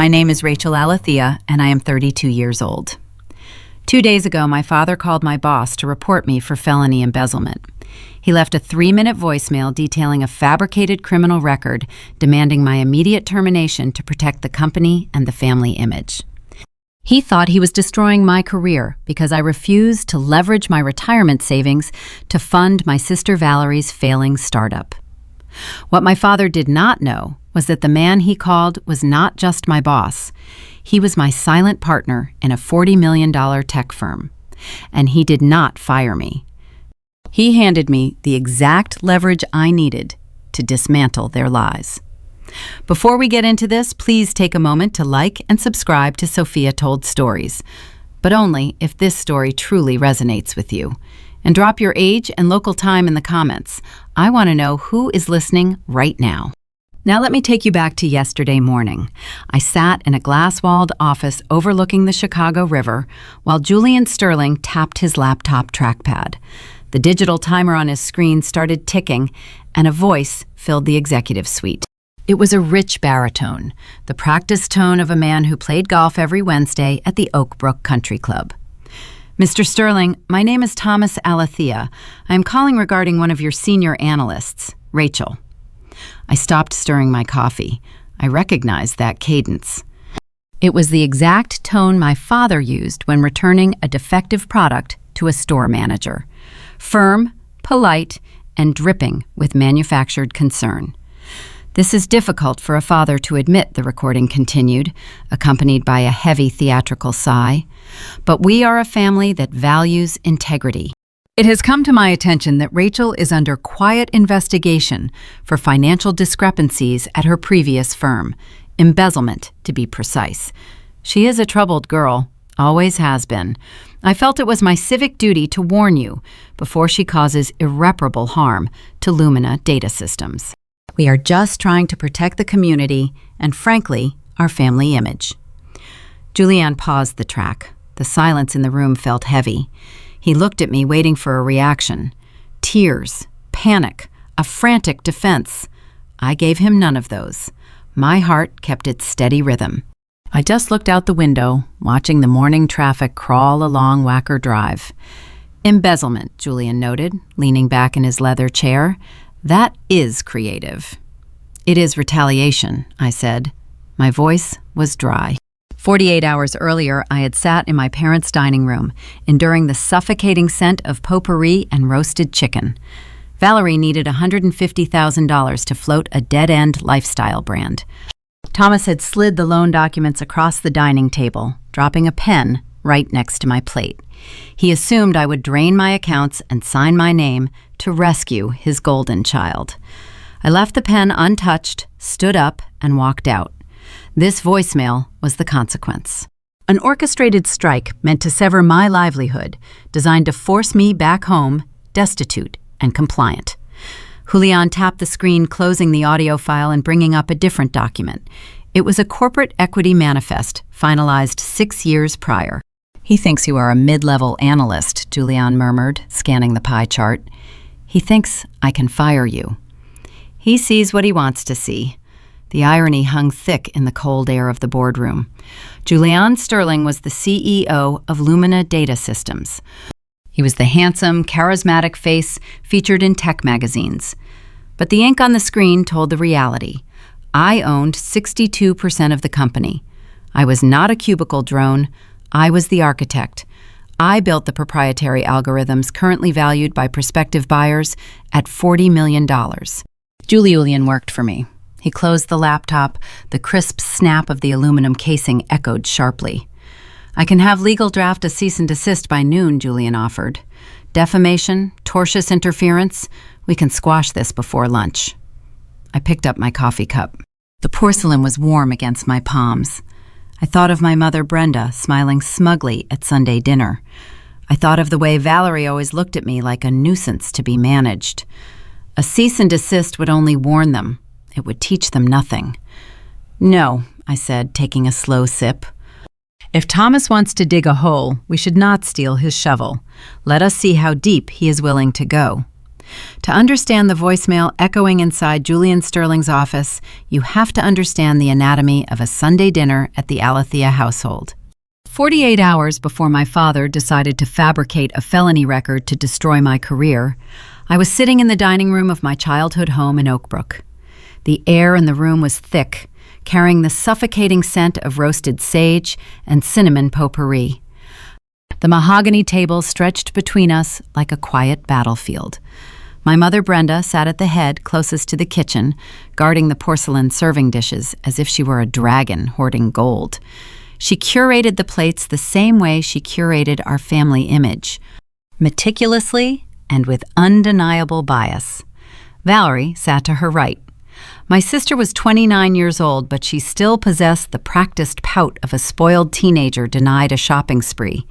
My name is Rachel Alethea, and I am 32 years old. 2 days ago, my father called my boss to report me for felony embezzlement. He left a 3-minute voicemail detailing a fabricated criminal record demanding my immediate termination to protect the company and the family image. He thought he was destroying my career because I refused to leverage my retirement savings to fund my sister Valerie's failing startup. What my father did not know was that the man he called was not just my boss. He was my silent partner in a $40 million tech firm, and he did not fire me. He handed me the exact leverage I needed to dismantle their lies. Before we get into this, please take a moment to like and subscribe to Sophia Told Stories, but only if this story truly resonates with you. And drop your age and local time in the comments. I want to know who is listening right now. Now let me take you back to yesterday morning. I sat in a glass-walled office overlooking the Chicago River while Julian Sterling tapped his laptop trackpad. The digital timer on his screen started ticking, and a voice filled the executive suite. It was a rich baritone, the practice tone of a man who played golf every Wednesday at the Oak Brook Country Club. Mr. Sterling, my name is Thomas Alethea. I am calling regarding one of your senior analysts, Rachel. I stopped stirring my coffee. I recognized that cadence. It was the exact tone my father used when returning a defective product to a store manager. Firm, polite, and dripping with manufactured concern. This is difficult for a father to admit, the recording continued, accompanied by a heavy theatrical sigh. But we are a family that values integrity. It has come to my attention that Rachel is under quiet investigation for financial discrepancies at her previous firm, embezzlement to be precise. She is a troubled girl, always has been. I felt it was my civic duty to warn you before she causes irreparable harm to Lumina Data Systems. We are just trying to protect the community and, frankly, our family image. Julian paused the track. The silence in the room felt heavy. He looked at me, waiting for a reaction. Tears, panic, a frantic defense. I gave him none of those. My heart kept its steady rhythm. I just looked out the window, watching the morning traffic crawl along Wacker Drive. Embezzlement, Julian noted, leaning back in his leather chair. That is creative. It is retaliation, I said. My voice was dry. 48 hours earlier, I had sat in my parents' dining room, enduring the suffocating scent of potpourri and roasted chicken. Valerie needed $150,000 to float a dead-end lifestyle brand. Thomas had slid the loan documents across the dining table, dropping a pen right next to my plate. He assumed I would drain my accounts and sign my name to rescue his golden child. I left the pen untouched, stood up, and walked out. This voicemail was the consequence. An orchestrated strike meant to sever my livelihood, designed to force me back home, destitute and compliant. Julian tapped the screen, closing the audio file and bringing up a different document. It was a corporate equity manifest, finalized 6 years prior. He thinks you are a mid-level analyst, Julian murmured, scanning the pie chart. He thinks I can fire you. He sees what he wants to see. The irony hung thick in the cold air of the boardroom. Julian Sterling was the CEO of Lumina Data Systems. He was the handsome, charismatic face featured in tech magazines. But the ink on the screen told the reality. I owned 62% of the company. I was not a cubicle drone. I was the architect. I built the proprietary algorithms currently valued by prospective buyers at $40 million. Julian worked for me. He closed the laptop. The crisp snap of the aluminum casing echoed sharply. I can have legal draft a cease and desist by noon, Julian offered. Defamation, tortious interference, we can squash this before lunch. I picked up my coffee cup. The porcelain was warm against my palms. I thought of my mother, Brenda, smiling smugly at Sunday dinner. I thought of the way Valerie always looked at me like a nuisance to be managed. A cease and desist would only warn them. It would teach them nothing. No, I said, taking a slow sip. If Thomas wants to dig a hole, we should not steal his shovel. Let us see how deep he is willing to go. To understand the voicemail echoing inside Julian Sterling's office, you have to understand the anatomy of a Sunday dinner at the Alethea household. 48 hours before my father decided to fabricate a felony record to destroy my career, I was sitting in the dining room of my childhood home in Oakbrook. The air in the room was thick, carrying the suffocating scent of roasted sage and cinnamon potpourri. The mahogany table stretched between us like a quiet battlefield. My mother Brenda sat at the head closest to the kitchen, guarding the porcelain serving dishes as if she were a dragon hoarding gold. She curated the plates the same way she curated our family image, meticulously and with undeniable bias. Valerie sat to her right. My sister was 29 years old, but she still possessed the practiced pout of a spoiled teenager denied a shopping spree.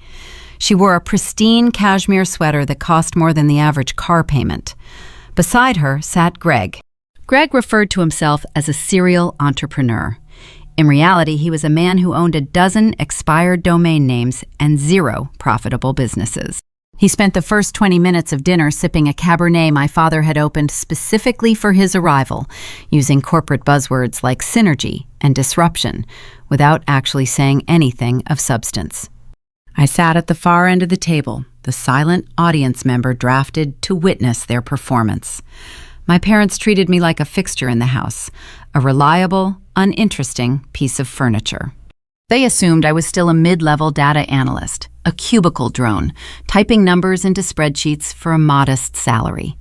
She wore a pristine cashmere sweater that cost more than the average car payment. Beside her sat Greg. Greg referred to himself as a serial entrepreneur. In reality, he was a man who owned a dozen expired domain names and 0 profitable businesses. He spent the first 20 minutes of dinner sipping a Cabernet my father had opened specifically for his arrival, using corporate buzzwords like synergy and disruption, without actually saying anything of substance. I sat at the far end of the table, the silent audience member drafted to witness their performance. My parents treated me like a fixture in the house, a reliable, uninteresting piece of furniture. They assumed I was still a mid-level data analyst, a cubicle drone, typing numbers into spreadsheets for a modest salary.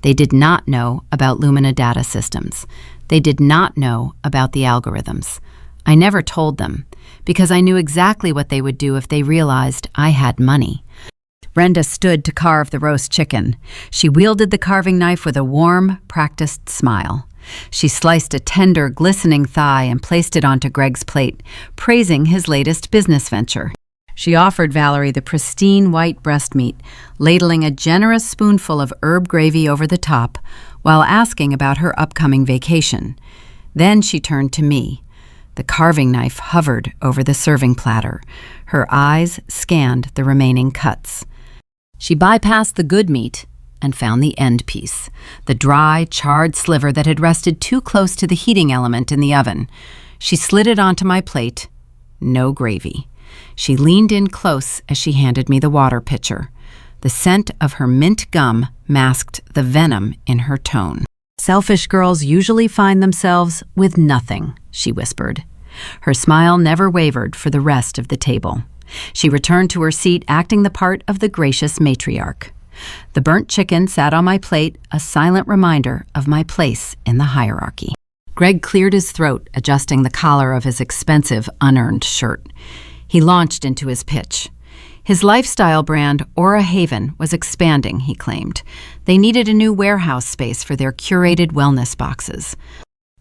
They did not know about Lumina data systems. They did not know about the algorithms. I never told them, because I knew exactly what they would do if they realized I had money. Brenda stood to carve the roast chicken. She wielded the carving knife with a warm, practiced smile. She sliced a tender, glistening thigh and placed it onto Greg's plate, praising his latest business venture. She offered Valerie the pristine white breast meat, ladling a generous spoonful of herb gravy over the top, while asking about her upcoming vacation. Then she turned to me. The carving knife hovered over the serving platter. Her eyes scanned the remaining cuts. She bypassed the good meat and found the end piece, the dry, charred sliver that had rested too close to the heating element in the oven. She slid it onto my plate. No gravy. She leaned in close as she handed me the water pitcher. The scent of her mint gum masked the venom in her tone. "Selfish girls usually find themselves with nothing," she whispered. Her smile never wavered for the rest of the table. She returned to her seat, acting the part of the gracious matriarch. The burnt chicken sat on my plate, a silent reminder of my place in the hierarchy. Greg cleared his throat, adjusting the collar of his expensive, unearned shirt. He launched into his pitch. His lifestyle brand, Aura Haven, was expanding, he claimed. They needed a new warehouse space for their curated wellness boxes.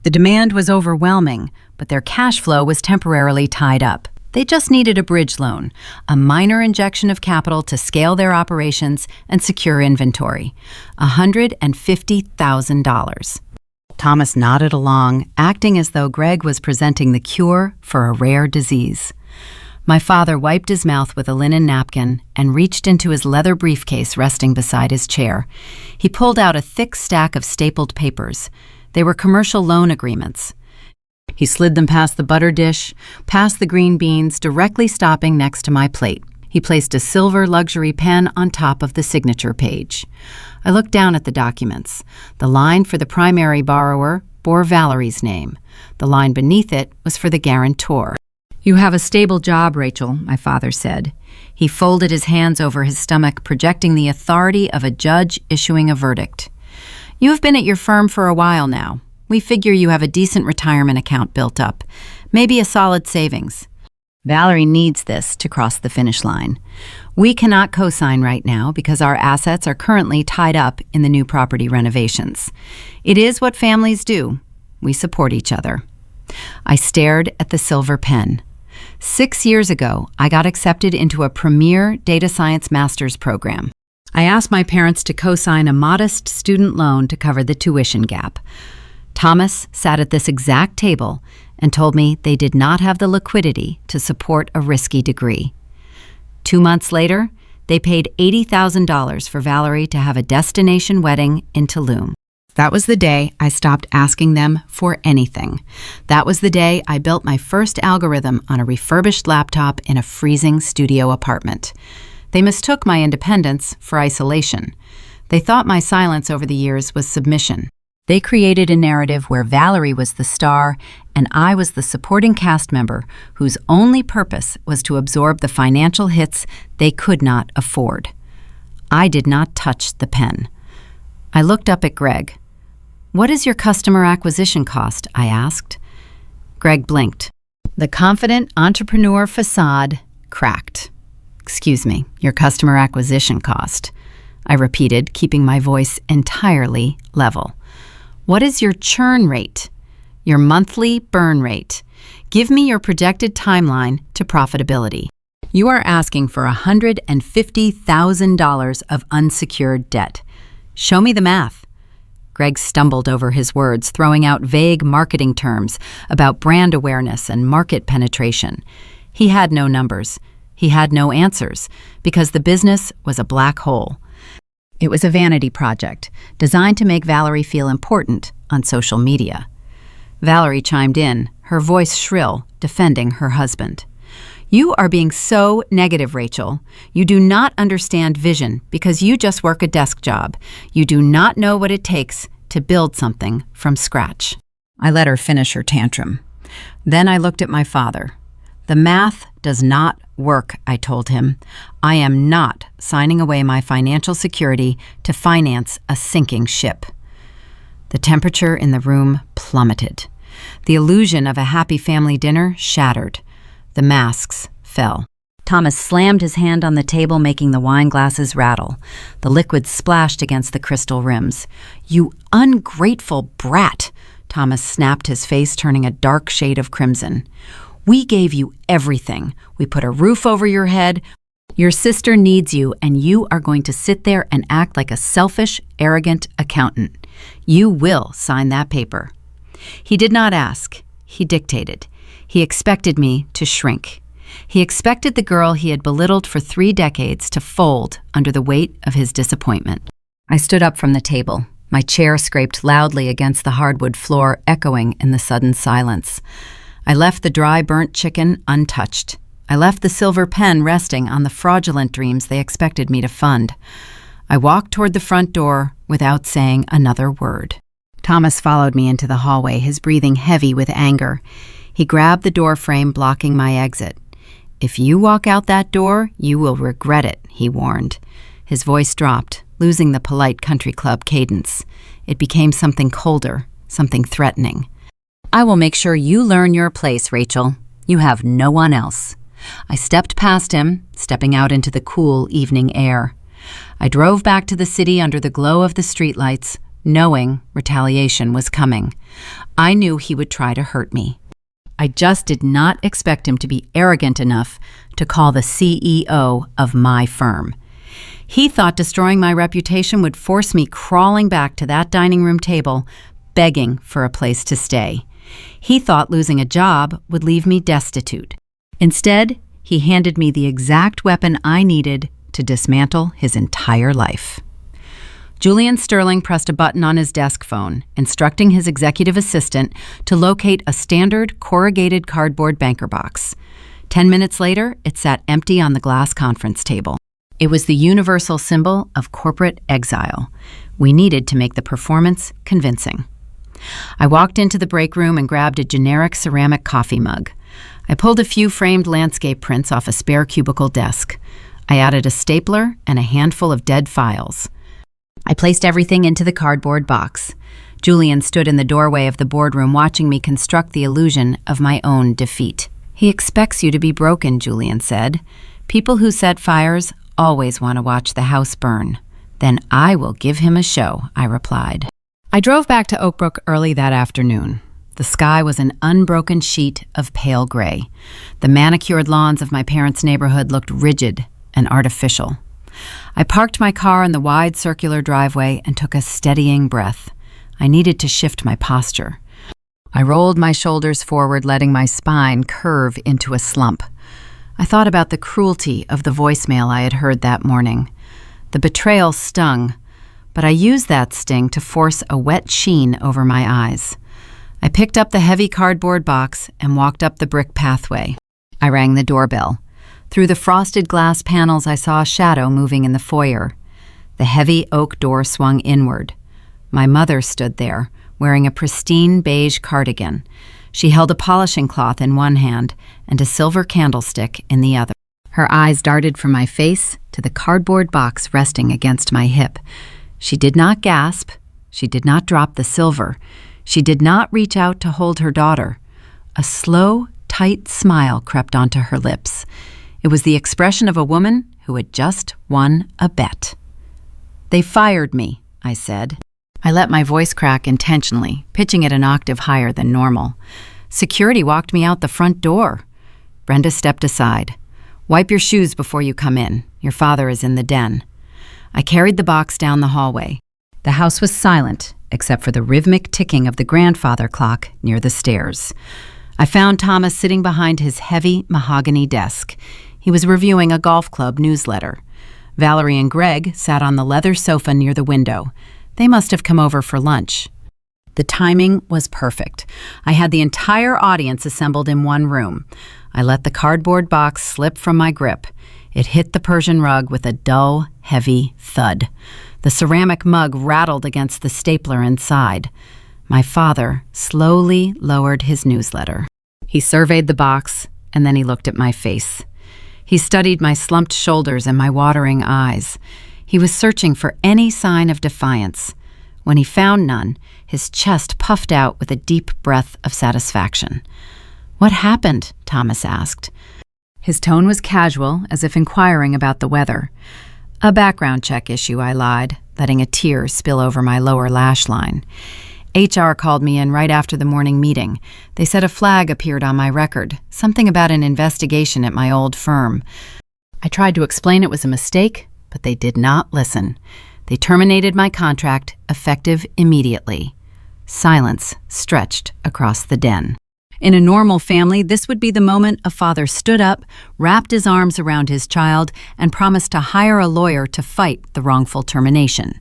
The demand was overwhelming, but their cash flow was temporarily tied up. They just needed a bridge loan, a minor injection of capital to scale their operations and secure inventory. $150,000. Thomas nodded along, acting as though Greg was presenting the cure for a rare disease. My father wiped his mouth with a linen napkin and reached into his leather briefcase resting beside his chair. He pulled out a thick stack of stapled papers. They were commercial loan agreements. He slid them past the butter dish, past the green beans, directly stopping next to my plate. He placed a silver luxury pen on top of the signature page. I looked down at the documents. The line for the primary borrower bore Valerie's name. The line beneath it was for the guarantor. "You have a stable job, Rachel," my father said. He folded his hands over his stomach, projecting the authority of a judge issuing a verdict. "You have been at your firm for a while now. We figure you have a decent retirement account built up, maybe a solid savings. Valerie needs this to cross the finish line. We cannot co-sign right now because our assets are currently tied up in the new property renovations. It is what families do. We support each other." I stared at the silver pen. 6 years ago, I got accepted into a premier data science master's program. I asked my parents to co-sign a modest student loan to cover the tuition gap. Thomas sat at this exact table and told me they did not have the liquidity to support a risky degree. 2 months later, They paid $80,000 for Valerie to have a destination wedding in Tulum. That was the day I stopped asking them for anything. That was the day I built my first algorithm on a refurbished laptop in a freezing studio apartment. They mistook my independence for isolation. They thought my silence over the years was submission. They created a narrative where Valerie was the star and I was the supporting cast member whose only purpose was to absorb the financial hits they could not afford. I did not touch the pen. I looked up at Greg. "What is your customer acquisition cost?" I asked. Greg blinked. The confident entrepreneur facade cracked. "Excuse me, your customer acquisition cost," I repeated, keeping my voice entirely level. "What is your churn rate? Your monthly burn rate? Give me your projected timeline to profitability. You are asking for $150,000 of unsecured debt. Show me the math." Greg stumbled over his words, throwing out vague marketing terms about brand awareness and market penetration. He had no numbers. He had no answers, because the business was a black hole. It was a vanity project, designed to make Valerie feel important on social media. Valerie chimed in, her voice shrill, defending her husband. "You are being so negative, Rachel. You do not understand vision because you just work a desk job. You do not know what it takes to build something from scratch." I let her finish her tantrum. Then I looked at my father. "The math does not work," I told him. "I am not signing away my financial security to finance a sinking ship." The temperature in the room plummeted. The illusion of a happy family dinner shattered. The masks fell. Thomas slammed his hand on the table, making the wine glasses rattle. The liquid splashed against the crystal rims. "You ungrateful brat!" Thomas snapped, his face turning a dark shade of crimson. "We gave you everything. We put a roof over your head. Your sister needs you, and you are going to sit there and act like a selfish, arrogant accountant. You will sign that paper." He did not ask. He dictated. He expected me to shrink. He expected the girl he had belittled for 3 decades to fold under the weight of his disappointment. I stood up from the table. My chair scraped loudly against the hardwood floor, echoing in the sudden silence. I left the dry, burnt chicken untouched. I left the silver pen resting on the fraudulent dreams they expected me to fund. I walked toward the front door without saying another word. Thomas followed me into the hallway, his breathing heavy with anger. He grabbed the door frame blocking my exit. "If you walk out that door, you will regret it," he warned. His voice dropped, losing the polite country club cadence. It became something colder, something threatening. "I will make sure you learn your place, Rachel. You have no one else." I stepped past him, stepping out into the cool evening air. I drove back to the city under the glow of the streetlights, knowing retaliation was coming. I knew he would try to hurt me. I just did not expect him to be arrogant enough to call the CEO of my firm. He thought destroying my reputation would force me crawling back to that dining room table, begging for a place to stay. He thought losing a job would leave me destitute. Instead, he handed me the exact weapon I needed to dismantle his entire life. Julian Sterling pressed a button on his desk phone, instructing his executive assistant to locate a standard corrugated cardboard banker box. 10 minutes later, it sat empty on the glass conference table. It was the universal symbol of corporate exile. We needed to make the performance convincing. I walked into the break room and grabbed a generic ceramic coffee mug. I pulled a few framed landscape prints off a spare cubicle desk. I added a stapler and a handful of dead files. I placed everything into the cardboard box. Julian stood in the doorway of the boardroom watching me construct the illusion of my own defeat. "He expects you to be broken," Julian said. "People who set fires always want to watch the house burn." "Then I will give him a show," I replied. I drove back to Oakbrook early that afternoon. The sky was an unbroken sheet of pale gray. The manicured lawns of my parents' neighborhood looked rigid and artificial. I parked my car in the wide circular driveway and took a steadying breath. I needed to shift my posture. I rolled my shoulders forward, letting my spine curve into a slump. I thought about the cruelty of the voicemail I had heard that morning. The betrayal stung, but I used that sting to force a wet sheen over my eyes. I picked up the heavy cardboard box and walked up the brick pathway. I rang the doorbell. Through the frosted glass panels, I saw a shadow moving in the foyer. The heavy oak door swung inward. My mother stood there, wearing a pristine beige cardigan. She held a polishing cloth in one hand and a silver candlestick in the other. Her eyes darted from my face to the cardboard box resting against my hip. She did not gasp. She did not drop the silver. She did not reach out to hold her daughter. A slow, tight smile crept onto her lips. It was the expression of a woman who had just won a bet. "They fired me," I said. I let my voice crack intentionally, pitching it an octave higher than normal. "Security walked me out the front door." Brenda stepped aside. "Wipe your shoes before you come in. Your father is in the den." I carried the box down the hallway. The house was silent, except for the rhythmic ticking of the grandfather clock near the stairs. I found Thomas sitting behind his heavy mahogany desk. He was reviewing a golf club newsletter. Valerie and Greg sat on the leather sofa near the window. They must have come over for lunch. The timing was perfect. I had the entire audience assembled in one room. I let the cardboard box slip from my grip. It hit the Persian rug with a dull, heavy thud. The ceramic mug rattled against the stapler inside. My father slowly lowered his newsletter. He surveyed the box, and then he looked at my face. He studied my slumped shoulders and my watering eyes. He was searching for any sign of defiance. When he found none, his chest puffed out with a deep breath of satisfaction. "What happened?" Thomas asked. His tone was casual, as if inquiring about the weather. "A background check issue," I lied, letting a tear spill over my lower lash line. HR called me in right after the morning meeting. They said a flag appeared on my record, something about an investigation at my old firm. I tried to explain it was a mistake, but they did not listen. They terminated my contract, effective immediately. Silence stretched across the den. In a normal family, this would be the moment a father stood up, wrapped his arms around his child, and promised to hire a lawyer to fight the wrongful termination.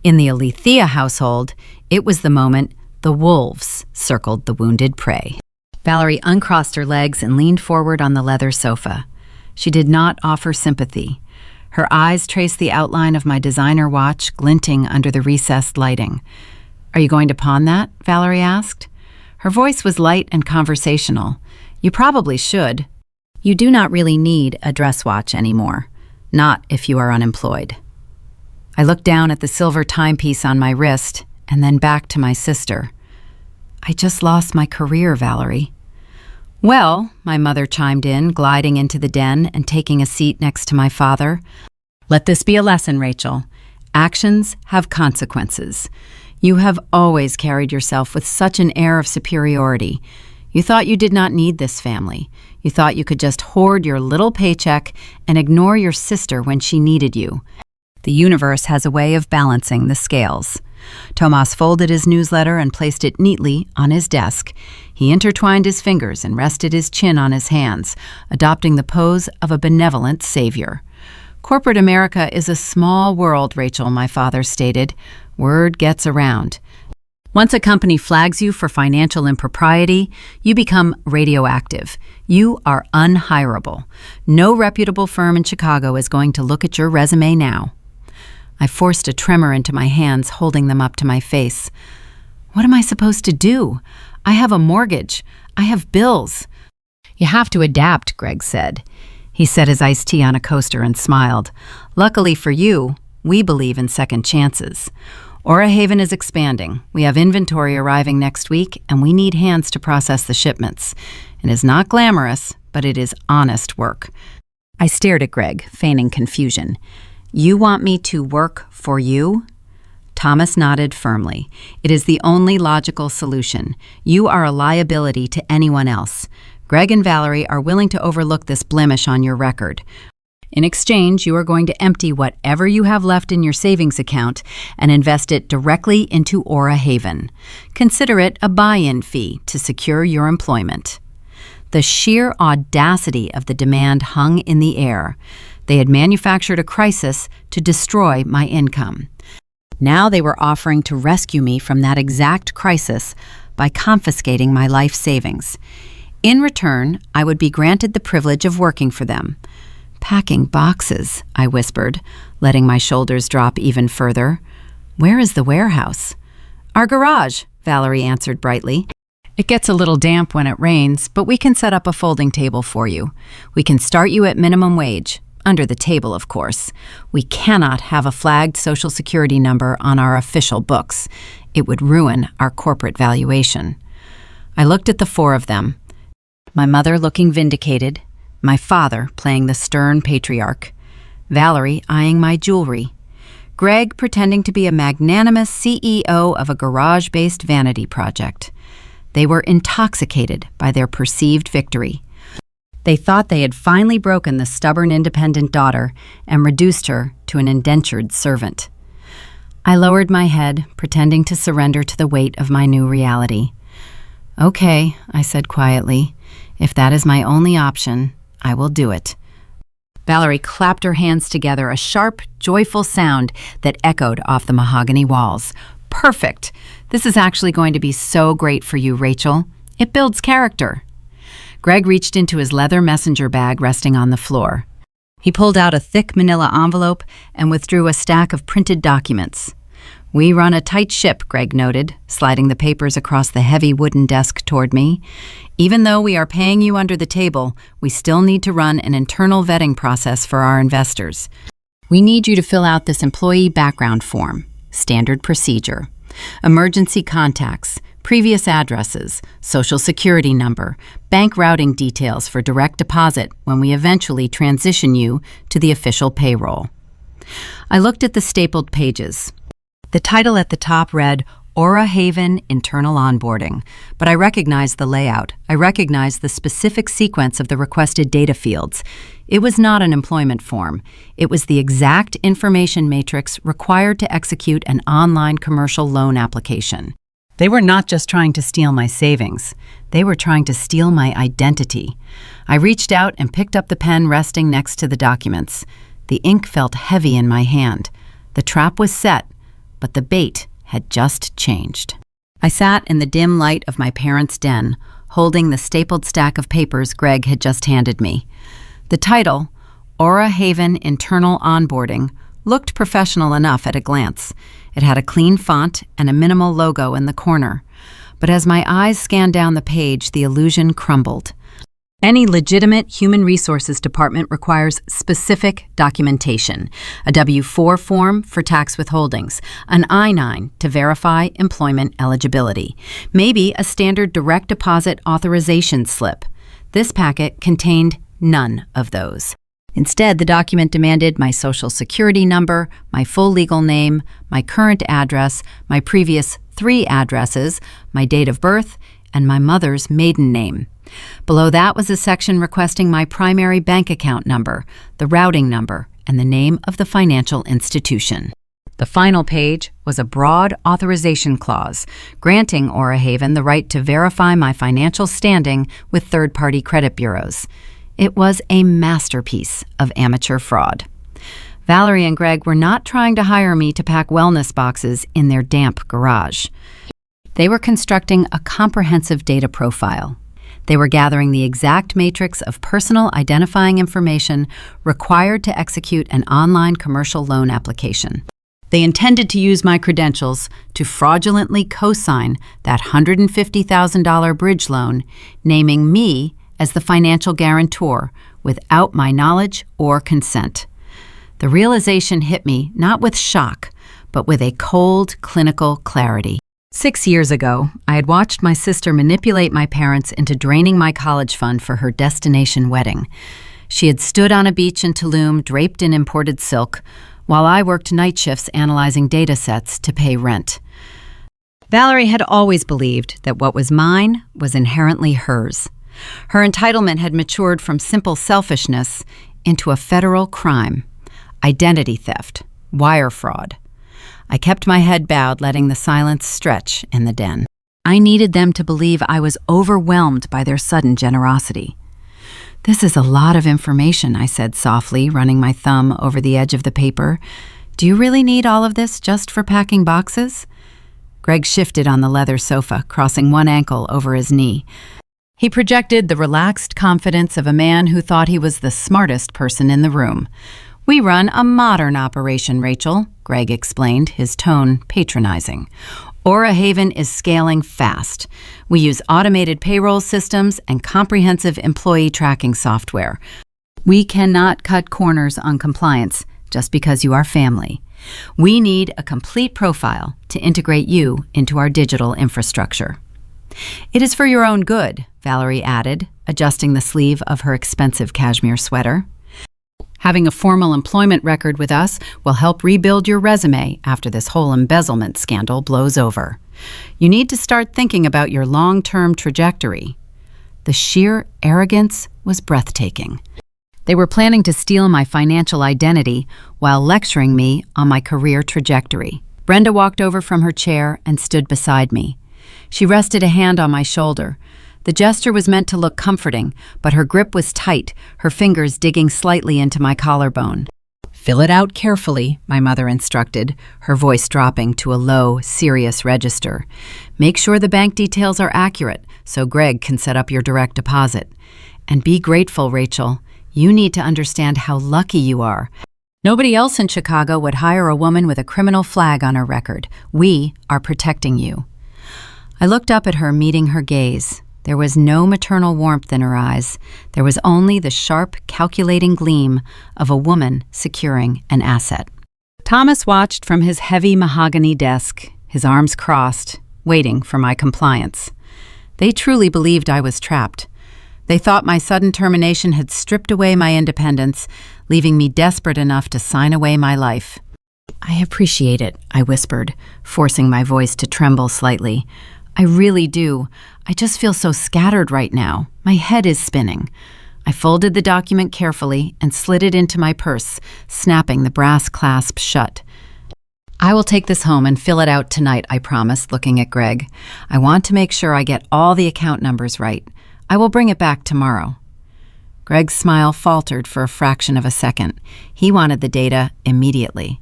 In the Alethea household, it was the moment the wolves circled the wounded prey. Valerie uncrossed her legs and leaned forward on the leather sofa. She did not offer sympathy. Her eyes traced the outline of my designer watch glinting under the recessed lighting. "Are you going to pawn that?" Valerie asked. Her voice was light and conversational. "You probably should. You do not really need a dress watch anymore. Not if you are unemployed." I looked down at the silver timepiece on my wrist and then back to my sister. "I just lost my career, Valerie." "Well," my mother chimed in, gliding into the den and taking a seat next to my father. "Let this be a lesson, Rachel. Actions have consequences. You have always carried yourself with such an air of superiority. You thought you did not need this family. You thought you could just hoard your little paycheck and ignore your sister when she needed you. The universe has a way of balancing the scales." Tomas folded his newsletter and placed it neatly on his desk. He intertwined his fingers and rested his chin on his hands, adopting the pose of a benevolent savior. "Corporate America is a small world, Rachel," my father stated. "Word gets around. Once a company flags you for financial impropriety, you become radioactive. You are unhireable. No reputable firm in Chicago is going to look at your resume now." I forced a tremor into my hands, holding them up to my face. "What am I supposed to do? I have a mortgage. I have bills." "You have to adapt," Greg said. He set his iced tea on a coaster and smiled. "Luckily for you, we believe in second chances. Aura Haven is expanding. We have inventory arriving next week, and we need hands to process the shipments. It is not glamorous, but it is honest work." I stared at Greg, feigning confusion. "You want me to work for you?" Thomas nodded firmly. "It is the only logical solution. You are a liability to anyone else. Greg and Valerie are willing to overlook this blemish on your record. In exchange, you are going to empty whatever you have left in your savings account and invest it directly into Aura Haven. Consider it a buy-in fee to secure your employment." The sheer audacity of the demand hung in the air. They had manufactured a crisis to destroy my income. Now they were offering to rescue me from that exact crisis by confiscating my life savings. In return, I would be granted the privilege of working for them. "Packing boxes," I whispered, letting my shoulders drop even further. "Where is the warehouse?" "Our garage," Valerie answered brightly. "It gets a little damp when it rains, but we can set up a folding table for you. We can start you at minimum wage. Under the table, of course. We cannot have a flagged Social Security number on our official books. It would ruin our corporate valuation." I looked at the four of them. My mother looking vindicated, my father playing the stern patriarch, Valerie eyeing my jewelry, Greg pretending to be a magnanimous CEO of a garage-based vanity project. They were intoxicated by their perceived victory. They thought they had finally broken the stubborn independent daughter and reduced her to an indentured servant. I lowered my head, pretending to surrender to the weight of my new reality. "Okay," I said quietly. "If that is my only option, I will do it." Valerie clapped her hands together, a sharp, joyful sound that echoed off the mahogany walls. "Perfect! This is actually going to be so great for you, Rachel. It builds character." Greg reached into his leather messenger bag resting on the floor. He pulled out a thick manila envelope and withdrew a stack of printed documents. "We run a tight ship," Greg noted, sliding the papers across the heavy wooden desk toward me. "Even though we are paying you under the table, we still need to run an internal vetting process for our investors. We need you to fill out this employee background form, standard procedure. Emergency contacts, previous addresses, Social Security number, bank routing details for direct deposit when we eventually transition you to the official payroll." I looked at the stapled pages. The title at the top read, Aura Haven Internal Onboarding, but I recognized the layout. I recognized the specific sequence of the requested data fields. It was not an employment form. It was the exact information matrix required to execute an online commercial loan application. They were not just trying to steal my savings. They were trying to steal my identity. I reached out and picked up the pen resting next to the documents. The ink felt heavy in my hand. The trap was set, but the bait had just changed. I sat in the dim light of my parents' den, holding the stapled stack of papers Greg had just handed me. The title, Aura Haven Internal Onboarding, looked professional enough at a glance. It had a clean font and a minimal logo in the corner. But as my eyes scanned down the page, the illusion crumbled. Any legitimate human resources department requires specific documentation: a W-4 form for tax withholdings, an I-9 to verify employment eligibility, maybe a standard direct deposit authorization slip. This packet contained none of those. Instead, the document demanded my Social Security number, my full legal name, my current address, my previous 3 addresses, my date of birth, and my mother's maiden name. Below that was a section requesting my primary bank account number, the routing number, and the name of the financial institution. The final page was a broad authorization clause, granting Aura Haven the right to verify my financial standing with third-party credit bureaus. It was a masterpiece of amateur fraud. Valerie and Greg were not trying to hire me to pack wellness boxes in their damp garage. They were constructing a comprehensive data profile. They were gathering the exact matrix of personal identifying information required to execute an online commercial loan application. They intended to use my credentials to fraudulently co-sign that $150,000 bridge loan, naming me as the financial guarantor without my knowledge or consent. The realization hit me not with shock, but with a cold, clinical clarity. 6 years ago, I had watched my sister manipulate my parents into draining my college fund for her destination wedding. She had stood on a beach in Tulum draped in imported silk, while I worked night shifts analyzing data sets to pay rent. Valerie had always believed that what was mine was inherently hers. Her entitlement had matured from simple selfishness into a federal crime: identity theft, wire fraud. I kept my head bowed, letting the silence stretch in the den. I needed them to believe I was overwhelmed by their sudden generosity. "This is a lot of information," I said softly, running my thumb over the edge of the paper. "Do you really need all of this just for packing boxes?" Greg shifted on the leather sofa, crossing one ankle over his knee. He projected the relaxed confidence of a man who thought he was the smartest person in the room. "We run a modern operation, Rachel," Greg explained, his tone patronizing. "Aura Haven is scaling fast. We use automated payroll systems and comprehensive employee tracking software. We cannot cut corners on compliance just because you are family. We need a complete profile to integrate you into our digital infrastructure." "It is for your own good," Valerie added, adjusting the sleeve of her expensive cashmere sweater. "Having a formal employment record with us will help rebuild your resume after this whole embezzlement scandal blows over. You need to start thinking about your long-term trajectory." The sheer arrogance was breathtaking. They were planning to steal my financial identity while lecturing me on my career trajectory. Brenda walked over from her chair and stood beside me. She rested a hand on my shoulder. The gesture was meant to look comforting, but her grip was tight, her fingers digging slightly into my collarbone. "Fill it out carefully," my mother instructed, her voice dropping to a low, serious register. "Make sure the bank details are accurate so Greg can set up your direct deposit. And be grateful, Rachel. You need to understand how lucky you are. Nobody else in Chicago would hire a woman with a criminal flag on her record. We are protecting you." I looked up at her, meeting her gaze. There was no maternal warmth in her eyes. There was only the sharp, calculating gleam of a woman securing an asset. Thomas watched from his heavy mahogany desk, his arms crossed, waiting for my compliance. They truly believed I was trapped. They thought my sudden termination had stripped away my independence, leaving me desperate enough to sign away my life. "I appreciate it," I whispered, forcing my voice to tremble slightly. "I really do. I just feel so scattered right now. My head is spinning." I folded the document carefully and slid it into my purse, snapping the brass clasp shut. "I will take this home and fill it out tonight," I promised, looking at Greg. "I want to make sure I get all the account numbers right. I will bring it back tomorrow." Greg's smile faltered for a fraction of a second. He wanted the data immediately.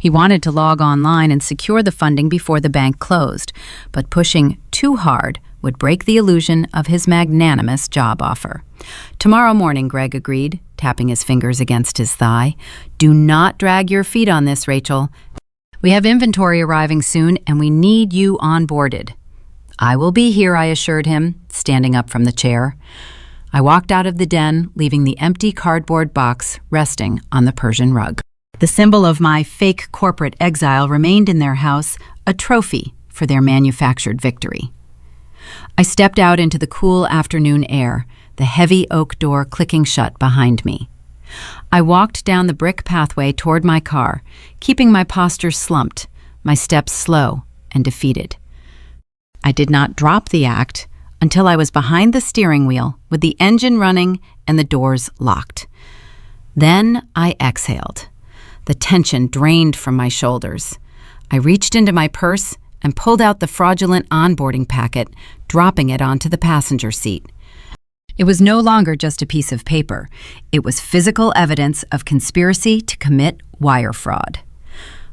He wanted to log online and secure the funding before the bank closed, but pushing too hard would break the illusion of his magnanimous job offer. "Tomorrow morning," Greg agreed, tapping his fingers against his thigh. "Do not drag your feet on this, Rachel. We have inventory arriving soon, and we need you onboarded." "I will be here," I assured him, standing up from the chair. I walked out of the den, leaving the empty cardboard box resting on the Persian rug. The symbol of my fake corporate exile remained in their house, a trophy for their manufactured victory. I stepped out into the cool afternoon air, the heavy oak door clicking shut behind me. I walked down the brick pathway toward my car, keeping my posture slumped, my steps slow and defeated. I did not drop the act until I was behind the steering wheel with the engine running and the doors locked. Then I exhaled. The tension drained from my shoulders. I reached into my purse and pulled out the fraudulent onboarding packet, dropping it onto the passenger seat. It was no longer just a piece of paper. It was physical evidence of conspiracy to commit wire fraud.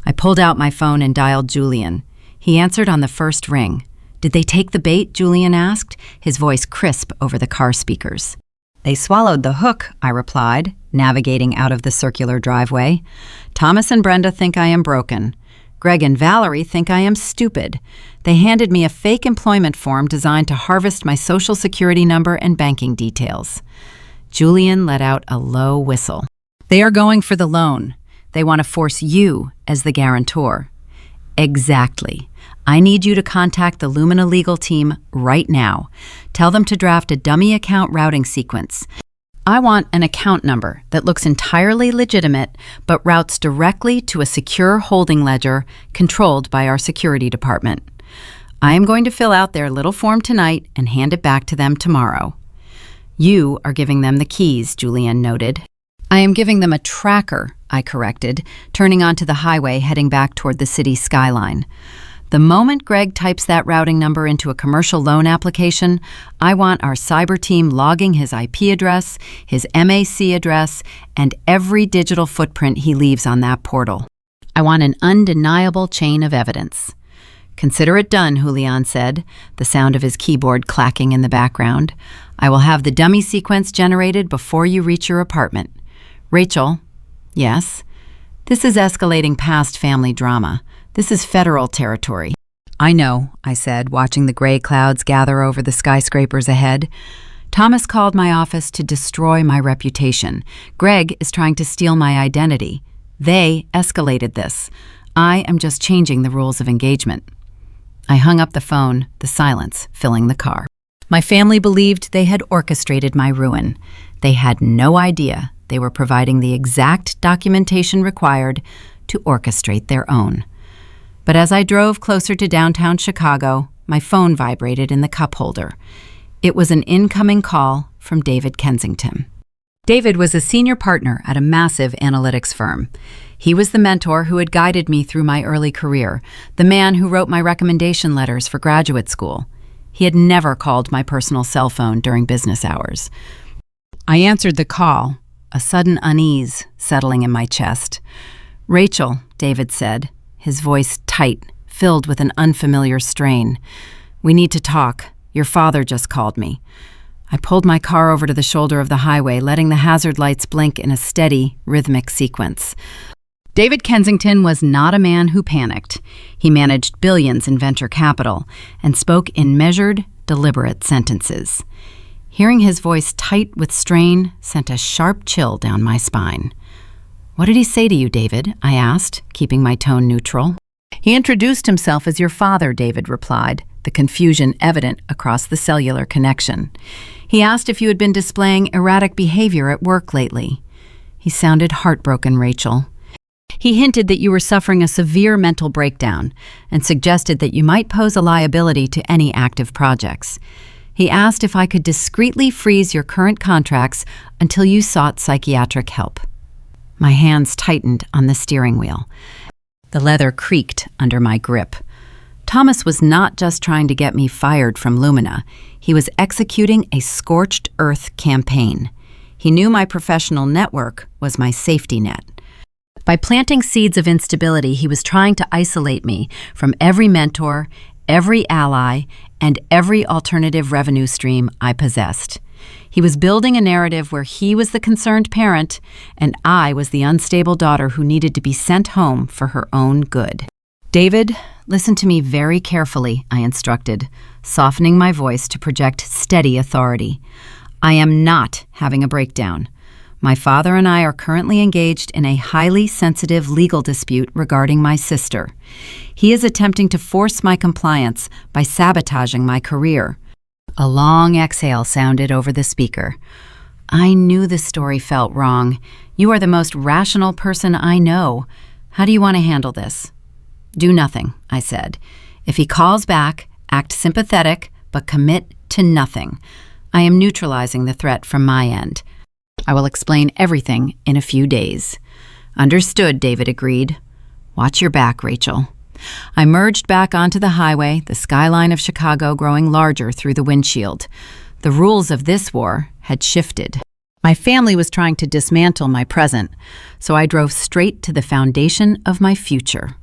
I pulled out my phone and dialed Julian. He answered on the first ring. "Did they take the bait?" Julian asked, his voice crisp over the car speakers. "They swallowed the hook," I replied, navigating out of the circular driveway. "Thomas and Brenda think I am broken. Greg and Valerie think I am stupid. They handed me a fake employment form designed to harvest my social security number and banking details." Julian let out a low whistle. "They are going for the loan. They want to force you as the guarantor." "Exactly. I need you to contact the Lumina legal team right now. Tell them to draft a dummy account routing sequence. I want an account number that looks entirely legitimate but routes directly to a secure holding ledger controlled by our security department. I am going to fill out their little form tonight and hand it back to them tomorrow." "You are giving them the keys," Julian noted. "I am giving them a tracker," I corrected, turning onto the highway heading back toward the city skyline. The moment Greg types that routing number into a commercial loan application, I want our cyber team logging his IP address, his MAC address, and every digital footprint he leaves on that portal. I want an undeniable chain of evidence. Consider it done, Julian said, the sound of his keyboard clacking in the background. I will have the dummy sequence generated before you reach your apartment. Rachel. Yes? This is escalating past family drama. This is federal territory. I know, I said, watching the gray clouds gather over the skyscrapers ahead. Thomas called my office to destroy my reputation. Greg is trying to steal my identity. They escalated this. I am just changing the rules of engagement. I hung up the phone, the silence filling the car. My family believed they had orchestrated my ruin. They had no idea they were providing the exact documentation required to orchestrate their own. But as I drove closer to downtown Chicago, my phone vibrated in the cup holder. It was an incoming call from David Kensington. David was a senior partner at a massive analytics firm. He was the mentor who had guided me through my early career, the man who wrote my recommendation letters for graduate school. He had never called my personal cell phone during business hours. I answered the call, a sudden unease settling in my chest. "Rachel," David said, his voice tight, filled with an unfamiliar strain. "We need to talk. Your father just called me." I pulled my car over to the shoulder of the highway, letting the hazard lights blink in a steady, rhythmic sequence. David Kensington was not a man who panicked. He managed billions in venture capital and spoke in measured, deliberate sentences. Hearing his voice tight with strain sent a sharp chill down my spine. "What did he say to you, David?" I asked, keeping my tone neutral. "He introduced himself as your father," David replied, the confusion evident across the cellular connection. "He asked if you had been displaying erratic behavior at work lately." He sounded heartbroken, Rachel. "He hinted that you were suffering a severe mental breakdown and suggested that you might pose a liability to any active projects. He asked if I could discreetly freeze your current contracts until you sought psychiatric help." My hands tightened on the steering wheel. The leather creaked under my grip. Thomas was not just trying to get me fired from Lumina. He was executing a scorched earth campaign. He knew my professional network was my safety net. By planting seeds of instability, he was trying to isolate me from every mentor, every ally, and every alternative revenue stream I possessed. He was building a narrative where he was the concerned parent and I was the unstable daughter who needed to be sent home for her own good. "David, listen to me very carefully," I instructed, softening my voice to project steady authority. "I am not having a breakdown. My father and I are currently engaged in a highly sensitive legal dispute regarding my sister. He is attempting to force my compliance by sabotaging my career." A long exhale sounded over the speaker. "I knew this story felt wrong. You are the most rational person I know. How do you want to handle this?" "Do nothing," I said. "If he calls back, act sympathetic, but commit to nothing. I am neutralizing the threat from my end. I will explain everything in a few days." "Understood," David agreed. "Watch your back, Rachel." I merged back onto the highway, the skyline of Chicago growing larger through the windshield. The rules of this war had shifted. My family was trying to dismantle my present, so I drove straight to the foundation of my future.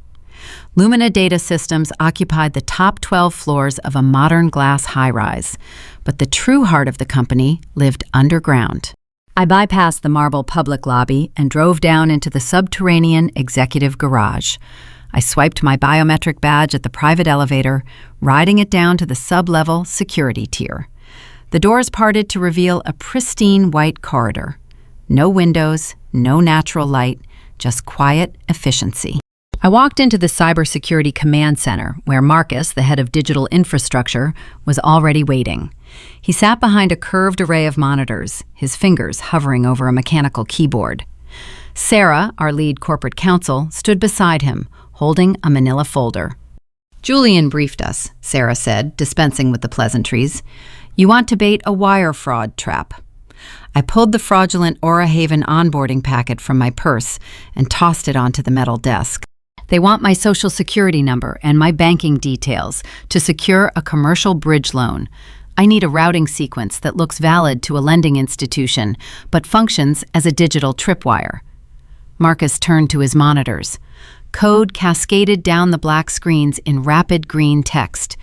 Lumina Data Systems occupied the top 12 floors of a modern glass high-rise, but the true heart of the company lived underground. I bypassed the marble public lobby and drove down into the subterranean executive garage. I swiped my biometric badge at the private elevator, riding it down to the sub-level security tier. The doors parted to reveal a pristine white corridor. No windows, no natural light, just quiet efficiency. I walked into the cybersecurity command center, where Marcus, the head of digital infrastructure, was already waiting. He sat behind a curved array of monitors, his fingers hovering over a mechanical keyboard. Sarah, our lead corporate counsel, stood beside him, holding a manila folder. "Julian briefed us," Sarah said, dispensing with the pleasantries. "You want to bait a wire fraud trap." I pulled the fraudulent Aura Haven onboarding packet from my purse and tossed it onto the metal desk. They want my social security number and my banking details to secure a commercial bridge loan. I need a routing sequence that looks valid to a lending institution, but functions as a digital tripwire. Marcus turned to his monitors. Code cascaded down the black screens in rapid green text.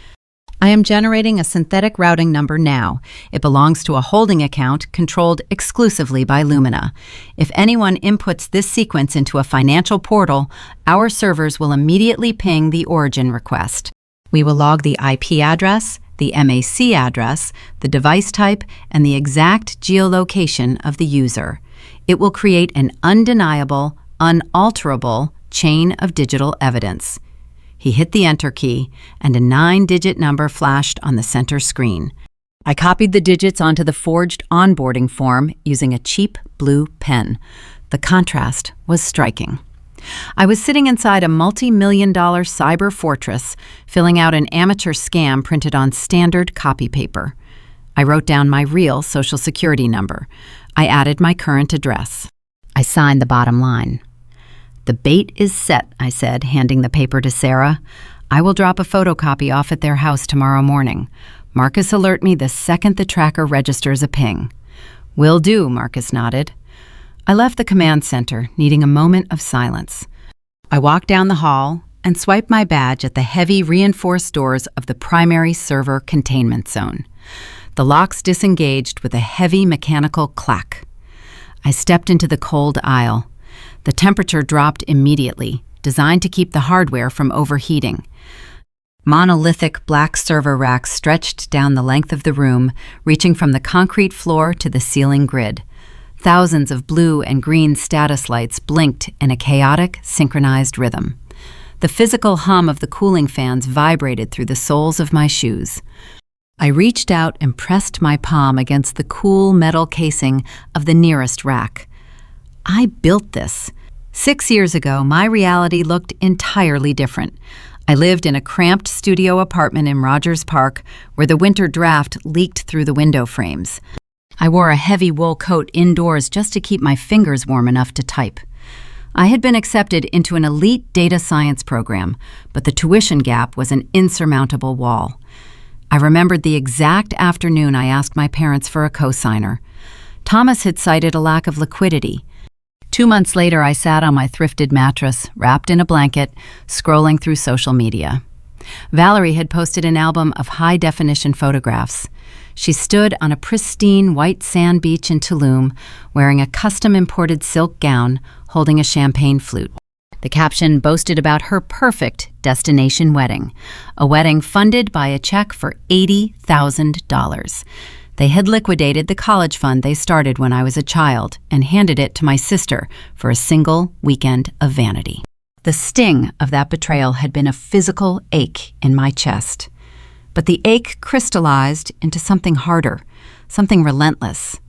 I am generating a synthetic routing number now. It belongs to a holding account controlled exclusively by Lumina. If anyone inputs this sequence into a financial portal, our servers will immediately ping the origin request. We will log the IP address, the MAC address, the device type, and the exact geolocation of the user. It will create an undeniable, unalterable chain of digital evidence. He hit the enter key, and a 9-digit number flashed on the center screen. I copied the digits onto the forged onboarding form using a cheap blue pen. The contrast was striking. I was sitting inside a multi-million-dollar cyber fortress, filling out an amateur scam printed on standard copy paper. I wrote down my real social security number. I added my current address. I signed the bottom line. "The bait is set," I said, handing the paper to Sarah. "I will drop a photocopy off at their house tomorrow morning. Marcus, alert me the second the tracker registers a ping." "Will do," Marcus nodded. I left the command center, needing a moment of silence. I walked down the hall and swiped my badge at the heavy reinforced doors of the primary server containment zone. The locks disengaged with a heavy mechanical clack. I stepped into the cold aisle. The temperature dropped immediately, designed to keep the hardware from overheating. Monolithic black server racks stretched down the length of the room, reaching from the concrete floor to the ceiling grid. Thousands of blue and green status lights blinked in a chaotic, synchronized rhythm. The physical hum of the cooling fans vibrated through the soles of my shoes. I reached out and pressed my palm against the cool metal casing of the nearest rack. I built this. 6 years ago, my reality looked entirely different. I lived in a cramped studio apartment in Rogers Park where the winter draft leaked through the window frames. I wore a heavy wool coat indoors just to keep my fingers warm enough to type. I had been accepted into an elite data science program, but the tuition gap was an insurmountable wall. I remembered the exact afternoon I asked my parents for a cosigner. Thomas had cited a lack of liquidity. 2 months later, I sat on my thrifted mattress, wrapped in a blanket, scrolling through social media. Valerie had posted an album of high-definition photographs. She stood on a pristine white sand beach in Tulum, wearing a custom-imported silk gown, holding a champagne flute. The caption boasted about her perfect destination wedding, a wedding funded by a check for $80,000. They had liquidated the college fund they started when I was a child and handed it to my sister for a single weekend of vanity. The sting of that betrayal had been a physical ache in my chest. But the ache crystallized into something harder, something relentless.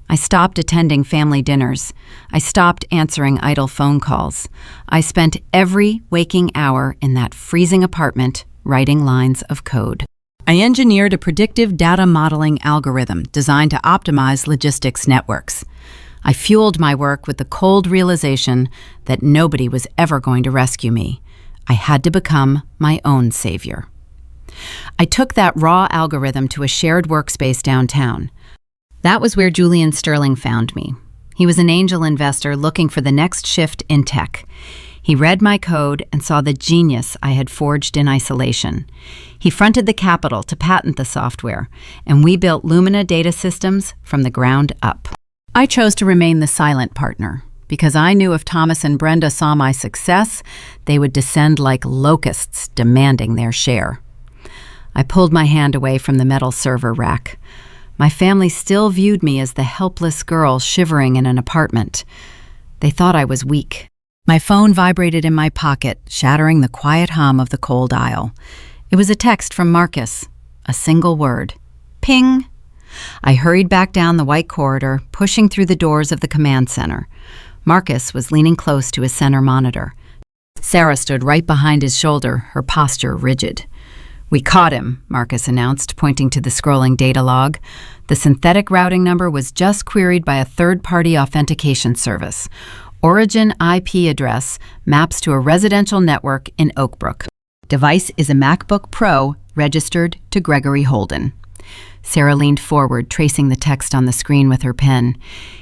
I stopped attending family dinners. I stopped answering idle phone calls. I spent every waking hour in that freezing apartment writing lines of code. I engineered a predictive data modeling algorithm designed to optimize logistics networks. I fueled my work with the cold realization that nobody was ever going to rescue me. I had to become my own savior. I took that raw algorithm to a shared workspace downtown. That was where Julian Sterling found me. He was an angel investor looking for the next shift in tech. He read my code and saw the genius I had forged in isolation. He fronted the capital to patent the software, and we built Lumina data systems from the ground up. I chose to remain the silent partner, because I knew if Thomas and Brenda saw my success, they would descend like locusts demanding their share. I pulled my hand away from the metal server rack. My family still viewed me as the helpless girl shivering in an apartment. They thought I was weak. My phone vibrated in my pocket, shattering the quiet hum of the cold aisle. It was a text from Marcus, a single word. Ping! I hurried back down the white corridor, pushing through the doors of the command center. Marcus was leaning close to his center monitor. Sarah stood right behind his shoulder, her posture rigid. "We caught him," Marcus announced, pointing to the scrolling data log. The synthetic routing number was just queried by a third-party authentication service. Origin IP address maps to a residential network in Oak Brook. Device is a MacBook Pro registered to Gregory Holden. Sarah leaned forward, tracing the text on the screen with her pen.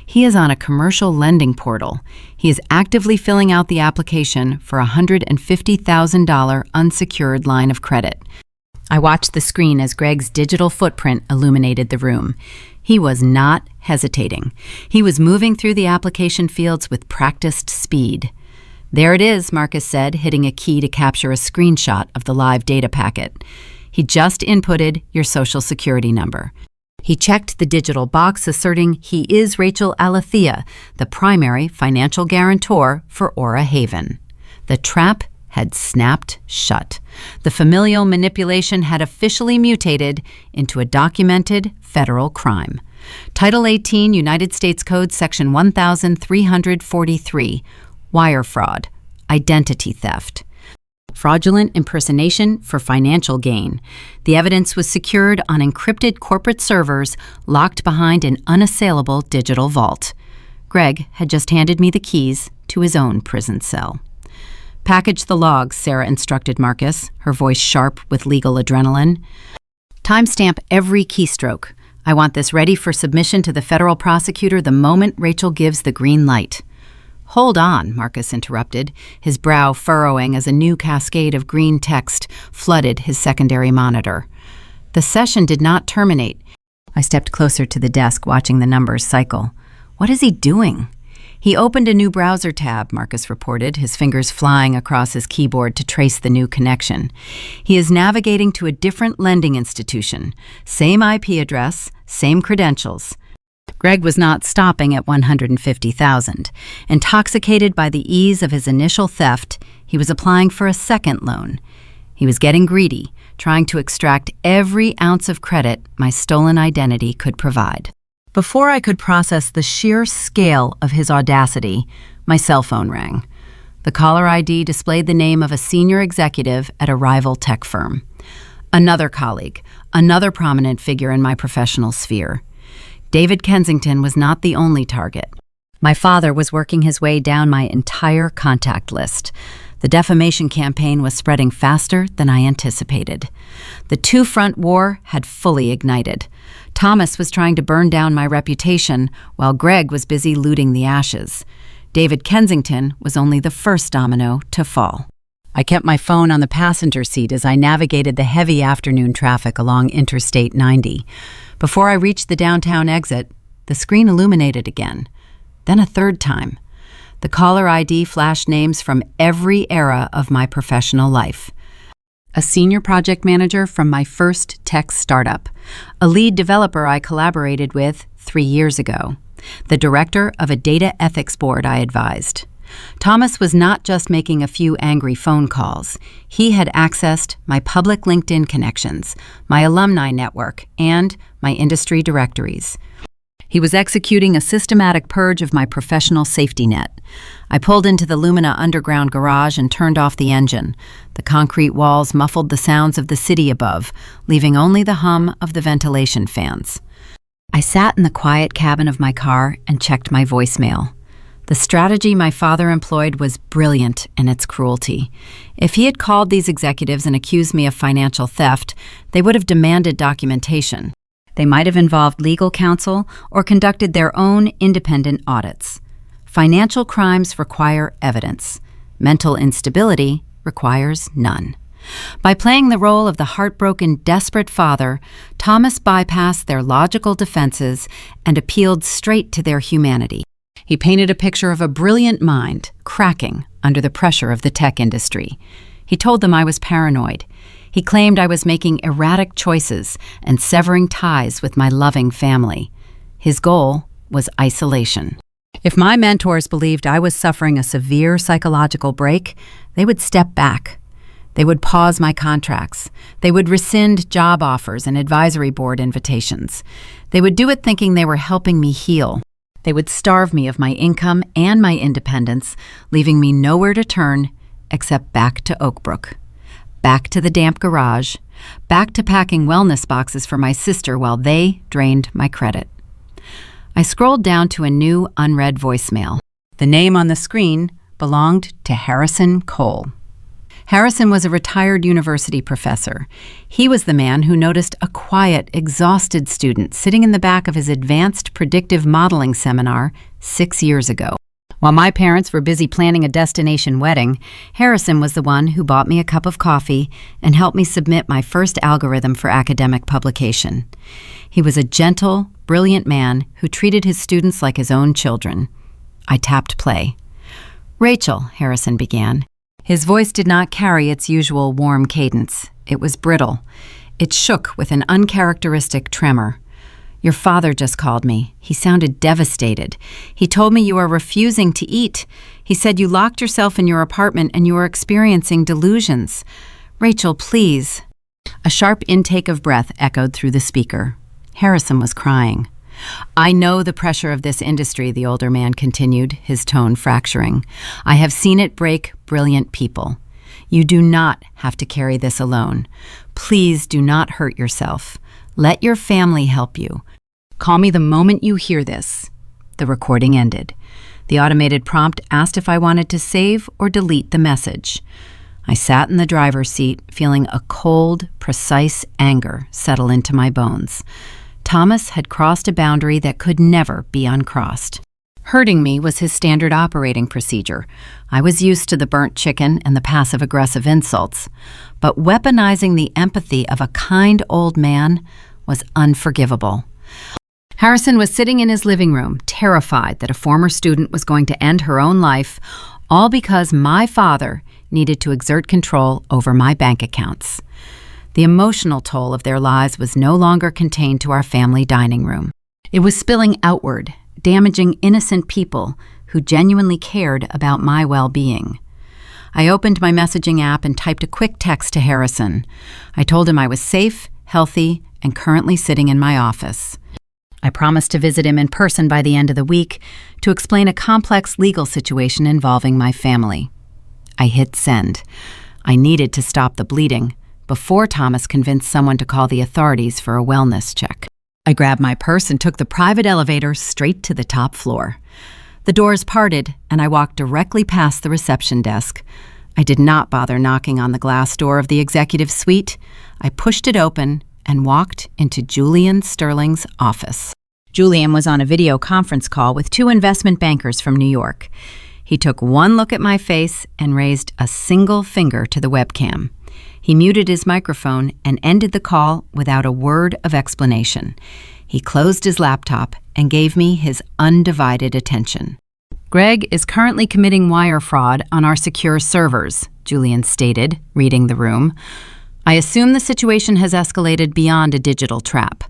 He is on a commercial lending portal. He is actively filling out the application for a $150,000 unsecured line of credit. I watched the screen as Greg's digital footprint illuminated the room. He was not hesitating. He was moving through the application fields with practiced speed. "There it is," Marcus said, hitting a key to capture a screenshot of the live data packet. He just inputted your social security number. He checked the digital box asserting he is Rachel Alethea, the primary financial guarantor for Aura Haven. The trap had snapped shut. The familial manipulation had officially mutated into a documented federal crime. Title 18 United States Code Section 1343, wire fraud, identity theft. Fraudulent impersonation for financial gain. The evidence was secured on encrypted corporate servers locked behind an unassailable digital vault. Greg had just handed me the keys to his own prison cell. "Package the logs," Sarah instructed Marcus, her voice sharp with legal adrenaline. "Timestamp every keystroke. I want this ready for submission to the federal prosecutor the moment Rachel gives the green light." "Hold on," Marcus interrupted, his brow furrowing as a new cascade of green text flooded his secondary monitor. The session did not terminate. I stepped closer to the desk, watching the numbers cycle. "What is he doing?" "He opened a new browser tab," Marcus reported, his fingers flying across his keyboard to trace the new connection. "He is navigating to a different lending institution. Same IP address, same credentials." Greg was not stopping at $150,000. Intoxicated by the ease of his initial theft, he was applying for a second loan. He was getting greedy, trying to extract every ounce of credit my stolen identity could provide. Before I could process the sheer scale of his audacity, my cell phone rang. The caller ID displayed the name of a senior executive at a rival tech firm. Another colleague, another prominent figure in my professional sphere. David Kensington was not the only target. My father was working his way down my entire contact list. The defamation campaign was spreading faster than I anticipated. The two-front war had fully ignited. Thomas was trying to burn down my reputation, while Greg was busy looting the ashes. David Kensington was only the first domino to fall. I kept my phone on the passenger seat as I navigated the heavy afternoon traffic along Interstate 90. Before I reached the downtown exit, the screen illuminated again. Then a third time. The caller ID flashed names from every era of my professional life. A senior project manager from my first tech startup, a lead developer I collaborated with 3 years ago, the director of a data ethics board I advised. Thomas was not just making a few angry phone calls. He had accessed my public LinkedIn connections, my alumni network, and my industry directories. He was executing a systematic purge of my professional safety net. I pulled into the Lumina underground garage and turned off the engine. The concrete walls muffled the sounds of the city above, leaving only the hum of the ventilation fans. I sat in the quiet cabin of my car and checked my voicemail. The strategy my father employed was brilliant in its cruelty. If he had called these executives and accused me of financial theft, they would have demanded documentation. They might have involved legal counsel or conducted their own independent audits. Financial crimes require evidence. Mental instability requires none. By playing the role of the heartbroken, desperate father, Thomas bypassed their logical defenses and appealed straight to their humanity. He painted a picture of a brilliant mind cracking under the pressure of the tech industry. He told them I was paranoid. He claimed I was making erratic choices and severing ties with my loving family. His goal was isolation. If my mentors believed I was suffering a severe psychological break, they would step back. They would pause my contracts. They would rescind job offers and advisory board invitations. They would do it thinking they were helping me heal. They would starve me of my income and my independence, leaving me nowhere to turn except back to Oak Brook, back to the damp garage, back to packing wellness boxes for my sister while they drained my credit. I scrolled down to a new unread voicemail. The name on the screen belonged to Harrison Cole. Harrison was a retired university professor. He was the man who noticed a quiet, exhausted student sitting in the back of his advanced predictive modeling seminar 6 years ago. While my parents were busy planning a destination wedding, Harrison was the one who bought me a cup of coffee and helped me submit my first algorithm for academic publication. He was a gentle, brilliant man who treated his students like his own children. I tapped play. "Rachel," Harrison began. His voice did not carry its usual warm cadence. It was brittle. It shook with an uncharacteristic tremor. "Your father just called me. He sounded devastated. He told me you are refusing to eat. He said you locked yourself in your apartment and you are experiencing delusions. Rachel, please." A sharp intake of breath echoed through the speaker. Harrison was crying. "I know the pressure of this industry," the older man continued, his tone fracturing. "I have seen it break brilliant people. You do not have to carry this alone. Please do not hurt yourself. Let your family help you. Call me the moment you hear this." The recording ended. The automated prompt asked if I wanted to save or delete the message. I sat in the driver's seat, feeling a cold, precise anger settle into my bones. Thomas had crossed a boundary that could never be uncrossed. Hurting me was his standard operating procedure. I was used to the burnt chicken and the passive-aggressive insults, but weaponizing the empathy of a kind old man was unforgivable. Harrison was sitting in his living room, terrified that a former student was going to end her own life, all because my father needed to exert control over my bank accounts. The emotional toll of their lives was no longer contained to our family dining room. It was spilling outward, damaging innocent people who genuinely cared about my well-being. I opened my messaging app and typed a quick text to Harrison. I told him I was safe, healthy, and currently sitting in my office. I promised to visit him in person by the end of the week to explain a complex legal situation involving my family. I hit send. I needed to stop the bleeding before Thomas convinced someone to call the authorities for a wellness check. I grabbed my purse and took the private elevator straight to the top floor. The doors parted, and I walked directly past the reception desk. I did not bother knocking on the glass door of the executive suite. I pushed it open and walked into Julian Sterling's office. Julian was on a video conference call with 2 investment bankers from New York. He took one look at my face and raised a single finger to the webcam. He muted his microphone and ended the call without a word of explanation. He closed his laptop and gave me his undivided attention. "Greg is currently committing wire fraud on our secure servers," Julian stated, reading the room. "I assume the situation has escalated beyond a digital trap."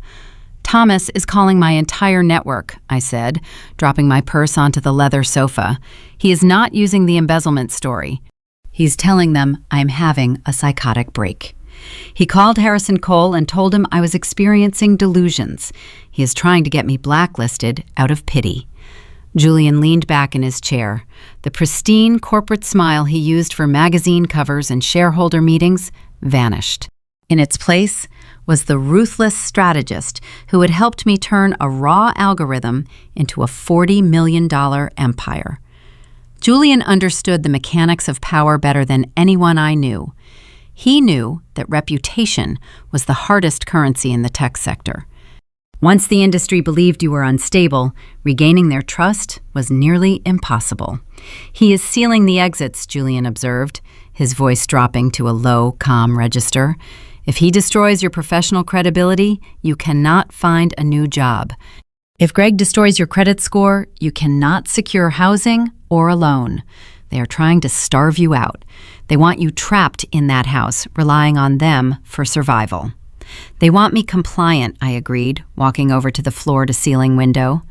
"Thomas is calling my entire network," I said, dropping my purse onto the leather sofa. "He is not using the embezzlement story. He's telling them I'm having a psychotic break. He called Harrison Cole and told him I was experiencing delusions. He is trying to get me blacklisted out of pity." Julian leaned back in his chair. The pristine corporate smile he used for magazine covers and shareholder meetings vanished. In its place was the ruthless strategist who had helped me turn a raw algorithm into a $40 million empire. Julian understood the mechanics of power better than anyone I knew. He knew that reputation was the hardest currency in the tech sector. Once the industry believed you were unstable, regaining their trust was nearly impossible. "He is sealing the exits," Julian observed, his voice dropping to a low, calm register. "If he destroys your professional credibility, you cannot find a new job. If Greg destroys your credit score, you cannot secure housing or a loan. They are trying to starve you out. They want you trapped in that house, relying on them for survival." "They want me compliant," I agreed, walking over to the floor-to-ceiling window.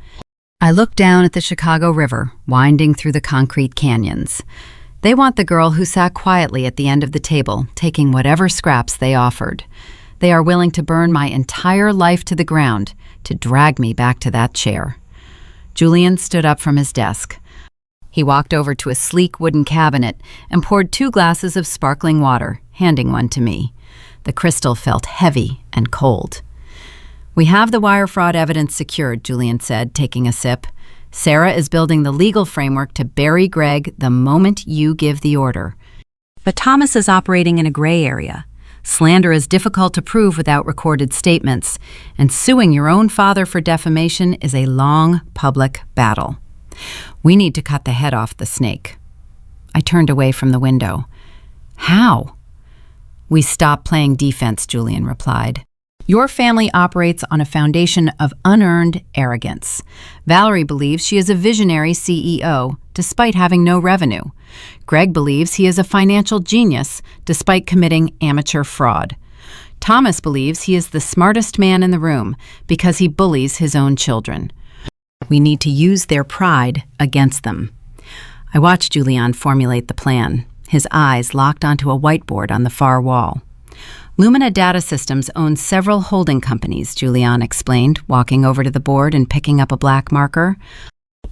I looked down at the Chicago River, winding through the concrete canyons. "They want the girl who sat quietly at the end of the table, taking whatever scraps they offered. They are willing to burn my entire life to the ground to drag me back to that chair." Julian stood up from his desk. He walked over to a sleek wooden cabinet and poured 2 glasses of sparkling water, handing one to me. The crystal felt heavy and cold. "We have the wire fraud evidence secured," Julian said, taking a sip. Sarah is building the legal framework to bury Greg the moment you give the order. But Thomas is operating in a gray area. Slander is difficult to prove without recorded statements, and suing your own father for defamation is a long public battle. We need to cut the head off the snake. I turned away from the window. How? We stopped playing defense, Julian replied. Your family operates on a foundation of unearned arrogance. Valerie believes she is a visionary CEO, despite having no revenue. Greg believes he is a financial genius, despite committing amateur fraud. Thomas believes he is the smartest man in the room because he bullies his own children. We need to use their pride against them. I watched Julian formulate the plan, his eyes locked onto a whiteboard on the far wall. Lumina Data Systems owns several holding companies, Julian explained, walking over to the board and picking up a black marker.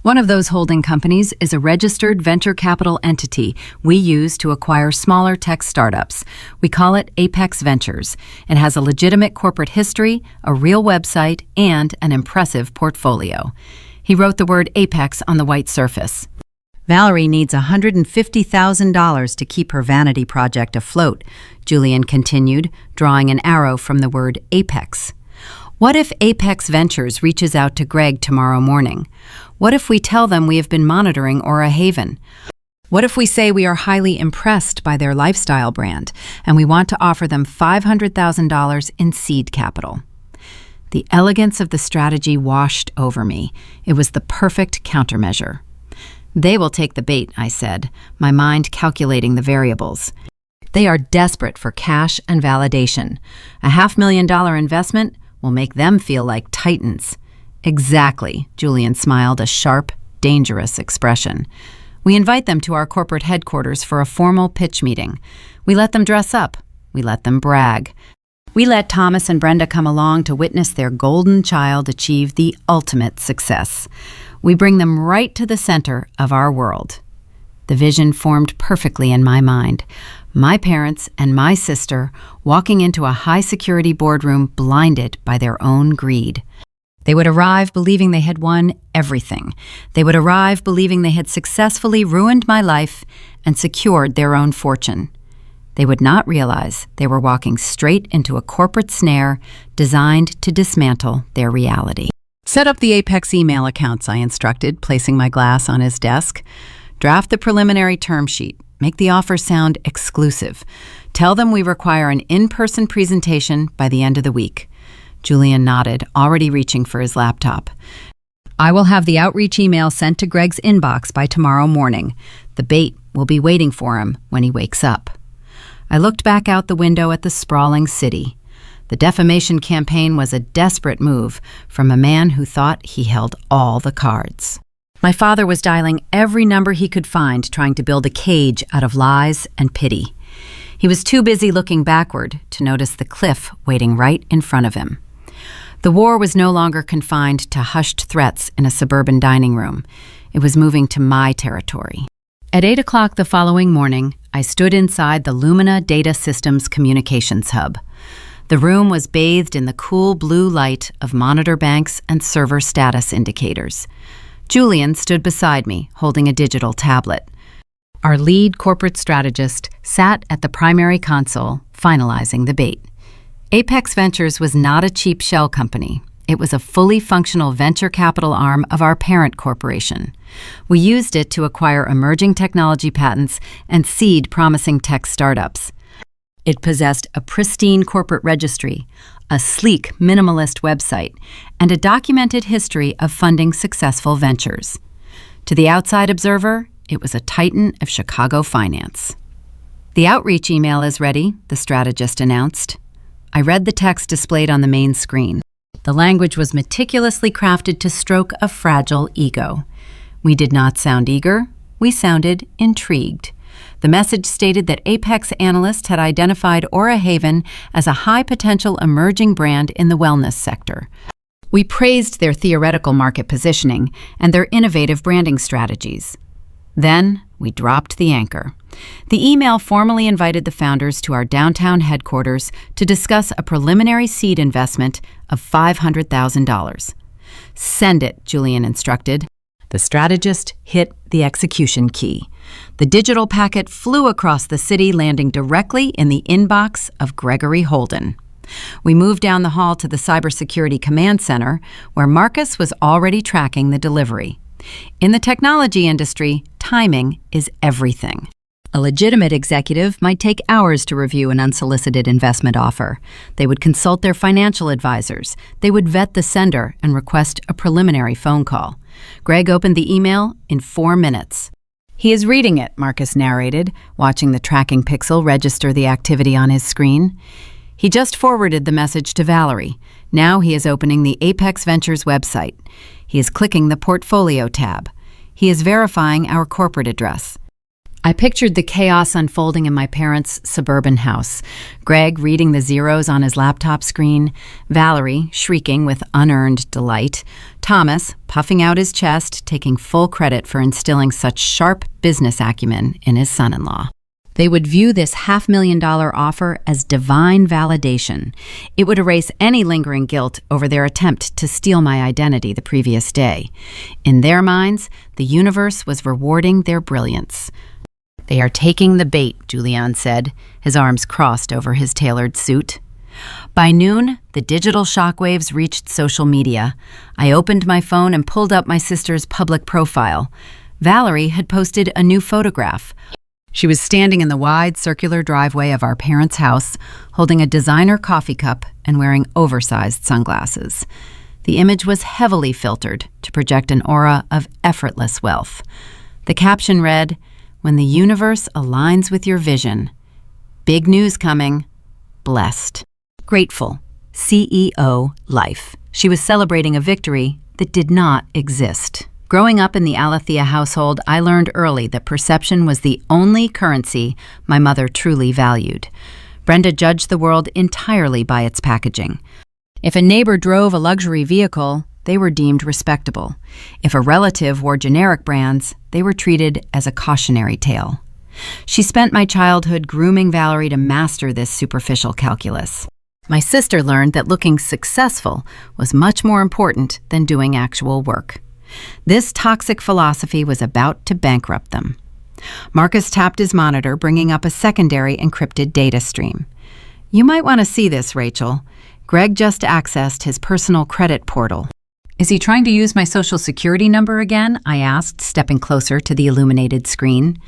One of those holding companies is a registered venture capital entity we use to acquire smaller tech startups. We call it Apex Ventures. It has a legitimate corporate history, a real website, and an impressive portfolio. He wrote the word Apex on the white surface. Valerie needs $150,000 to keep her vanity project afloat, Julian continued, drawing an arrow from the word Apex. What if Apex Ventures reaches out to Greg tomorrow morning? What if we tell them we have been monitoring Aura Haven? What if we say we are highly impressed by their lifestyle brand and we want to offer them $500,000 in seed capital? The elegance of the strategy washed over me. It was the perfect countermeasure. They will take the bait, I said, my mind calculating the variables. They are desperate for cash and validation. A $500,000 investment will make them feel like titans. Exactly, Julian smiled, a sharp, dangerous expression. We invite them to our corporate headquarters for a formal pitch meeting. We let them dress up. We let them brag. We let Thomas and Brenda come along to witness their golden child achieve the ultimate success. We bring them right to the center of our world. The vision formed perfectly in my mind. My parents and my sister walking into a high-security boardroom blinded by their own greed. They would arrive believing they had won everything. They would arrive believing they had successfully ruined my life and secured their own fortune. They would not realize they were walking straight into a corporate snare designed to dismantle their reality. Set up the Apex email accounts, I instructed, placing my glass on his desk. Draft the preliminary term sheet. Make the offer sound exclusive. Tell them we require an in-person presentation by the end of the week. Julian nodded, already reaching for his laptop. I will have the outreach email sent to Greg's inbox by tomorrow morning. The bait will be waiting for him when he wakes up. I looked back out the window at the sprawling city. The defamation campaign was a desperate move from a man who thought he held all the cards. My father was dialing every number he could find, trying to build a cage out of lies and pity. He was too busy looking backward to notice the cliff waiting right in front of him. The war was no longer confined to hushed threats in a suburban dining room. It was moving to my territory. At 8 o'clock the following morning, I stood inside the Lumina Data Systems Communications Hub. The room was bathed in the cool blue light of monitor banks and server status indicators. Julian stood beside me, holding a digital tablet. Our lead corporate strategist sat at the primary console, finalizing the bait. Apex Ventures was not a cheap shell company. It was a fully functional venture capital arm of our parent corporation. We used it to acquire emerging technology patents and seed promising tech startups. It possessed a pristine corporate registry, a sleek, minimalist website, and a documented history of funding successful ventures. To the outside observer, it was a titan of Chicago finance. The outreach email is ready, the strategist announced. I read the text displayed on the main screen. The language was meticulously crafted to stroke a fragile ego. We did not sound eager, we sounded intrigued. The message stated that Apex analysts had identified Aura Haven as a high-potential emerging brand in the wellness sector. We praised their theoretical market positioning and their innovative branding strategies. Then we dropped the anchor. The email formally invited the founders to our downtown headquarters to discuss a preliminary seed investment of $500,000. Send it, Julian instructed. The strategist hit the execution key. The digital packet flew across the city, landing directly in the inbox of Gregory Holden. We moved down the hall to the Cybersecurity Command Center, where Marcus was already tracking the delivery. In the technology industry, timing is everything. A legitimate executive might take hours to review an unsolicited investment offer. They would consult their financial advisors. They would vet the sender and request a preliminary phone call. Greg opened the email in 4 minutes. "He is reading it," Marcus narrated, watching the tracking pixel register the activity on his screen. He just forwarded the message to Valerie. Now he is opening the Apex Ventures website. He is clicking the Portfolio tab. He is verifying our corporate address. I pictured the chaos unfolding in my parents' suburban house. Greg reading the zeros on his laptop screen, Valerie shrieking with unearned delight, Thomas puffing out his chest, taking full credit for instilling such sharp business acumen in his son-in-law. They would view this $500,000 offer as divine validation. It would erase any lingering guilt over their attempt to steal my identity the previous day. In their minds, the universe was rewarding their brilliance. "They are taking the bait," Julian said, his arms crossed over his tailored suit. By noon, the digital shockwaves reached social media. I opened my phone and pulled up my sister's public profile. Valerie had posted a new photograph. She was standing in the wide, circular driveway of our parents' house, holding a designer coffee cup and wearing oversized sunglasses. The image was heavily filtered to project an aura of effortless wealth. The caption read, "When the universe aligns with your vision. Big news coming. Blessed. Grateful. CEO life." She was celebrating a victory that did not exist. Growing up in the Alethea household, I learned early that perception was the only currency my mother truly valued. Brenda judged the world entirely by its packaging. If a neighbor drove a luxury vehicle, they were deemed respectable. If a relative wore generic brands, they were treated as a cautionary tale. She spent my childhood grooming Valerie to master this superficial calculus. My sister learned that looking successful was much more important than doing actual work. This toxic philosophy was about to bankrupt them. Marcus tapped his monitor, bringing up a secondary encrypted data stream. "You might want to see this, Rachel. Greg just accessed his personal credit portal." "Is he trying to use my social security number again?" I asked, stepping closer to the illuminated screen.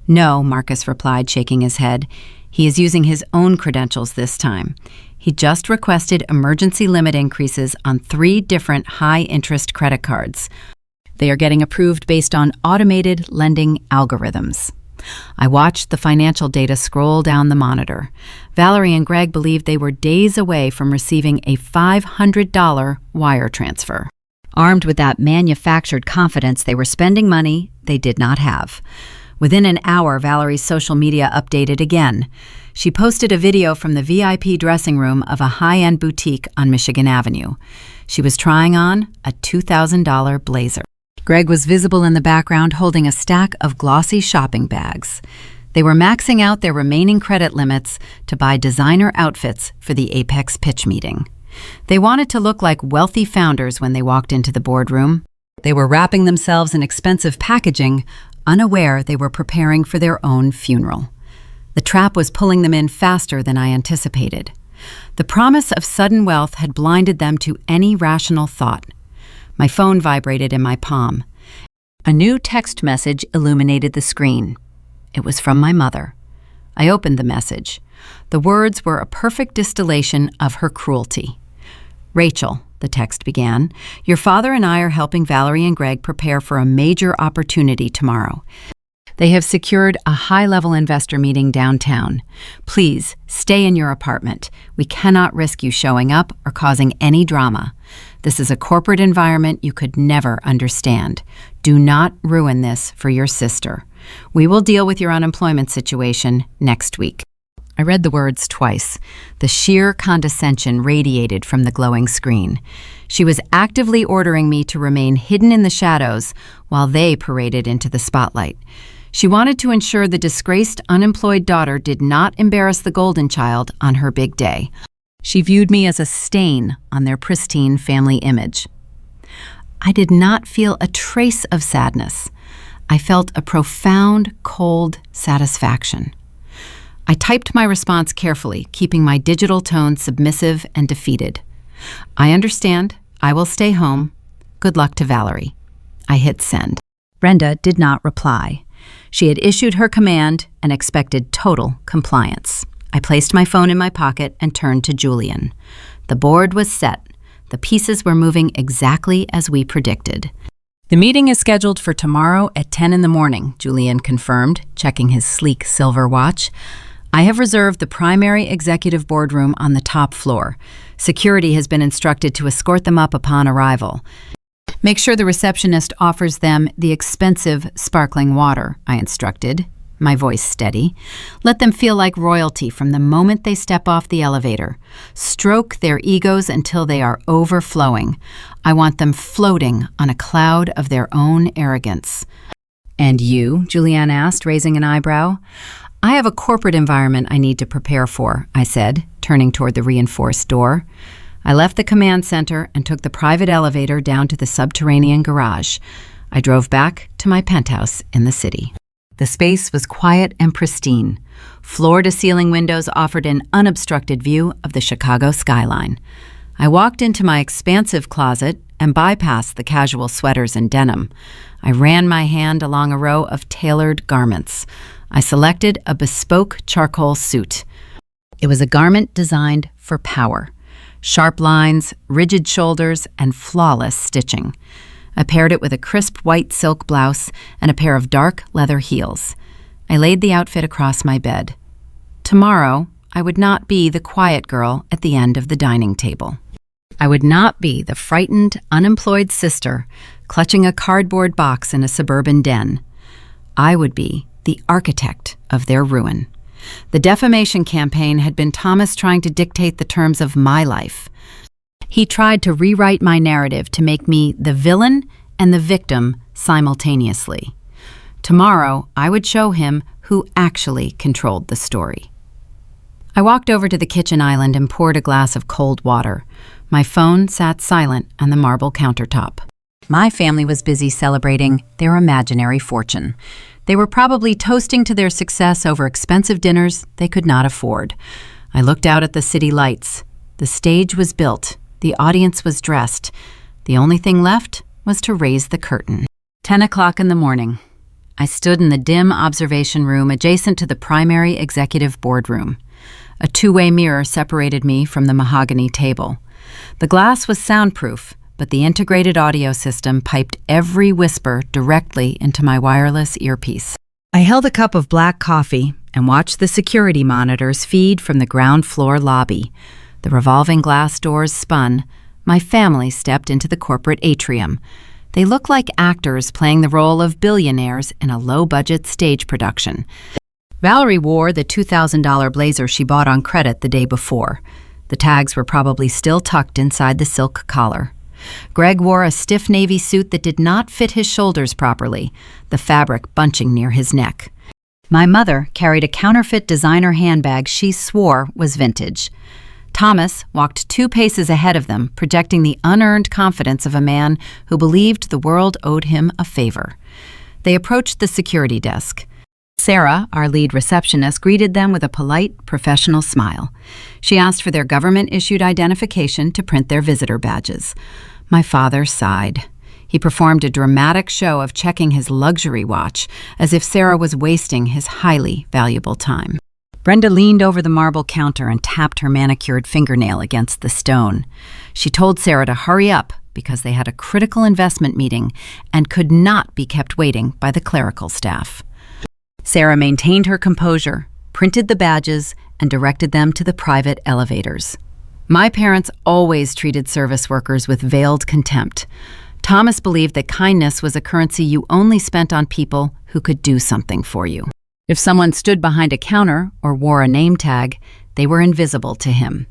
"No," Marcus replied, shaking his head. "He is using his own credentials this time. He just requested emergency limit increases on 3 different high-interest credit cards. They are getting approved based on automated lending algorithms." I watched the financial data scroll down the monitor. Valerie and Greg believed they were days away from receiving a $500 wire transfer. Armed with that manufactured confidence, they were spending money they did not have. Within an hour, Valerie's social media updated again. She posted a video from the VIP dressing room of a high-end boutique on Michigan Avenue. She was trying on a $2,000 blazer. Greg was visible in the background holding a stack of glossy shopping bags. They were maxing out their remaining credit limits to buy designer outfits for the Apex pitch meeting. They wanted to look like wealthy founders when they walked into the boardroom. They were wrapping themselves in expensive packaging, unaware they were preparing for their own funeral. The trap was pulling them in faster than I anticipated. The promise of sudden wealth had blinded them to any rational thought. My phone vibrated in my palm. A new text message illuminated the screen. It was from my mother. I opened the message. The words were a perfect distillation of her cruelty. "Rachel," the text began, "your father and I are helping Valerie and Greg prepare for a major opportunity tomorrow. They have secured a high-level investor meeting downtown. Please stay in your apartment. We cannot risk you showing up or causing any drama. This is a corporate environment you could never understand. Do not ruin this for your sister. We will deal with your unemployment situation next week." I read the words twice. The sheer condescension radiated from the glowing screen. She was actively ordering me to remain hidden in the shadows while they paraded into the spotlight. She wanted to ensure the disgraced unemployed daughter did not embarrass the golden child on her big day. She viewed me as a stain on their pristine family image. I did not feel a trace of sadness. I felt a profound, cold satisfaction. I typed my response carefully, keeping my digital tone submissive and defeated. I understand. I will stay home. Good luck to Valerie. I hit send. Brenda did not reply. She had issued her command and expected total compliance. I placed my phone in my pocket and turned to Julian. The board was set. The pieces were moving exactly as we predicted. The meeting is scheduled for tomorrow at 10 in the morning, Julian confirmed, checking his sleek silver watch. I have reserved the primary executive boardroom on the top floor. Security has been instructed to escort them up upon arrival. Make sure the receptionist offers them the expensive sparkling water, I instructed, my voice steady. Let them feel like royalty from the moment they step off the elevator. Stroke their egos until they are overflowing. I want them floating on a cloud of their own arrogance. And you? Julianne asked, raising an eyebrow. I have a corporate environment I need to prepare for, I said, turning toward the reinforced door. I left the command center and took the private elevator down to the subterranean garage. I drove back to my penthouse in the city. The space was quiet and pristine. Floor-to-ceiling windows offered an unobstructed view of the Chicago skyline. I walked into my expansive closet and bypassed the casual sweaters and denim. I ran my hand along a row of tailored garments. I selected a bespoke charcoal suit. It was a garment designed for power. Sharp lines, rigid shoulders, and flawless stitching. I paired it with a crisp white silk blouse and a pair of dark leather heels. I laid the outfit across my bed. Tomorrow, I would not be the quiet girl at the end of the dining table. I would not be the frightened, unemployed sister clutching a cardboard box in a suburban den. I would be the architect of their ruin. The defamation campaign had been Thomas trying to dictate the terms of my life. He tried to rewrite my narrative to make me the villain and the victim simultaneously. Tomorrow, I would show him who actually controlled the story. I walked over to the kitchen island and poured a glass of cold water. My phone sat silent on the marble countertop. My family was busy celebrating their imaginary fortune. They were probably toasting to their success over expensive dinners they could not afford. I looked out at the city lights. The stage was built. The audience was dressed. The only thing left was to raise the curtain. 10 o'clock in the morning. I stood in the dim observation room adjacent to the primary executive boardroom. A two-way mirror separated me from the mahogany table. The glass was soundproof, but the integrated audio system piped every whisper directly into my wireless earpiece. I held a cup of black coffee and watched the security monitors feed from the ground floor lobby. The revolving glass doors spun. My family stepped into the corporate atrium. They looked like actors playing the role of billionaires in a low-budget stage production. Valerie wore the $2,000 blazer she bought on credit the day before. The tags were probably still tucked inside the silk collar. Greg wore a stiff navy suit that did not fit his shoulders properly, the fabric bunching near his neck. My mother carried a counterfeit designer handbag she swore was vintage. Thomas walked 2 paces ahead of them, projecting the unearned confidence of a man who believed the world owed him a favor. They approached the security desk. Sarah, our lead receptionist, greeted them with a polite, professional smile. She asked for their government-issued identification to print their visitor badges. My father sighed. He performed a dramatic show of checking his luxury watch, as if Sarah was wasting his highly valuable time. Brenda leaned over the marble counter and tapped her manicured fingernail against the stone. She told Sarah to hurry up because they had a critical investment meeting and could not be kept waiting by the clerical staff. Sarah maintained her composure, printed the badges, and directed them to the private elevators. My parents always treated service workers with veiled contempt. Thomas believed that kindness was a currency you only spent on people who could do something for you. If someone stood behind a counter or wore a name tag, they were invisible to him.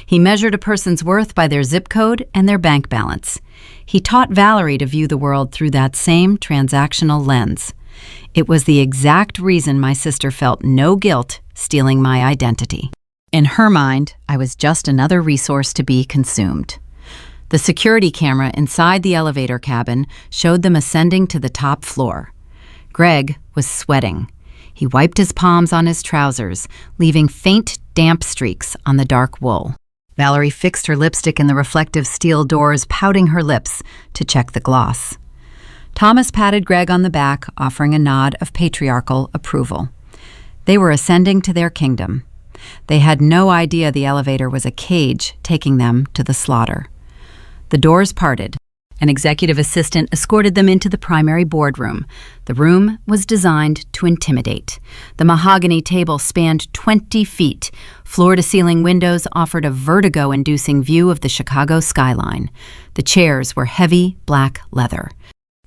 He measured a person's worth by their zip code and their bank balance. He taught Valerie to view the world through that same transactional lens. It was the exact reason my sister felt no guilt stealing my identity. In her mind, I was just another resource to be consumed. The security camera inside the elevator cabin showed them ascending to the top floor. Greg was sweating. He wiped his palms on his trousers, leaving faint, damp streaks on the dark wool. Valerie fixed her lipstick in the reflective steel doors, pouting her lips to check the gloss. Thomas patted Greg on the back, offering a nod of patriarchal approval. They were ascending to their kingdom. They had no idea the elevator was a cage taking them to the slaughter. The doors parted. An executive assistant escorted them into the primary boardroom. The room was designed to intimidate. The mahogany table spanned 20 feet. Floor-to-ceiling windows offered a vertigo-inducing view of the Chicago skyline. The chairs were heavy black leather.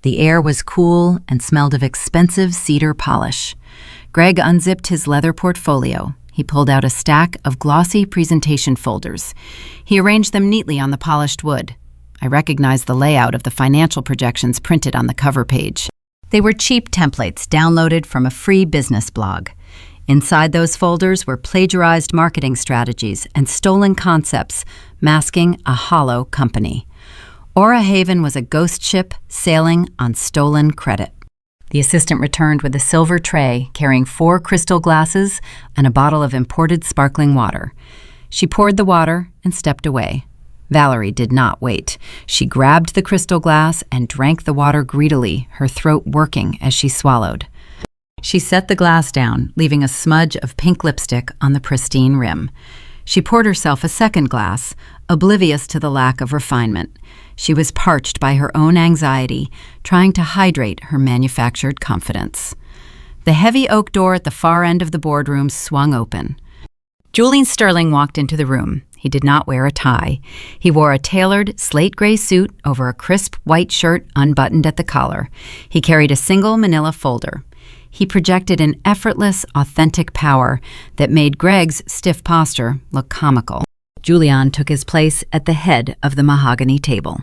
The air was cool and smelled of expensive cedar polish. Greg unzipped his leather portfolio. He pulled out a stack of glossy presentation folders. He arranged them neatly on the polished wood. I recognized the layout of the financial projections printed on the cover page. They were cheap templates downloaded from a free business blog. Inside those folders were plagiarized marketing strategies and stolen concepts, masking a hollow company. Aura Haven was a ghost ship sailing on stolen credit. The assistant returned with a silver tray carrying 4 crystal glasses and a bottle of imported sparkling water. She poured the water and stepped away. Valerie did not wait. She grabbed the crystal glass and drank the water greedily, her throat working as she swallowed. She set the glass down, leaving a smudge of pink lipstick on the pristine rim. She poured herself a second glass, oblivious to the lack of refinement. She was parched by her own anxiety, trying to hydrate her manufactured confidence. The heavy oak door at the far end of the boardroom swung open. Julian Sterling walked into the room. He did not wear a tie. He wore a tailored slate gray suit over a crisp white shirt unbuttoned at the collar. He carried a single manila folder. He projected an effortless, authentic power that made Greg's stiff posture look comical. Julian took his place at the head of the mahogany table.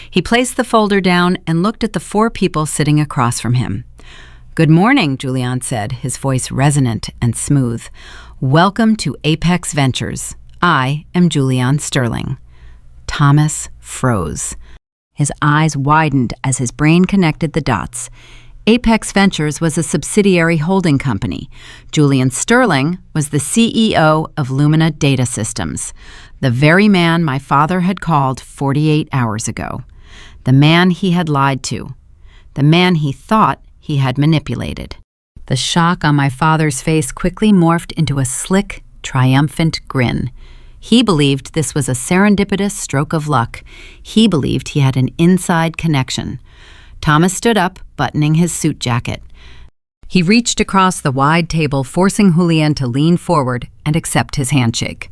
He placed the folder down and looked at the 4 people sitting across from him. "Good morning," Julian said, his voice resonant and smooth. "Welcome to Apex Ventures. I am Julian Sterling." Thomas froze. His eyes widened as his brain connected the dots. Apex Ventures was a subsidiary holding company. Julian Sterling was the CEO of Lumina Data Systems, the very man my father had called 48 hours ago, the man he had lied to, the man he thought he had manipulated. The shock on my father's face quickly morphed into a slick, triumphant grin. He believed this was a serendipitous stroke of luck. He believed he had an inside connection. Thomas stood up, buttoning his suit jacket. He reached across the wide table, forcing Julian to lean forward and accept his handshake.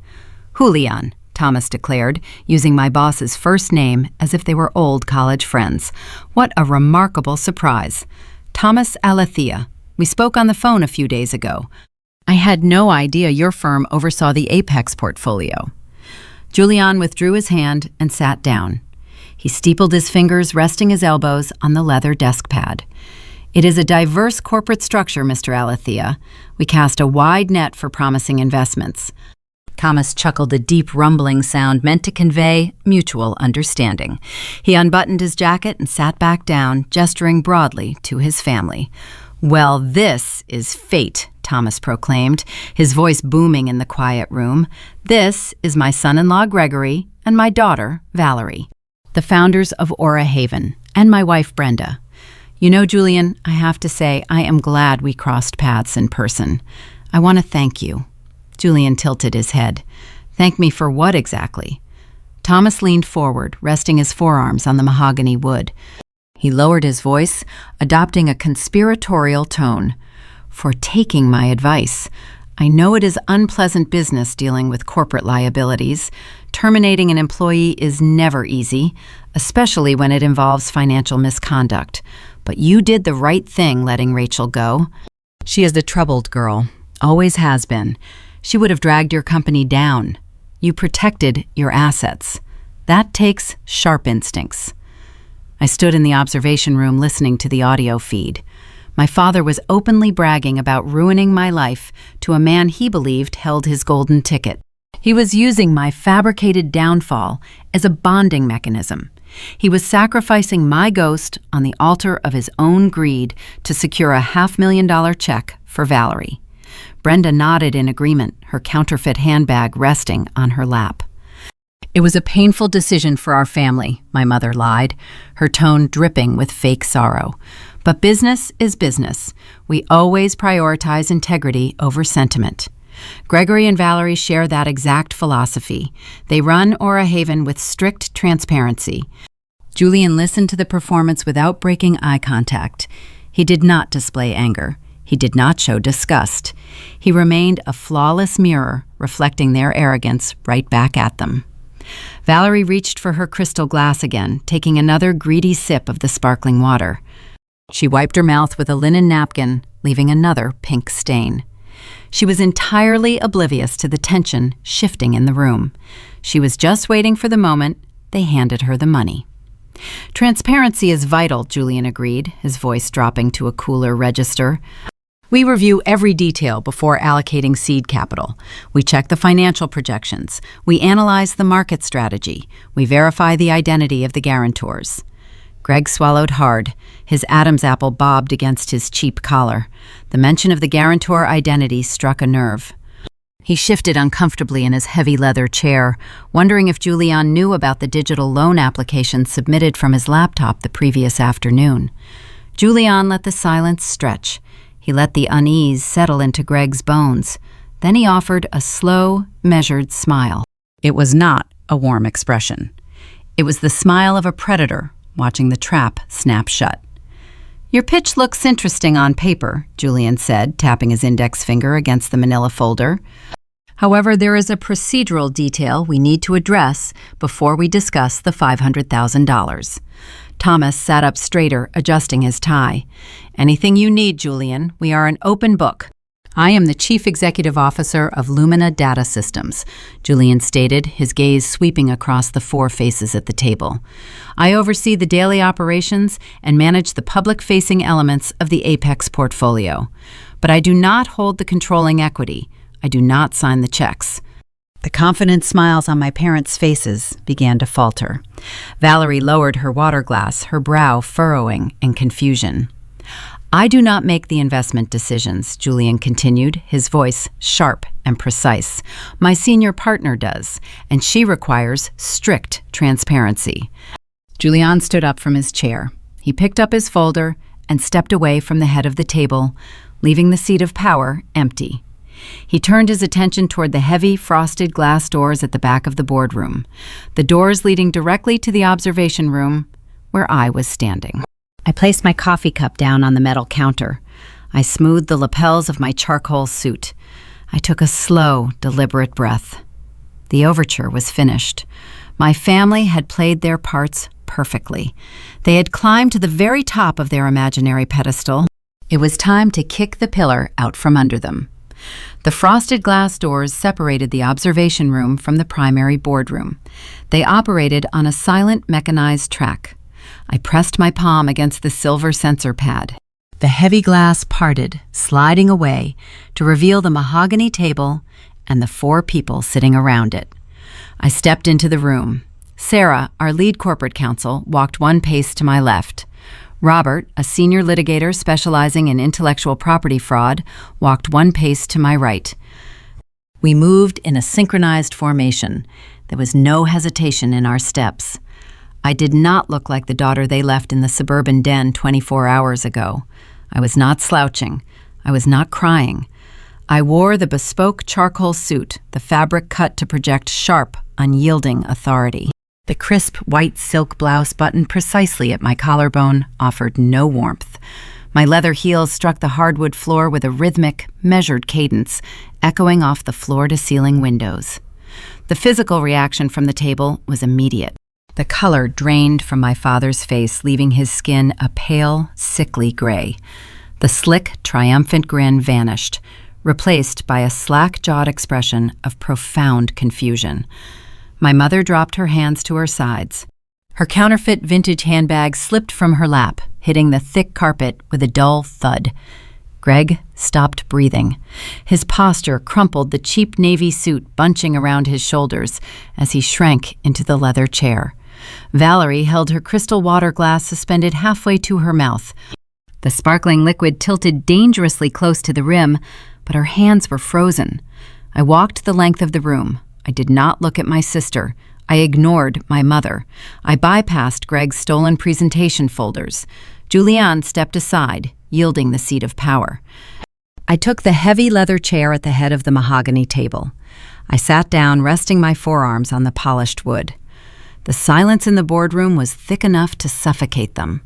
"Julian," Thomas declared, using my boss's first name as if they were old college friends. "What a remarkable surprise. Thomas Alethea. We spoke on the phone a few days ago. I had no idea your firm oversaw the Apex portfolio." Julian withdrew his hand and sat down. He steepled his fingers, resting his elbows on the leather desk pad. "It is a diverse corporate structure, Mr. Alethea. We cast a wide net for promising investments." Thomas chuckled a deep rumbling sound meant to convey mutual understanding. He unbuttoned his jacket and sat back down, gesturing broadly to his family. "Well, this is fate," Thomas proclaimed, his voice booming in the quiet room. "This is my son-in-law Gregory and my daughter Valerie, the founders of Aura Haven, and my wife Brenda. You know, Julian, I have to say I am glad we crossed paths in person. I want to thank you." Julian tilted his head. "Thank me for what exactly?" Thomas leaned forward, resting his forearms on the mahogany wood. He lowered his voice, adopting a conspiratorial tone. "For taking my advice. I know it is unpleasant business dealing with corporate liabilities. Terminating an employee is never easy, especially when it involves financial misconduct. But you did the right thing letting Rachel go. She is a troubled girl, always has been. She would have dragged your company down. You protected your assets. That takes sharp instincts." I stood in the observation room listening to the audio feed. My father was openly bragging about ruining my life to a man he believed held his golden ticket. He was using my fabricated downfall as a bonding mechanism. He was sacrificing my ghost on the altar of his own greed to secure a $500,000 check for Valerie. Brenda nodded in agreement, her counterfeit handbag resting on her lap. It was a painful decision for our family, my mother lied, her tone dripping with fake sorrow. But business is business. We always prioritize integrity over sentiment. Gregory and Valerie share that exact philosophy. They run Aura Haven with strict transparency. Julian listened to the performance without breaking eye contact. He did not display anger. He did not show disgust. He remained a flawless mirror, reflecting their arrogance right back at them. Valerie reached for her crystal glass again, taking another greedy sip of the sparkling water. She wiped her mouth with a linen napkin, leaving another pink stain. She was entirely oblivious to the tension shifting in the room. She was just waiting for the moment they handed her the money. Transparency is vital, Julian agreed, his voice dropping to a cooler register. We review every detail before allocating seed capital. We check the financial projections. We analyze the market strategy. We verify the identity of the guarantors. Greg swallowed hard. His Adam's apple bobbed against his cheap collar. The mention of the guarantor identity struck a nerve. He shifted uncomfortably in his heavy leather chair, wondering if Julian knew about the digital loan application submitted from his laptop the previous afternoon. Julian let the silence stretch. He let the unease settle into Greg's bones. Then he offered a slow, measured smile. It was not a warm expression. It was the smile of a predator watching the trap snap shut. Your pitch looks interesting on paper, Julian said, tapping his index finger against the manila folder. However, there is a procedural detail we need to address before we discuss the $500,000. Thomas sat up straighter, adjusting his tie. Anything you need, Julian. We are an open book. I am the Chief Executive Officer of Lumina Data Systems, Julian stated, his gaze sweeping across the four faces at the table. I oversee the daily operations and manage the public-facing elements of the Apex portfolio. But I do not hold the controlling equity. I do not sign the checks. The confident smiles on my parents' faces began to falter. Valerie lowered her water glass, her brow furrowing in confusion. I do not make the investment decisions, Julian continued, his voice sharp and precise. My senior partner does, and she requires strict transparency. Julian stood up from his chair. He picked up his folder and stepped away from the head of the table, leaving the seat of power empty. He turned his attention toward the heavy, frosted glass doors at the back of the boardroom, the doors leading directly to the observation room where I was standing. I placed my coffee cup down on the metal counter. I smoothed the lapels of my charcoal suit. I took a slow, deliberate breath. The overture was finished. My family had played their parts perfectly. They had climbed to the very top of their imaginary pedestal. It was time to kick the pillar out from under them. The frosted glass doors separated the observation room from the primary boardroom. They operated on a silent mechanized track. I pressed my palm against the silver sensor pad. The heavy glass parted, sliding away, to reveal the mahogany table and the four people sitting around it. I stepped into the room. Sarah, our lead corporate counsel, walked one pace to my left. Robert, a senior litigator specializing in intellectual property fraud, walked one pace to my right. We moved in a synchronized formation. There was no hesitation in our steps. I did not look like the daughter they left in the suburban den 24 hours ago. I was not slouching. I was not crying. I wore the bespoke charcoal suit, the fabric cut to project sharp, unyielding authority. The crisp white silk blouse buttoned precisely at my collarbone offered no warmth. My leather heels struck the hardwood floor with a rhythmic, measured cadence, echoing off the floor-to-ceiling windows. The physical reaction from the table was immediate. The color drained from my father's face, leaving his skin a pale, sickly gray. The slick, triumphant grin vanished, replaced by a slack-jawed expression of profound confusion. My mother dropped her hands to her sides. Her counterfeit vintage handbag slipped from her lap, hitting the thick carpet with a dull thud. Greg stopped breathing. His posture crumpled, the cheap navy suit bunching around his shoulders as he shrank into the leather chair. Valerie held her crystal water glass suspended halfway to her mouth. The sparkling liquid tilted dangerously close to the rim, but her hands were frozen. I walked the length of the room. I did not look at my sister. I ignored my mother. I bypassed Greg's stolen presentation folders. Julianne stepped aside, yielding the seat of power. I took the heavy leather chair at the head of the mahogany table. I sat down, resting my forearms on the polished wood. The silence in the boardroom was thick enough to suffocate them.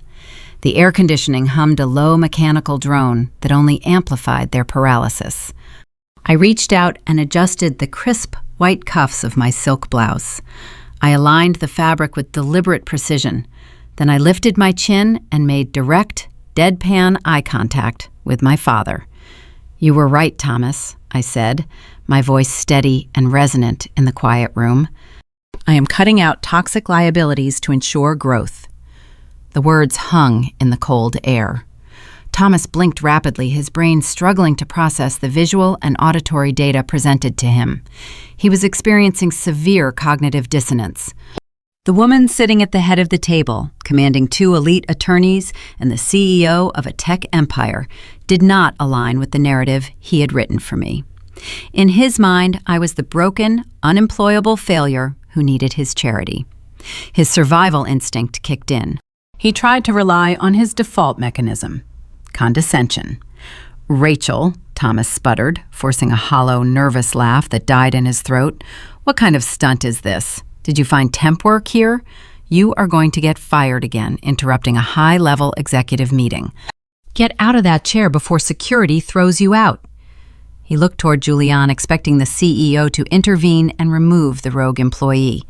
The air conditioning hummed a low mechanical drone that only amplified their paralysis. I reached out and adjusted the crisp white cuffs of my silk blouse. I aligned the fabric with deliberate precision. Then I lifted my chin and made direct, deadpan eye contact with my father. "You were right, Thomas," I said, my voice steady and resonant in the quiet room. "I am cutting out toxic liabilities to ensure growth." The words hung in the cold air. Thomas blinked rapidly, his brain struggling to process the visual and auditory data presented to him. He was experiencing severe cognitive dissonance. The woman sitting at the head of the table, commanding 2 elite attorneys and the CEO of a tech empire, did not align with the narrative he had written for me. In his mind, I was the broken, unemployable failure who needed his charity. His survival instinct kicked in. He tried to rely on his default mechanism: condescension. "Rachel," Thomas sputtered, forcing a hollow, nervous laugh that died in his throat. "What kind of stunt is this? Did you find temp work here? You are going to get fired again, interrupting a high-level executive meeting. Get out of that chair before security throws you out." He looked toward Julianne, expecting the CEO to intervene and remove the rogue employee.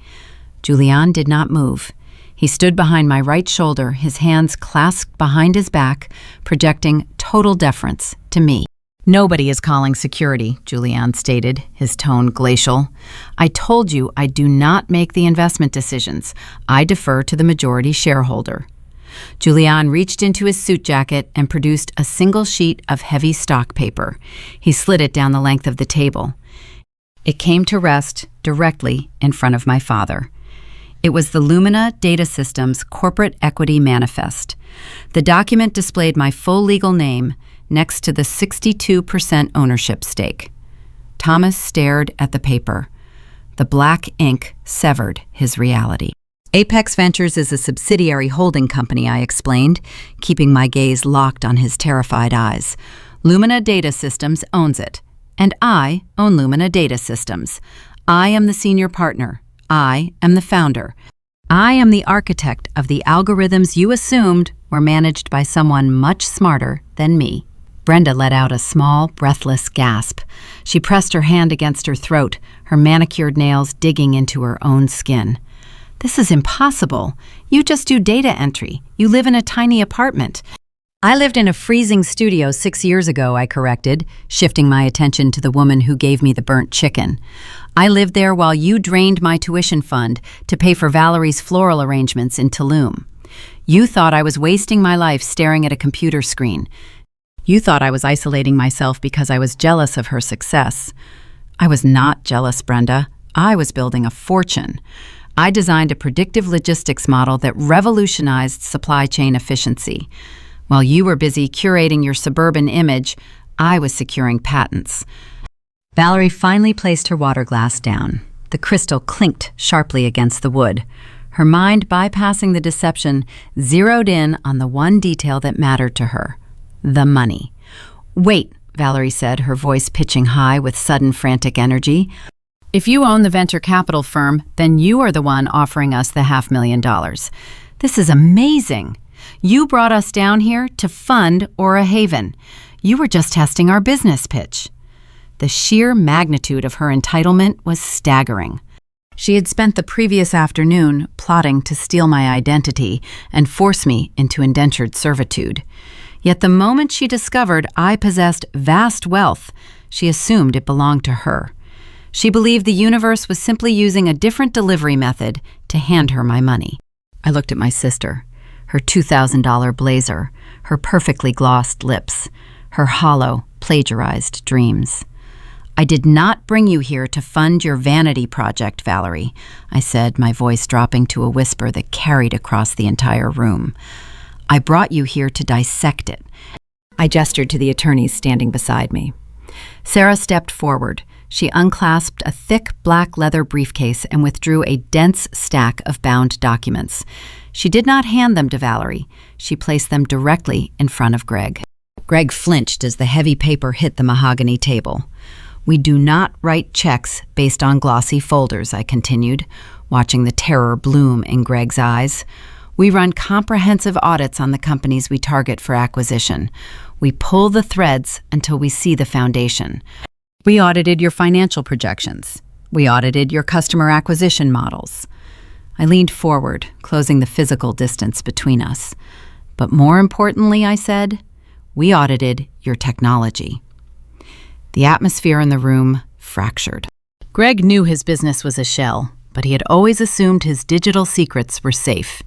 Julianne did not move. He stood behind my right shoulder, his hands clasped behind his back, projecting total deference to me. "Nobody is calling security," Julianne stated, his tone glacial. "I told you I do not make the investment decisions. I defer to the majority shareholder." Julianne reached into his suit jacket and produced a single sheet of heavy stock paper. He slid it down the length of the table. It came to rest directly in front of my father. It was the Lumina Data Systems Corporate Equity Manifest. The document displayed my full legal name next to the 62% ownership stake. Thomas stared at the paper. The black ink severed his reality. "Apex Ventures is a subsidiary holding company," I explained, keeping my gaze locked on his terrified eyes. "Lumina Data Systems owns it, and I own Lumina Data Systems. I am the senior partner. I am the founder. I am the architect of the algorithms you assumed were managed by someone much smarter than me." Brenda let out a small, breathless gasp. She pressed her hand against her throat, her manicured nails digging into her own skin. "This is impossible. You just do data entry. You live in a tiny apartment." "I lived in a freezing studio 6 years ago," I corrected, shifting my attention to the woman who gave me the burnt chicken. "I lived there while you drained my tuition fund to pay for Valerie's floral arrangements in Tulum. You thought I was wasting my life staring at a computer screen. You thought I was isolating myself because I was jealous of her success. I was not jealous, Brenda. I was building a fortune. I designed a predictive logistics model that revolutionized supply chain efficiency. While you were busy curating your suburban image, I was securing patents." Valerie finally placed her water glass down. The crystal clinked sharply against the wood. Her mind, bypassing the deception, zeroed in on the one detail that mattered to her: the money. "Wait," Valerie said, her voice pitching high with sudden frantic energy. "If you own the venture capital firm, then you are the one offering us the $500,000. This is amazing. You brought us down here to fund Aura Haven. You were just testing our business pitch." The sheer magnitude of her entitlement was staggering. She had spent the previous afternoon plotting to steal my identity and force me into indentured servitude. Yet the moment she discovered I possessed vast wealth, she assumed it belonged to her. She believed the universe was simply using a different delivery method to hand her my money. I looked at my sister, her $2,000 blazer, her perfectly glossed lips, her hollow, plagiarized dreams. "I did not bring you here to fund your vanity project, Valerie," I said, my voice dropping to a whisper that carried across the entire room. "I brought you here to dissect it." I gestured to the attorneys standing beside me. Sarah stepped forward. She unclasped a thick black leather briefcase and withdrew a dense stack of bound documents. She did not hand them to Valerie. She placed them directly in front of Greg. Greg flinched as the heavy paper hit the mahogany table. "We do not write checks based on glossy folders," I continued, watching the terror bloom in Greg's eyes. "We run comprehensive audits on the companies we target for acquisition. We pull the threads until we see the foundation. We audited your financial projections. We audited your customer acquisition models." I leaned forward, closing the physical distance between us. "But more importantly," I said, "we audited your technology." The atmosphere in the room fractured. Greg knew his business was a shell, but he had always assumed his digital secrets were safe.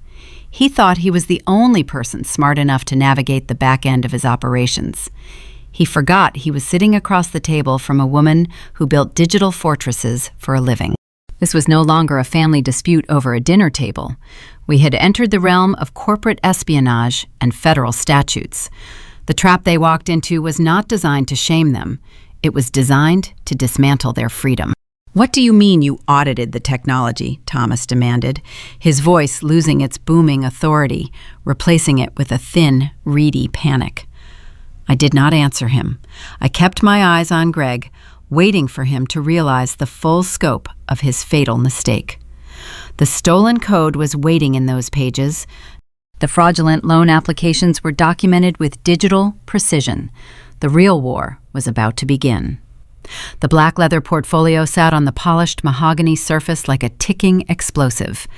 He thought he was the only person smart enough to navigate the back end of his operations. He forgot he was sitting across the table from a woman who built digital fortresses for a living. This was no longer a family dispute over a dinner table. We had entered the realm of corporate espionage and federal statutes. The trap they walked into was not designed to shame them. It was designed to dismantle their freedom. "What do you mean you audited the technology?" Thomas demanded, his voice losing its booming authority, replacing it with a thin, reedy panic. I did not answer him. I kept my eyes on Greg, waiting for him to realize the full scope of his fatal mistake. The stolen code was waiting in those pages. The fraudulent loan applications were documented with digital precision. The real war was about to begin. The black leather portfolio sat on the polished mahogany surface like a ticking explosive.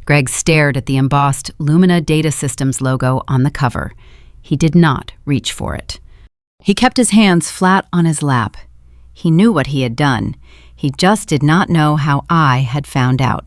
Greg stared at the embossed Lumina Data Systems logo on the cover. He did not reach for it. He kept his hands flat on his lap. He knew what he had done. He just did not know how I had found out.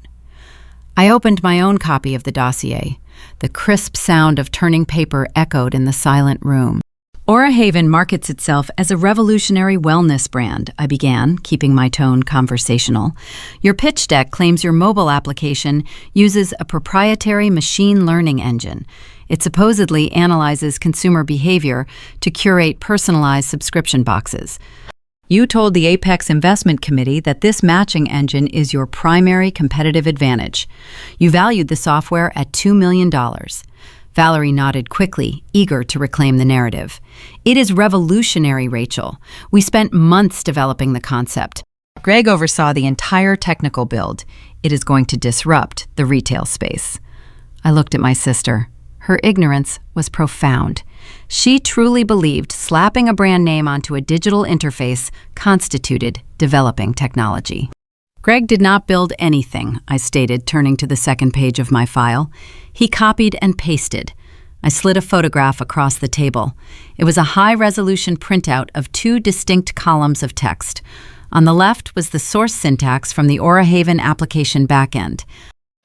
I opened my own copy of the dossier. The crisp sound of turning paper echoed in the silent room. "Aura Haven markets itself as a revolutionary wellness brand," I began, keeping my tone conversational. "Your pitch deck claims your mobile application uses a proprietary machine learning engine. It supposedly analyzes consumer behavior to curate personalized subscription boxes. You told the Apex Investment Committee that this matching engine is your primary competitive advantage. You valued the software at $2 million. Valerie nodded quickly, eager to reclaim the narrative. "It is revolutionary, Rachel. We spent months developing the concept. Greg oversaw the entire technical build. It is going to disrupt the retail space." I looked at my sister. Her ignorance was profound. She truly believed slapping a brand name onto a digital interface constituted developing technology. "Greg did not build anything," I stated, turning to the second page of my file. "He copied and pasted." I slid a photograph across the table. It was a high-resolution printout of 2 distinct columns of text. On the left was the source syntax from the Aura Haven application backend.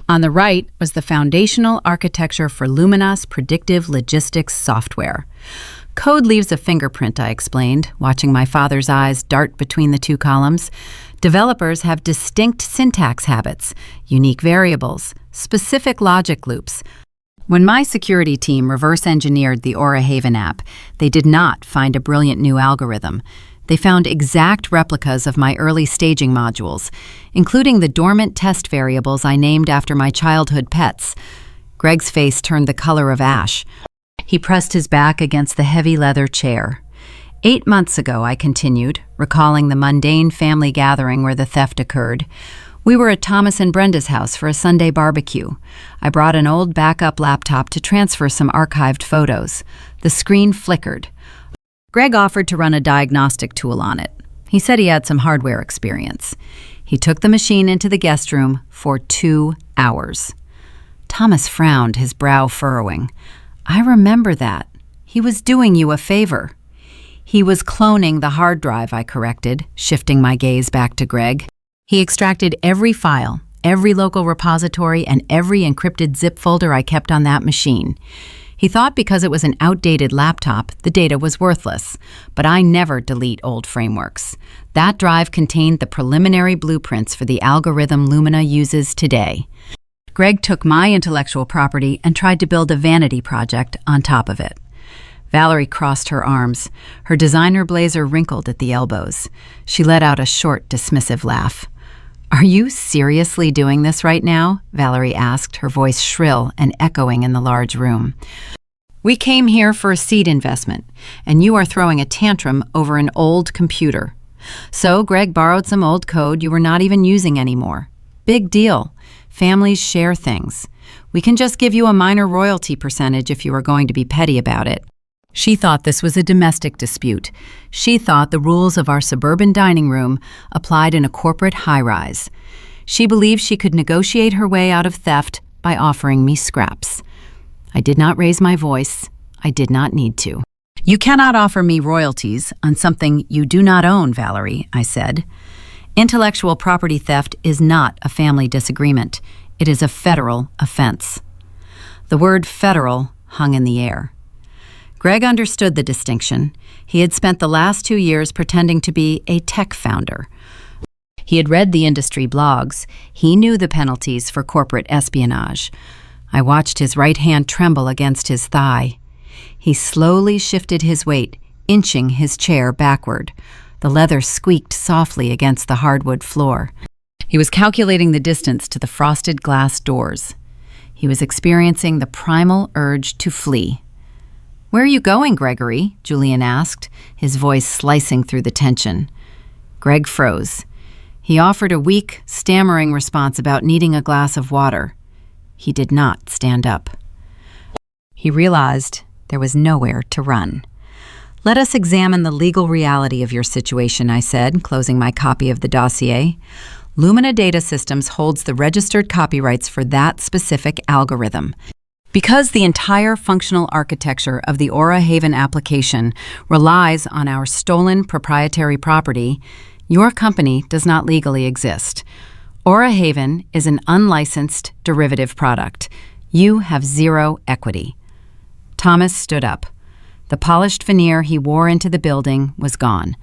On the right was the foundational architecture for Lumina's predictive logistics software. "Code leaves a fingerprint," I explained, watching my father's eyes dart between the 2 columns. "Developers have distinct syntax habits, unique variables, specific logic loops. When my security team reverse-engineered the Aura Haven app, they did not find a brilliant new algorithm. They found exact replicas of my early staging modules, including the dormant test variables I named after my childhood pets." Greg's face turned the color of ash. He pressed his back against the heavy leather chair. 8 months ago," I continued, recalling the mundane family gathering where the theft occurred. "We were at Thomas and Brenda's house for a Sunday barbecue. I brought an old backup laptop to transfer some archived photos. The screen flickered. Greg offered to run a diagnostic tool on it. He said he had some hardware experience. He took the machine into the guest room for 2 hours. Thomas frowned, his brow furrowing. "I remember that. He was doing you a favor." "He was cloning the hard drive," I corrected, shifting my gaze back to Greg. "He extracted every file, every local repository, and every encrypted zip folder I kept on that machine. He thought because it was an outdated laptop, the data was worthless, but I never delete old frameworks. That drive contained the preliminary blueprints for the algorithm Lumina uses today. Greg took my intellectual property and tried to build a vanity project on top of it. Valerie crossed her arms. Her designer blazer wrinkled at the elbows. She let out a short, dismissive laugh. "Are you seriously doing this right now?" Valerie asked, her voice shrill and echoing in the large room. "We came here for a seed investment, and you are throwing a tantrum over an old computer. So Greg borrowed some old code you were not even using anymore. Big deal. Families share things. We can just give you a minor royalty percentage if you are going to be petty about it." She thought this was a domestic dispute. She thought the rules of our suburban dining room applied in a corporate high-rise. She believed she could negotiate her way out of theft by offering me scraps. I did not raise my voice. I did not need to. "You cannot offer me royalties on something you do not own, Valerie," I said. "Intellectual property theft is not a family disagreement. It is a federal offense." The word federal hung in the air. Greg understood the distinction. He had spent the last 2 years pretending to be a tech founder. He had read the industry blogs. He knew the penalties for corporate espionage. I watched his right hand tremble against his thigh. He slowly shifted his weight, inching his chair backward. The leather squeaked softly against the hardwood floor. He was calculating the distance to the frosted glass doors. He was experiencing the primal urge to flee. "Where are you going, Gregory?" Julian asked, his voice slicing through the tension. Greg froze. He offered a weak, stammering response about needing a glass of water. He did not stand up. He realized there was nowhere to run. "Let us examine the legal reality of your situation," I said, closing my copy of the dossier. "Lumina Data Systems holds the registered copyrights for that specific algorithm. Because the entire functional architecture of the Aura Haven application relies on our stolen proprietary property, your company does not legally exist. Aura Haven is an unlicensed derivative product. You have zero equity." Thomas stood up. The polished veneer he wore into the building was gone.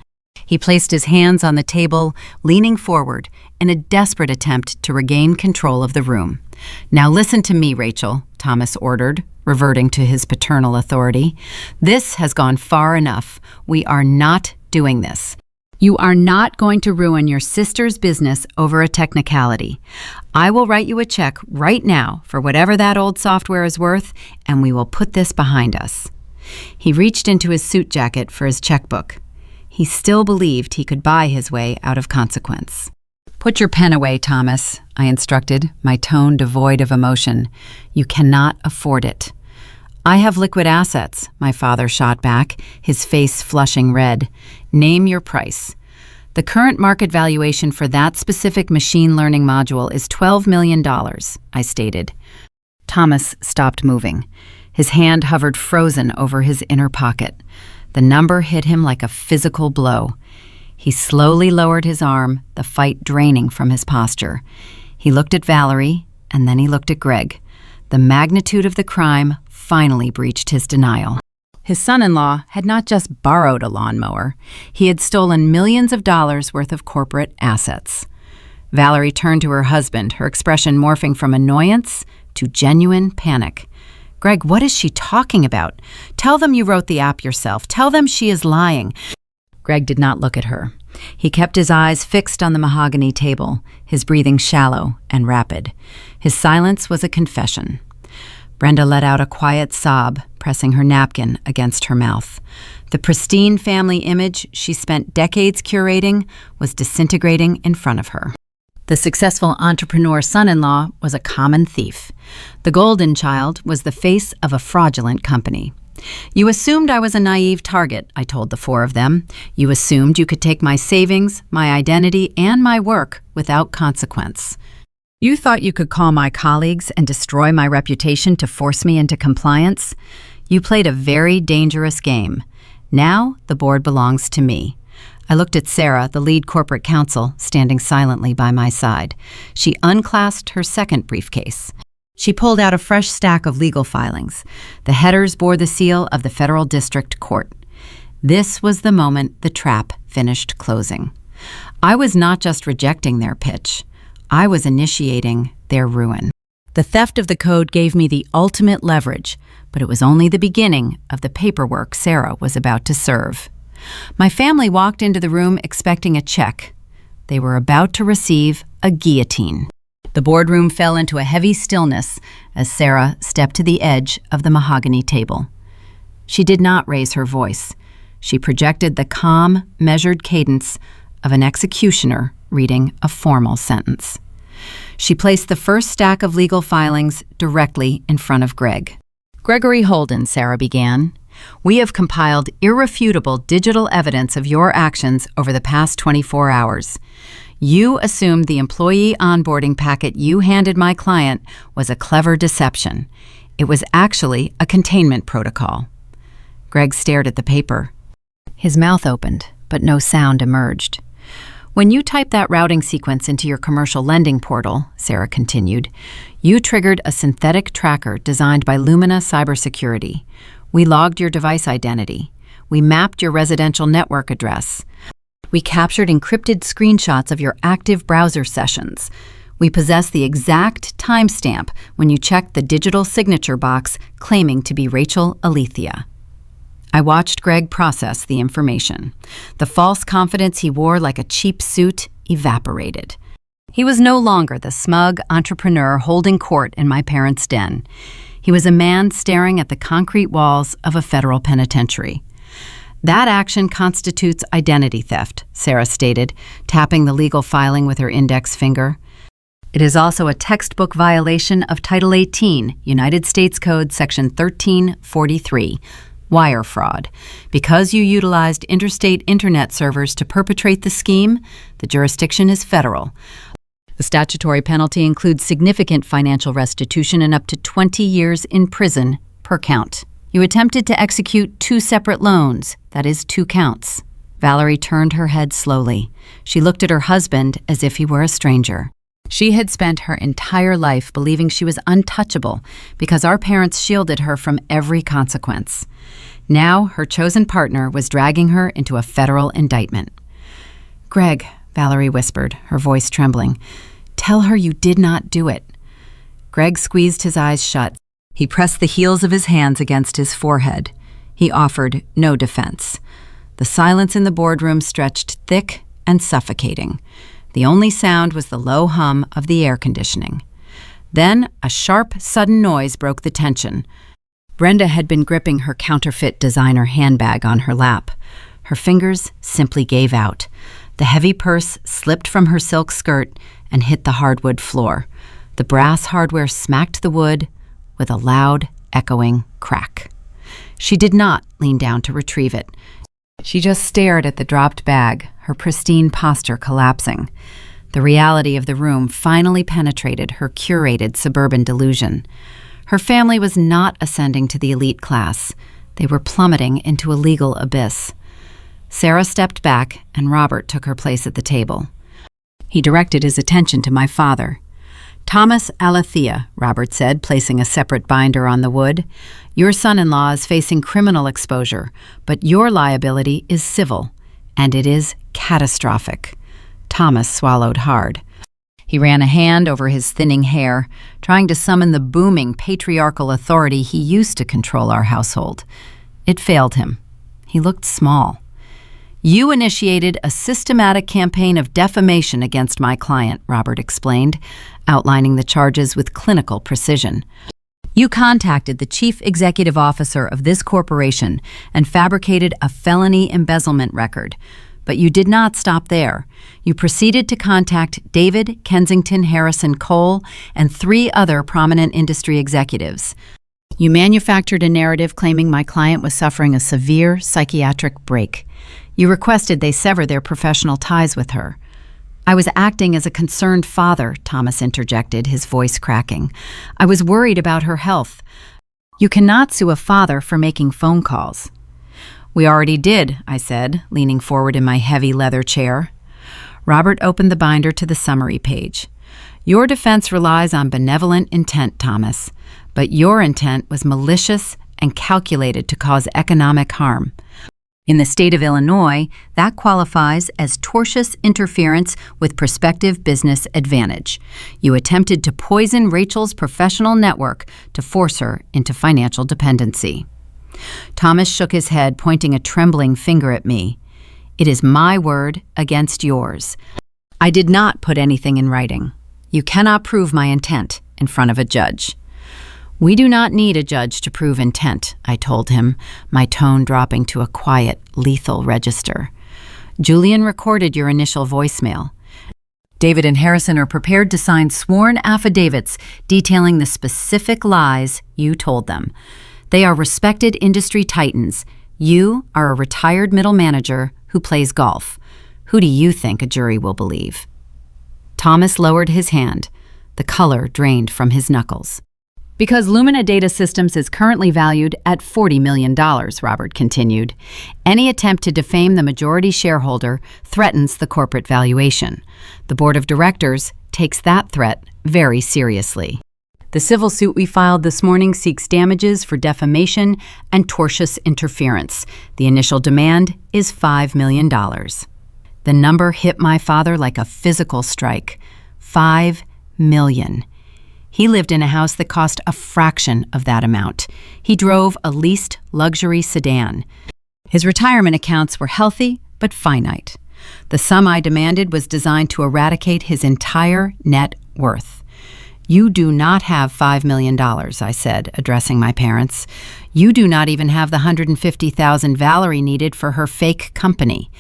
He placed his hands on the table, leaning forward in a desperate attempt to regain control of the room. "Now listen to me, Rachel," Thomas ordered, reverting to his paternal authority. "This has gone far enough. We are not doing this. You are not going to ruin your sister's business over a technicality. I will write you a check right now for whatever that old software is worth, and we will put this behind us." He reached into his suit jacket for his checkbook. He still believed he could buy his way out of consequence. "Put your pen away, Thomas," I instructed, my tone devoid of emotion. "You cannot afford it." "I have liquid assets," my father shot back, his face flushing red. "Name your price." "The current market valuation for that specific machine learning module is $12 million, I stated. Thomas stopped moving. His hand hovered frozen over his inner pocket. The number hit him like a physical blow. He slowly lowered his arm, the fight draining from his posture. He looked at Valerie, and then he looked at Greg. The magnitude of the crime finally breached his denial. His son-in-law had not just borrowed a lawnmower. He had stolen millions of dollars worth of corporate assets. Valerie turned to her husband, her expression morphing from annoyance to genuine panic. "Greg, what is she talking about? Tell them you wrote the app yourself. Tell them she is lying." Greg did not look at her. He kept his eyes fixed on the mahogany table, his breathing shallow and rapid. His silence was a confession. Brenda let out a quiet sob, pressing her napkin against her mouth. The pristine family image she spent decades curating was disintegrating in front of her. The successful entrepreneur son-in-law was a common thief. The golden child was the face of a fraudulent company. "You assumed I was a naive target," I told the four of them. "You assumed you could take my savings, my identity, and my work without consequence. You thought you could call my colleagues and destroy my reputation to force me into compliance? You played a very dangerous game. Now the board belongs to me." I looked at Sarah, the lead corporate counsel, standing silently by my side. She unclasped her second briefcase. She pulled out a fresh stack of legal filings. The headers bore the seal of the Federal District Court. This was the moment the trap finished closing. I was not just rejecting their pitch. I was initiating their ruin. The theft of the code gave me the ultimate leverage, but it was only the beginning of the paperwork Sarah was about to serve. My family walked into the room expecting a check. They were about to receive a guillotine. The boardroom fell into a heavy stillness as Sarah stepped to the edge of the mahogany table. She did not raise her voice. She projected the calm, measured cadence of an executioner reading a formal sentence. She placed the first stack of legal filings directly in front of Greg. "Gregory Holden," Sarah began, "we have compiled irrefutable digital evidence of your actions over the past 24 hours. You assumed the employee onboarding packet you handed my client was a clever deception. It was actually a containment protocol." Greg stared at the paper. His mouth opened, but no sound emerged. "When you typed that routing sequence into your commercial lending portal," Sarah continued, "you triggered a synthetic tracker designed by Lumina Cybersecurity. We logged your device identity. We mapped your residential network address. We captured encrypted screenshots of your active browser sessions. We possess the exact timestamp when you checked the digital signature box claiming to be Rachel Alethea." I watched Greg process the information. The false confidence he wore like a cheap suit evaporated. He was no longer the smug entrepreneur holding court in my parents' den. He was a man staring at the concrete walls of a federal penitentiary. "That action constitutes identity theft," Sarah stated, tapping the legal filing with her index finger. "It is also a textbook violation of Title 18, United States Code, Section 1343, wire fraud. Because you utilized interstate internet servers to perpetrate the scheme, the jurisdiction is federal. The statutory penalty includes significant financial restitution and up to 20 years in prison per count. You attempted to execute 2 separate loans, that is 2 counts." Valerie turned her head slowly. She looked at her husband as if he were a stranger. She had spent her entire life believing she was untouchable because our parents shielded her from every consequence. Now her chosen partner was dragging her into a federal indictment. "Greg," Valerie whispered, her voice trembling, "tell her you did not do it." Greg squeezed his eyes shut. He pressed the heels of his hands against his forehead. He offered no defense. The silence in the boardroom stretched thick and suffocating. The only sound was the low hum of the air conditioning. Then a sharp, sudden noise broke the tension. Brenda had been gripping her counterfeit designer handbag on her lap. Her fingers simply gave out. The heavy purse slipped from her silk skirt and hit the hardwood floor. The brass hardware smacked the wood with a loud, echoing crack. She did not lean down to retrieve it. She just stared at the dropped bag, her pristine posture collapsing. The reality of the room finally penetrated her curated suburban delusion. Her family was not ascending to the elite class. They were plummeting into a legal abyss. Sarah stepped back, and Robert took her place at the table. He directed his attention to my father. "Thomas Alethea," Robert said, placing a separate binder on the wood. "Your son-in-law is facing criminal exposure, but your liability is civil, and it is catastrophic." Thomas swallowed hard. He ran a hand over his thinning hair, trying to summon the booming patriarchal authority he used to control our household. It failed him. He looked small. "You initiated a systematic campaign of defamation against my client," Robert explained, outlining the charges with clinical precision. "You contacted the chief executive officer of this corporation and fabricated a felony embezzlement record. But you did not stop there. You proceeded to contact David Kensington Harrison Cole and 3 other prominent industry executives. You manufactured a narrative claiming my client was suffering a severe psychiatric break. You requested they sever their professional ties with her." "I was acting as a concerned father," Thomas interjected, his voice cracking. "I was worried about her health." "You cannot sue a father for making phone calls." "We already did," I said, leaning forward in my heavy leather chair. Robert opened the binder to the summary page. Your defense relies on benevolent intent, Thomas, but your intent was malicious and calculated to cause economic harm. In the state of Illinois, that qualifies as tortious interference with prospective business advantage. You attempted to poison Rachel's professional network to force her into financial dependency. Thomas shook his head, pointing a trembling finger at me. It is my word against yours. I did not put anything in writing. You cannot prove my intent in front of a judge. We do not need a judge to prove intent, I told him, my tone dropping to a quiet, lethal register. Julian recorded your initial voicemail. David and Harrison are prepared to sign sworn affidavits detailing the specific lies you told them. They are respected industry titans. You are a retired middle manager who plays golf. Who do you think a jury will believe? Thomas lowered his hand. The color drained from his knuckles. Because Lumina Data Systems is currently valued at $40 million, Robert continued. Any attempt to defame the majority shareholder threatens the corporate valuation. The board of directors takes that threat very seriously. The civil suit we filed this morning seeks damages for defamation and tortious interference. The initial demand is $5 million. The number hit my father like a physical strike. $5 million. He lived in a house that cost a fraction of that amount. He drove a leased luxury sedan. His retirement accounts were healthy but finite. The sum I demanded was designed to eradicate his entire net worth. You do not have $5 million, I said, addressing my parents. You do not even have the $150,000 Valerie needed for her fake company.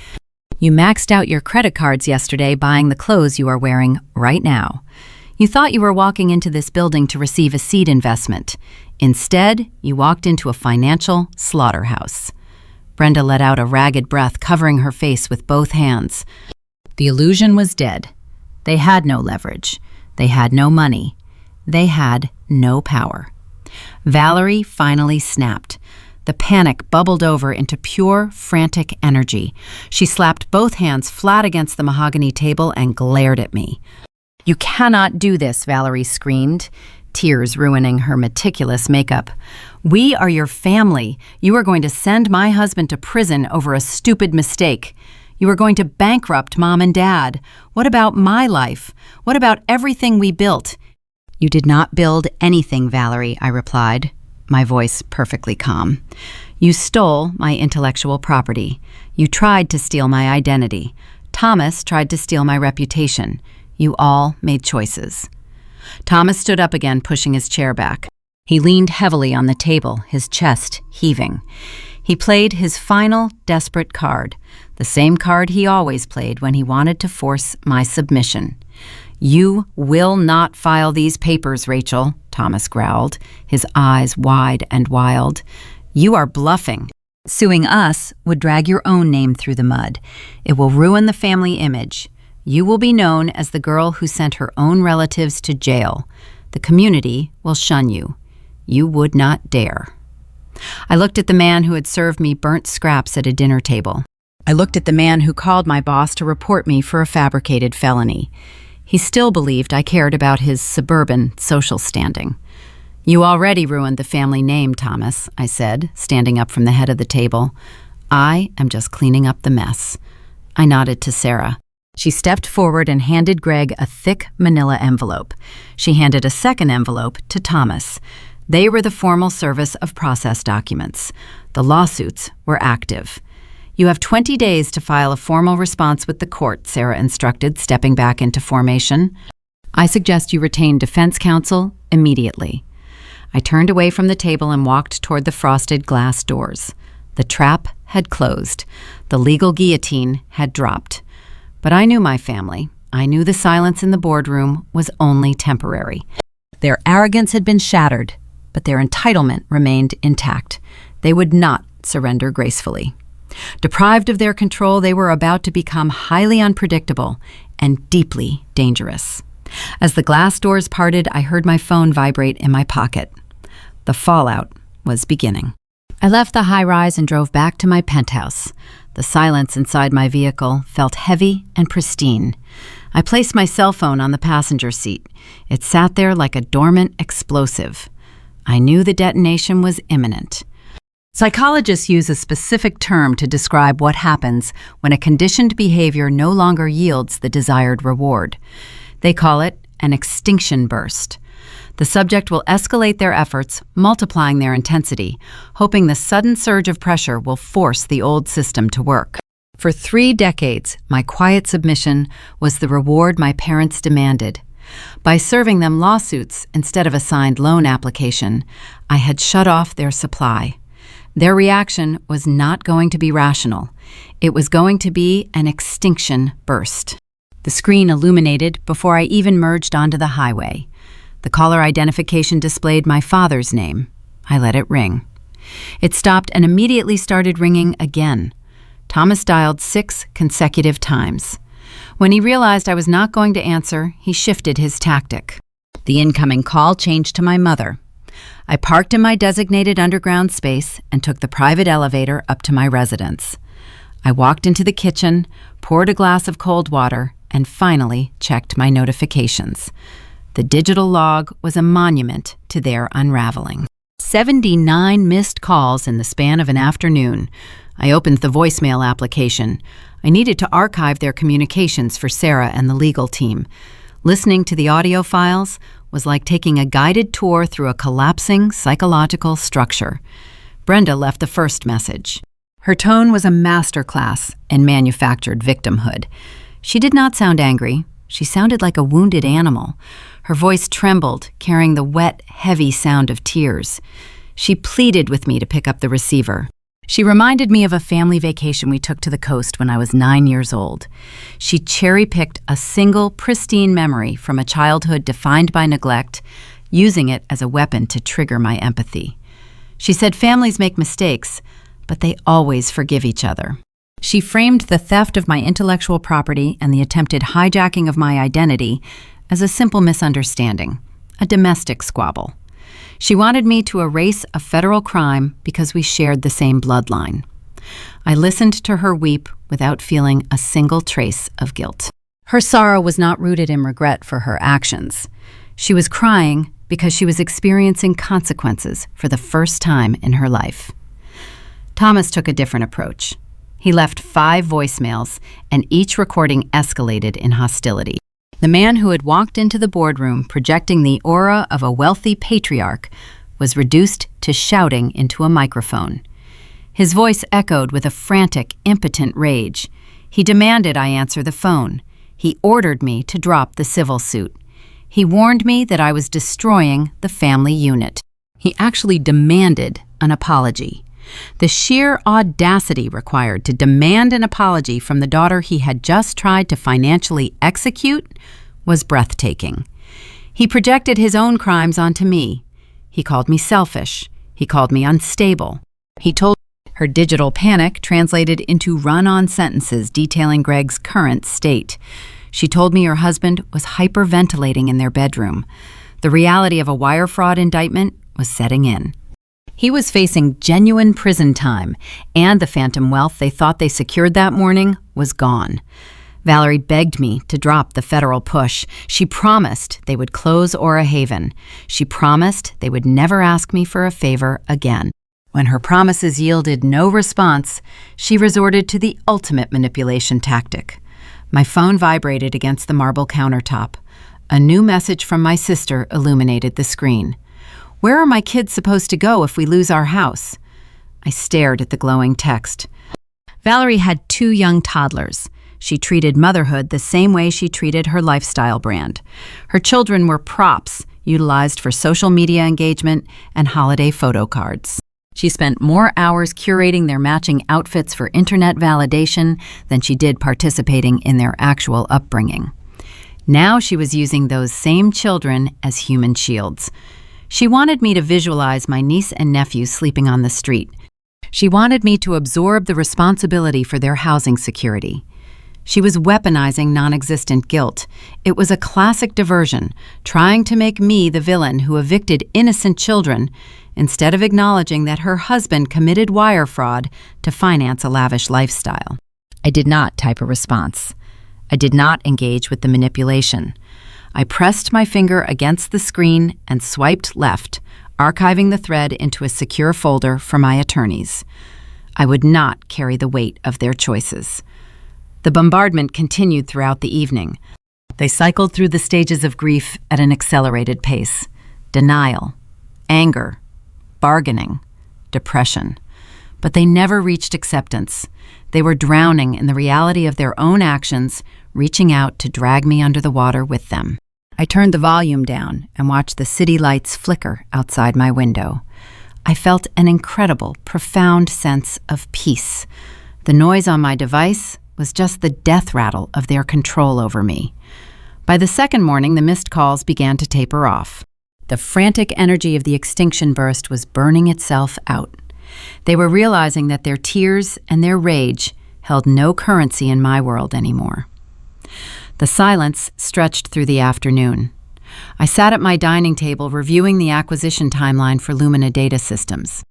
You maxed out your credit cards yesterday buying the clothes you are wearing right now. You thought you were walking into this building to receive a seed investment. Instead, you walked into a financial slaughterhouse. Brenda let out a ragged breath, covering her face with both hands. The illusion was dead. They had no leverage. They had no money. They had no power. Valerie finally snapped. The panic bubbled over into pure, frantic energy. She slapped both hands flat against the mahogany table and glared at me. You cannot do this, Valerie screamed, tears ruining her meticulous makeup. We are your family. You are going to send my husband to prison over a stupid mistake. You are going to bankrupt Mom and Dad. What about my life? What about everything we built? You did not build anything, Valerie, I replied, my voice perfectly calm. You stole my intellectual property. You tried to steal my identity. Thomas tried to steal my reputation. You all made choices. Thomas stood up again, pushing his chair back. He leaned heavily on the table, his chest heaving. He played his final desperate card, the same card he always played when he wanted to force my submission. You will not file these papers, Rachel, Thomas growled, his eyes wide and wild. You are bluffing. Suing us would drag your own name through the mud. It will ruin the family image. You will be known as the girl who sent her own relatives to jail. The community will shun you. You would not dare. I looked at the man who had served me burnt scraps at a dinner table. I looked at the man who called my boss to report me for a fabricated felony. He still believed I cared about his suburban social standing. You already ruined the family name, Thomas, I said, standing up from the head of the table. I am just cleaning up the mess. I nodded to Sarah. She stepped forward and handed Greg a thick manila envelope. She handed a second envelope to Thomas. They were the formal service of process documents. The lawsuits were active. You have 20 days to file a formal response with the court, Sarah instructed, stepping back into formation. I suggest you retain defense counsel immediately. I turned away from the table and walked toward the frosted glass doors. The trap had closed. The legal guillotine had dropped. But I knew my family. I knew the silence in the boardroom was only temporary. Their arrogance had been shattered, but their entitlement remained intact. They would not surrender gracefully. Deprived of their control, they were about to become highly unpredictable and deeply dangerous. As the glass doors parted, I heard my phone vibrate in my pocket. The fallout was beginning. I left the high-rise and drove back to my penthouse. The silence inside my vehicle felt heavy and pristine. I placed my cell phone on the passenger seat. It sat there like a dormant explosive. I knew the detonation was imminent. Psychologists use a specific term to describe what happens when a conditioned behavior no longer yields the desired reward. They call it an extinction burst. The subject will escalate their efforts, multiplying their intensity, hoping the sudden surge of pressure will force the old system to work. For 3 decades, my quiet submission was the reward my parents demanded. By serving them lawsuits instead of a signed loan application, I had shut off their supply. Their reaction was not going to be rational. It was going to be an extinction burst. The screen illuminated before I even merged onto the highway. The caller identification displayed my father's name. I let it ring. It stopped and immediately started ringing again. Thomas dialed 6 consecutive times. When he realized I was not going to answer, he shifted his tactic. The incoming call changed to my mother. I parked in my designated underground space and took the private elevator up to my residence. I walked into the kitchen, poured a glass of cold water, and finally checked my notifications. The digital log was a monument to their unraveling. 79 missed calls in the span of an afternoon. I opened the voicemail application. I needed to archive their communications for Sarah and the legal team. Listening to the audio files was like taking a guided tour through a collapsing psychological structure. Brenda left the first message. Her tone was a masterclass in manufactured victimhood. She did not sound angry. She sounded like a wounded animal. Her voice trembled, carrying the wet, heavy sound of tears. She pleaded with me to pick up the receiver. She reminded me of a family vacation we took to the coast when I was 9 years old. She cherry-picked a single, pristine memory from a childhood defined by neglect, using it as a weapon to trigger my empathy. She said families make mistakes, but they always forgive each other. She framed the theft of my intellectual property and the attempted hijacking of my identity as a simple misunderstanding, a domestic squabble. She wanted me to erase a federal crime because we shared the same bloodline. I listened to her weep without feeling a single trace of guilt. Her sorrow was not rooted in regret for her actions. She was crying because she was experiencing consequences for the first time in her life. Thomas took a different approach. He left 5 voicemails, and each recording escalated in hostility. The man who had walked into the boardroom projecting the aura of a wealthy patriarch was reduced to shouting into a microphone. His voice echoed with a frantic, impotent rage. He demanded I answer the phone. He ordered me to drop the civil suit. He warned me that I was destroying the family unit. He actually demanded an apology. The sheer audacity required to demand an apology from the daughter he had just tried to financially execute was breathtaking. He projected his own crimes onto me. He called me selfish. He called me unstable. He told her digital panic translated into run-on sentences detailing Greg's current state. She told me her husband was hyperventilating in their bedroom. The reality of a wire fraud indictment was setting in. He was facing genuine prison time, and the phantom wealth they thought they secured that morning was gone. Valerie begged me to drop the federal push. She promised they would close Aura Haven. She promised they would never ask me for a favor again. When her promises yielded no response, she resorted to the ultimate manipulation tactic. My phone vibrated against the marble countertop. A new message from my sister illuminated the screen. "Where are my kids supposed to go if we lose our house?" I stared at the glowing text. Valerie had 2 young toddlers. She treated motherhood the same way she treated her lifestyle brand. Her children were props utilized for social media engagement and holiday photo cards. She spent more hours curating their matching outfits for internet validation than she did participating in their actual upbringing. Now she was using those same children as human shields. She wanted me to visualize my niece and nephew sleeping on the street. She wanted me to absorb the responsibility for their housing security. She was weaponizing non-existent guilt. It was a classic diversion, trying to make me the villain who evicted innocent children instead of acknowledging that her husband committed wire fraud to finance a lavish lifestyle. I did not type a response. I did not engage with the manipulation. I pressed my finger against the screen and swiped left, archiving the thread into a secure folder for my attorneys. I would not carry the weight of their choices. The bombardment continued throughout the evening. They cycled through the stages of grief at an accelerated pace. Denial, anger, bargaining, depression. But they never reached acceptance. They were drowning in the reality of their own actions, reaching out to drag me under the water with them. I turned the volume down and watched the city lights flicker outside my window. I felt an incredible, profound sense of peace. The noise on my device was just the death rattle of their control over me. By the second morning, the missed calls began to taper off. The frantic energy of the extinction burst was burning itself out. They were realizing that their tears and their rage held no currency in my world anymore. The silence stretched through the afternoon. I sat at my dining table reviewing the acquisition timeline for Lumina Data Systems.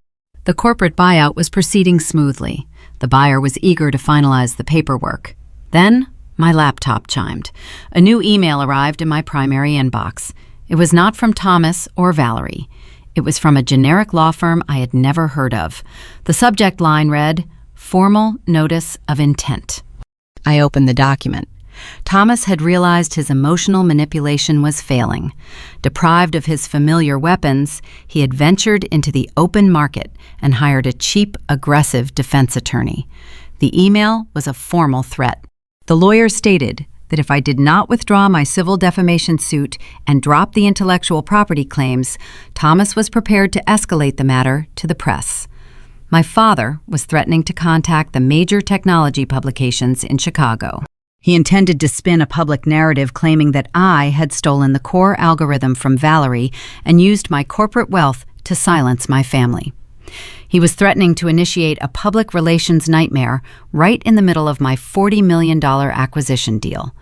The corporate buyout was proceeding smoothly. The buyer was eager to finalize the paperwork. Then, my laptop chimed. A new email arrived in my primary inbox. It was not from Thomas or Valerie. It was from a generic law firm I had never heard of. The subject line read, "Formal Notice of Intent." I opened the document. Thomas had realized his emotional manipulation was failing. Deprived of his familiar weapons, he had ventured into the open market and hired a cheap, aggressive defense attorney. The email was a formal threat. The lawyer stated that if I did not withdraw my civil defamation suit and drop the intellectual property claims, Thomas was prepared to escalate the matter to the press. My father was threatening to contact the major technology publications in Chicago. He intended to spin a public narrative claiming that I had stolen the core algorithm from Valerie and used my corporate wealth to silence my family. He was threatening to initiate a public relations nightmare right in the middle of my $40 million acquisition deal.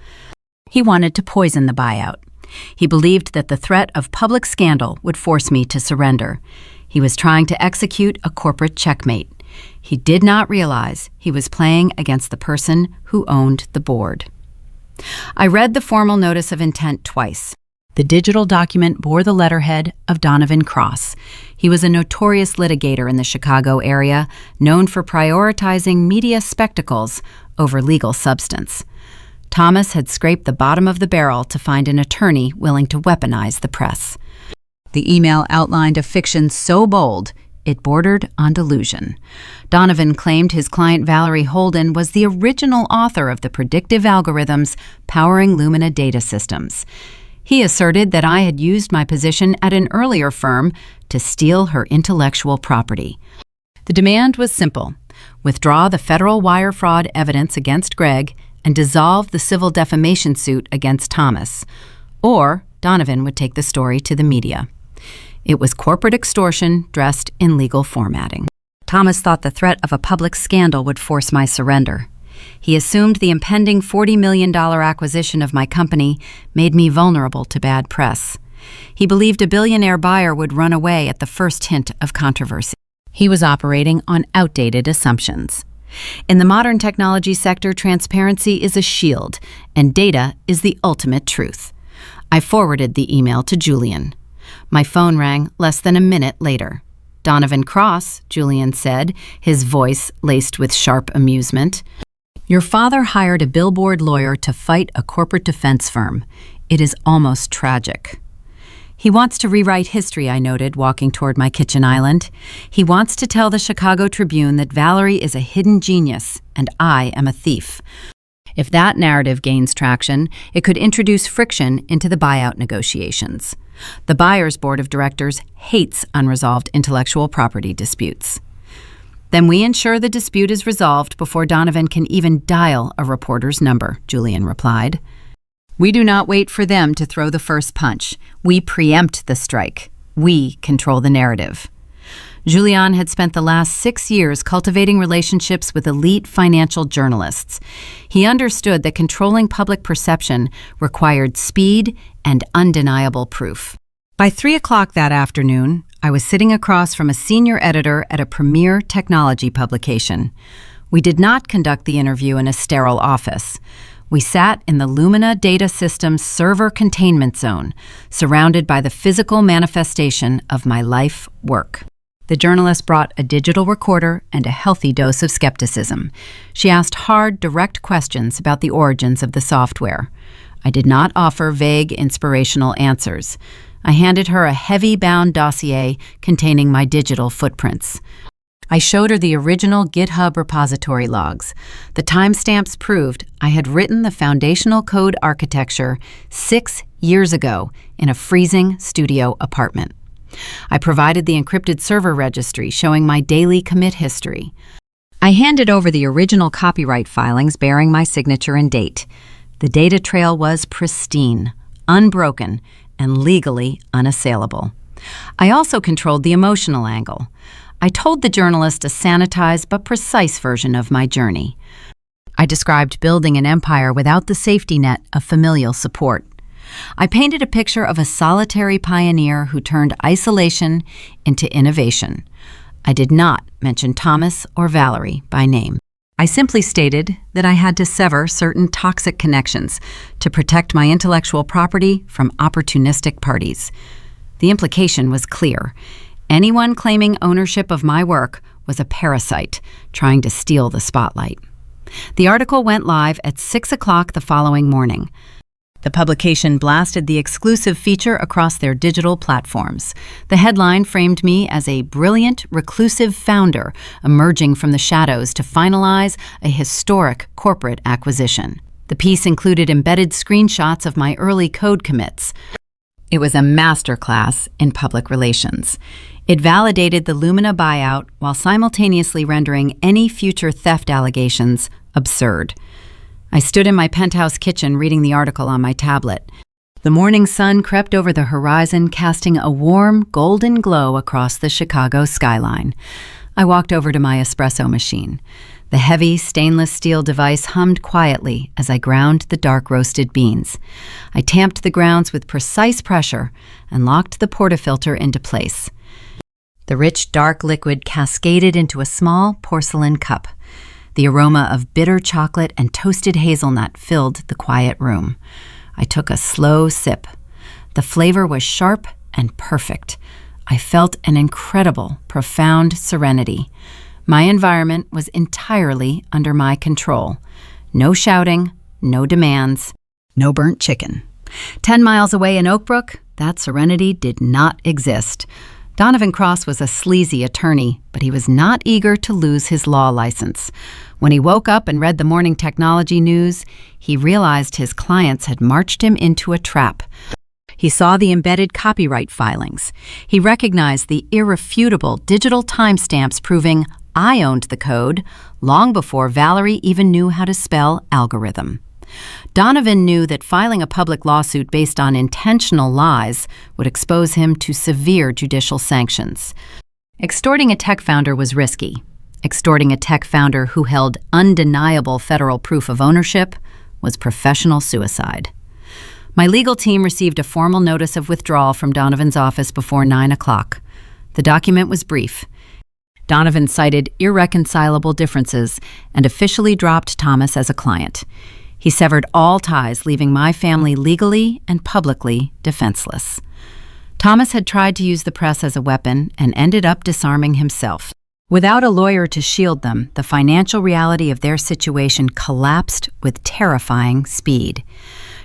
He wanted to poison the buyout. He believed that the threat of public scandal would force me to surrender. He was trying to execute a corporate checkmate. He did not realize he was playing against the person who owned the board. I read the formal notice of intent twice. The digital document bore the letterhead of Donovan Cross. He was a notorious litigator in the Chicago area, known for prioritizing media spectacles over legal substance. Thomas had scraped the bottom of the barrel to find an attorney willing to weaponize the press. The email outlined a fiction so bold it bordered on delusion. Donovan claimed his client Valerie Holden was the original author of the predictive algorithms powering Lumina Data Systems. He asserted that I had used my position at an earlier firm to steal her intellectual property. The demand was simple: withdraw the federal wire fraud evidence against Greg and dissolve the civil defamation suit against Thomas, or Donovan would take the story to the media. It was corporate extortion dressed in legal formatting. Thomas thought the threat of a public scandal would force my surrender. He assumed the impending $40 million acquisition of my company made me vulnerable to bad press. He believed a billionaire buyer would run away at the first hint of controversy. He was operating on outdated assumptions. In the modern technology sector, transparency is a shield, and data is the ultimate truth. I forwarded the email to Julian. My phone rang less than a minute later. "Donovan Cross," Julian said, his voice laced with sharp amusement. "Your father hired a billboard lawyer to fight a corporate defense firm. It is almost tragic." "He wants to rewrite history," I noted, walking toward my kitchen island. "He wants to tell the Chicago Tribune that Valerie is a hidden genius and I am a thief." If that narrative gains traction, it could introduce friction into the buyout negotiations. The buyer's board of directors hates unresolved intellectual property disputes. "Then we ensure the dispute is resolved before Donovan can even dial a reporter's number," Julian replied. "We do not wait for them to throw the first punch. We preempt the strike. We control the narrative." Julian had spent the last 6 years cultivating relationships with elite financial journalists. He understood that controlling public perception required speed and undeniable proof. By 3 o'clock that afternoon, I was sitting across from a senior editor at a premier technology publication. We did not conduct the interview in a sterile office. We sat in the Lumina Data Systems server containment zone, surrounded by the physical manifestation of my life work. The journalist brought a digital recorder and a healthy dose of skepticism. She asked hard, direct questions about the origins of the software. I did not offer vague, inspirational answers. I handed her a heavy-bound dossier containing my digital footprints. I showed her the original GitHub repository logs. The timestamps proved I had written the foundational code architecture 6 years ago in a freezing studio apartment. I provided the encrypted server registry showing my daily commit history. I handed over the original copyright filings bearing my signature and date. The data trail was pristine, unbroken, and legally unassailable. I also controlled the emotional angle. I told the journalist a sanitized but precise version of my journey. I described building an empire without the safety net of familial support. I painted a picture of a solitary pioneer who turned isolation into innovation. I did not mention Thomas or Valerie by name. I simply stated that I had to sever certain toxic connections to protect my intellectual property from opportunistic parties. The implication was clear. Anyone claiming ownership of my work was a parasite trying to steal the spotlight. The article went live at 6 o'clock the following morning. The publication blasted the exclusive feature across their digital platforms. The headline framed me as a brilliant, reclusive founder emerging from the shadows to finalize a historic corporate acquisition. The piece included embedded screenshots of my early code commits. It was a masterclass in public relations. It validated the Lumina buyout while simultaneously rendering any future theft allegations absurd. I stood in my penthouse kitchen reading the article on my tablet. The morning sun crept over the horizon, casting a warm, golden glow across the Chicago skyline. I walked over to my espresso machine. The heavy, stainless steel device hummed quietly as I ground the dark-roasted beans. I tamped the grounds with precise pressure and locked the portafilter into place. The rich, dark liquid cascaded into a small porcelain cup. The aroma of bitter chocolate and toasted hazelnut filled the quiet room. I took a slow sip. The flavor was sharp and perfect. I felt an incredible, profound serenity. My environment was entirely under my control. No shouting, no demands, no burnt chicken. 10 miles away in Oakbrook, that serenity did not exist. Donovan Cross was a sleazy attorney, but he was not eager to lose his law license. When he woke up and read the morning technology news, he realized his clients had marched him into a trap. He saw the embedded copyright filings. He recognized the irrefutable digital timestamps proving I owned the code long before Valerie even knew how to spell algorithm. Donovan knew that filing a public lawsuit based on intentional lies would expose him to severe judicial sanctions. Extorting a tech founder was risky. Extorting a tech founder who held undeniable federal proof of ownership was professional suicide. My legal team received a formal notice of withdrawal from Donovan's office before 9 o'clock. The document was brief. Donovan cited irreconcilable differences and officially dropped Thomas as a client. He severed all ties, leaving my family legally and publicly defenseless. Thomas had tried to use the press as a weapon and ended up disarming himself. Without a lawyer to shield them, the financial reality of their situation collapsed with terrifying speed.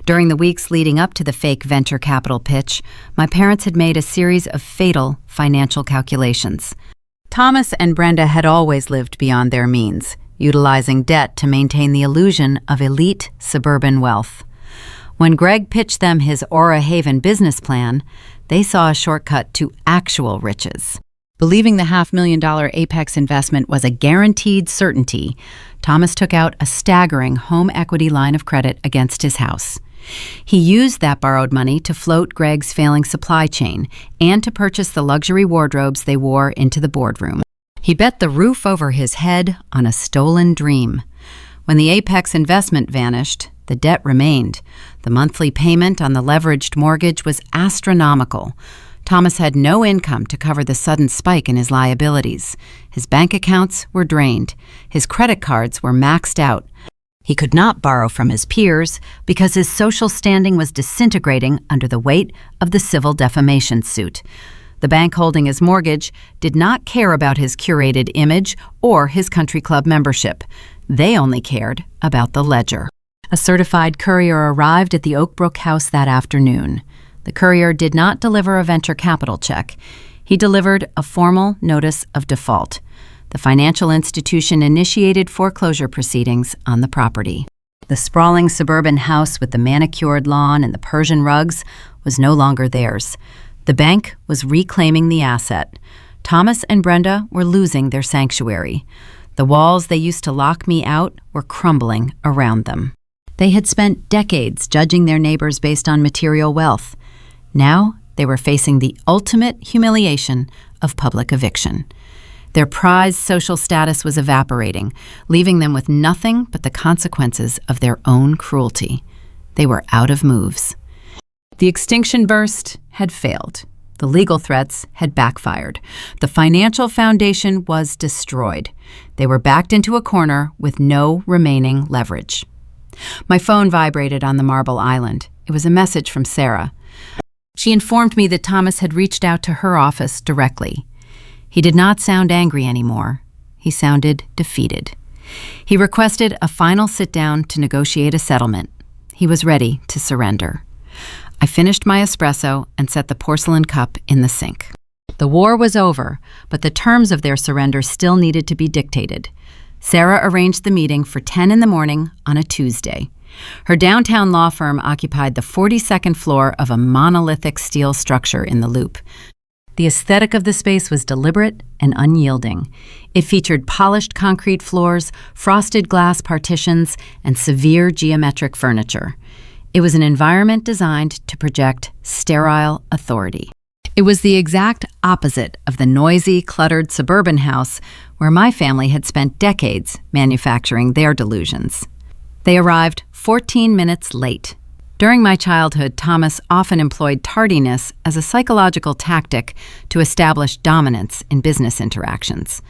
During the weeks leading up to the fake venture capital pitch, my parents had made a series of fatal financial calculations. Thomas and Brenda had always lived beyond their means, utilizing debt to maintain the illusion of elite suburban wealth. When Greg pitched them his Aura Haven business plan, they saw a shortcut to actual riches. Believing the $500,000 Apex investment was a guaranteed certainty, Thomas took out a staggering home equity line of credit against his house. He used that borrowed money to float Greg's failing supply chain and to purchase the luxury wardrobes they wore into the boardroom. He bet the roof over his head on a stolen dream. When the Apex investment vanished, the debt remained. The monthly payment on the leveraged mortgage was astronomical. Thomas had no income to cover the sudden spike in his liabilities. His bank accounts were drained. His credit cards were maxed out. He could not borrow from his peers because his social standing was disintegrating under the weight of the civil defamation suit. The bank holding his mortgage did not care about his curated image or his country club membership. They only cared about the ledger. A certified courier arrived at the Oakbrook house that afternoon. The courier did not deliver a venture capital check. He delivered a formal notice of default. The financial institution initiated foreclosure proceedings on the property. The sprawling suburban house with the manicured lawn and the Persian rugs was no longer theirs. The bank was reclaiming the asset. Thomas and Brenda were losing their sanctuary. The walls they used to lock me out were crumbling around them. They had spent decades judging their neighbors based on material wealth. Now they were facing the ultimate humiliation of public eviction. Their prized social status was evaporating, leaving them with nothing but the consequences of their own cruelty. They were out of moves. The extinction burst had failed. The legal threats had backfired. The financial foundation was destroyed. They were backed into a corner with no remaining leverage. My phone vibrated on the Marble Island. It was a message from Sarah. She informed me that Thomas had reached out to her office directly. He did not sound angry anymore. He sounded defeated. He requested a final sit-down to negotiate a settlement. He was ready to surrender. I finished my espresso and set the porcelain cup in the sink. The war was over, but the terms of their surrender still needed to be dictated. Sarah arranged the meeting for 10 in the morning on a Tuesday. Her downtown law firm occupied the 42nd floor of a monolithic steel structure in the Loop. The aesthetic of the space was deliberate and unyielding. It featured polished concrete floors, frosted glass partitions, and severe geometric furniture. It was an environment designed to project sterile authority. It was the exact opposite of the noisy, cluttered suburban house where my family had spent decades manufacturing their delusions. They arrived 14 minutes late. During my childhood, Thomas often employed tardiness as a psychological tactic to establish dominance in business interactions.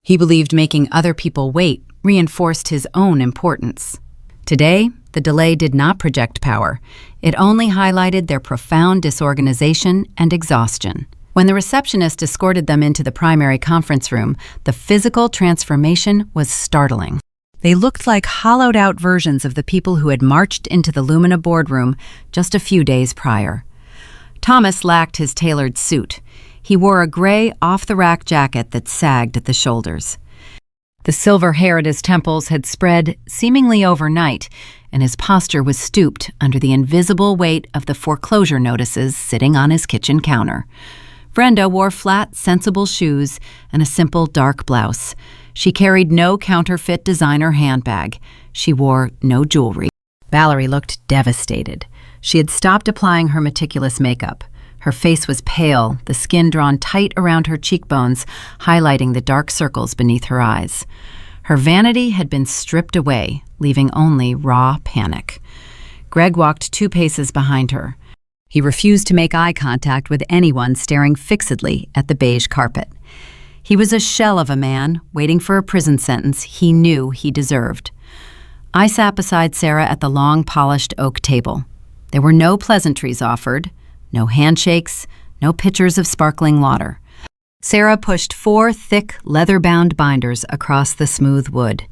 He believed making other people wait reinforced his own importance. Today, the delay did not project power. It only highlighted their profound disorganization and exhaustion. When the receptionist escorted them into the primary conference room, the physical transformation was startling. They looked like hollowed-out versions of the people who had marched into the Lumina boardroom just a few days prior. Thomas lacked his tailored suit. He wore a gray, off-the-rack jacket that sagged at the shoulders. The silver hair at his temples had spread seemingly overnight, and his posture was stooped under the invisible weight of the foreclosure notices sitting on his kitchen counter. Brenda wore flat, sensible shoes and a simple dark blouse. She carried no counterfeit designer handbag. She wore no jewelry. Valerie looked devastated. She had stopped applying her meticulous makeup. Her face was pale, the skin drawn tight around her cheekbones, highlighting the dark circles beneath her eyes. Her vanity had been stripped away, leaving only raw panic. Greg walked 2 paces behind her. He refused to make eye contact with anyone staring fixedly at the beige carpet. He was a shell of a man, waiting for a prison sentence he knew he deserved. I sat beside Sarah at the long, polished oak table. There were no pleasantries offered, no handshakes, no pitchers of sparkling water. Sarah pushed 4 thick, leather-bound binders across the smooth wood.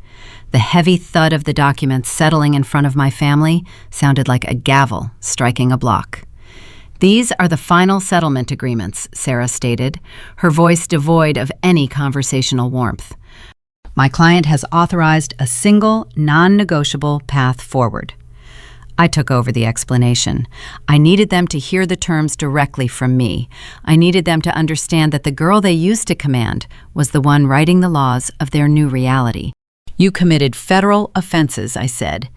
The heavy thud of the documents settling in front of my family sounded like a gavel striking a block. "These are the final settlement agreements," Sarah stated, her voice devoid of any conversational warmth. "My client has authorized a single, non-negotiable path forward." I took over the explanation. I needed them to hear the terms directly from me. I needed them to understand that the girl they used to command was the one writing the laws of their new reality. "You committed federal offenses," I said,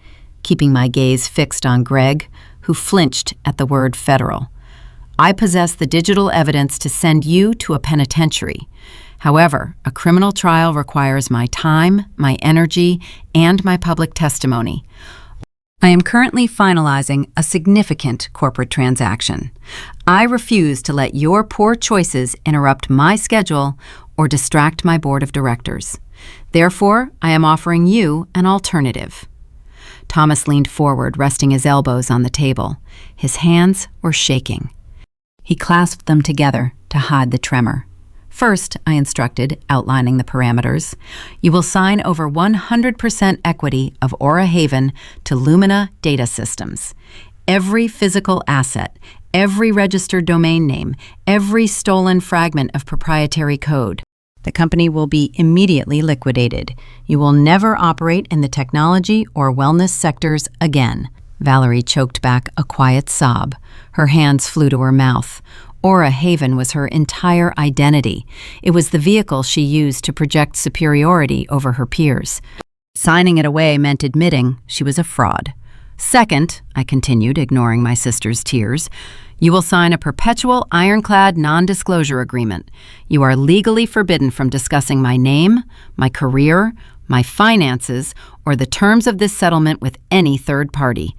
keeping my gaze fixed on Greg, who flinched at the word federal. "I possess the digital evidence to send you to a penitentiary. However, a criminal trial requires my time, my energy, and my public testimony. I am currently finalizing a significant corporate transaction. I refuse to let your poor choices interrupt my schedule or distract my board of directors. Therefore, I am offering you an alternative." Thomas leaned forward, resting his elbows on the table. His hands were shaking. He clasped them together to hide the tremor. "First," I instructed, outlining the parameters, "you will sign over 100% equity of Aura Haven to Lumina Data Systems. Every physical asset, every registered domain name, every stolen fragment of proprietary code. The company will be immediately liquidated. You will never operate in the technology or wellness sectors again." Valerie choked back a quiet sob. Her hands flew to her mouth. Aura Haven was her entire identity. It was the vehicle she used to project superiority over her peers. Signing it away meant admitting she was a fraud. "Second," I continued, ignoring my sister's tears, "you will sign a perpetual ironclad non-disclosure agreement. You are legally forbidden from discussing my name, my career, my finances, or the terms of this settlement with any third party.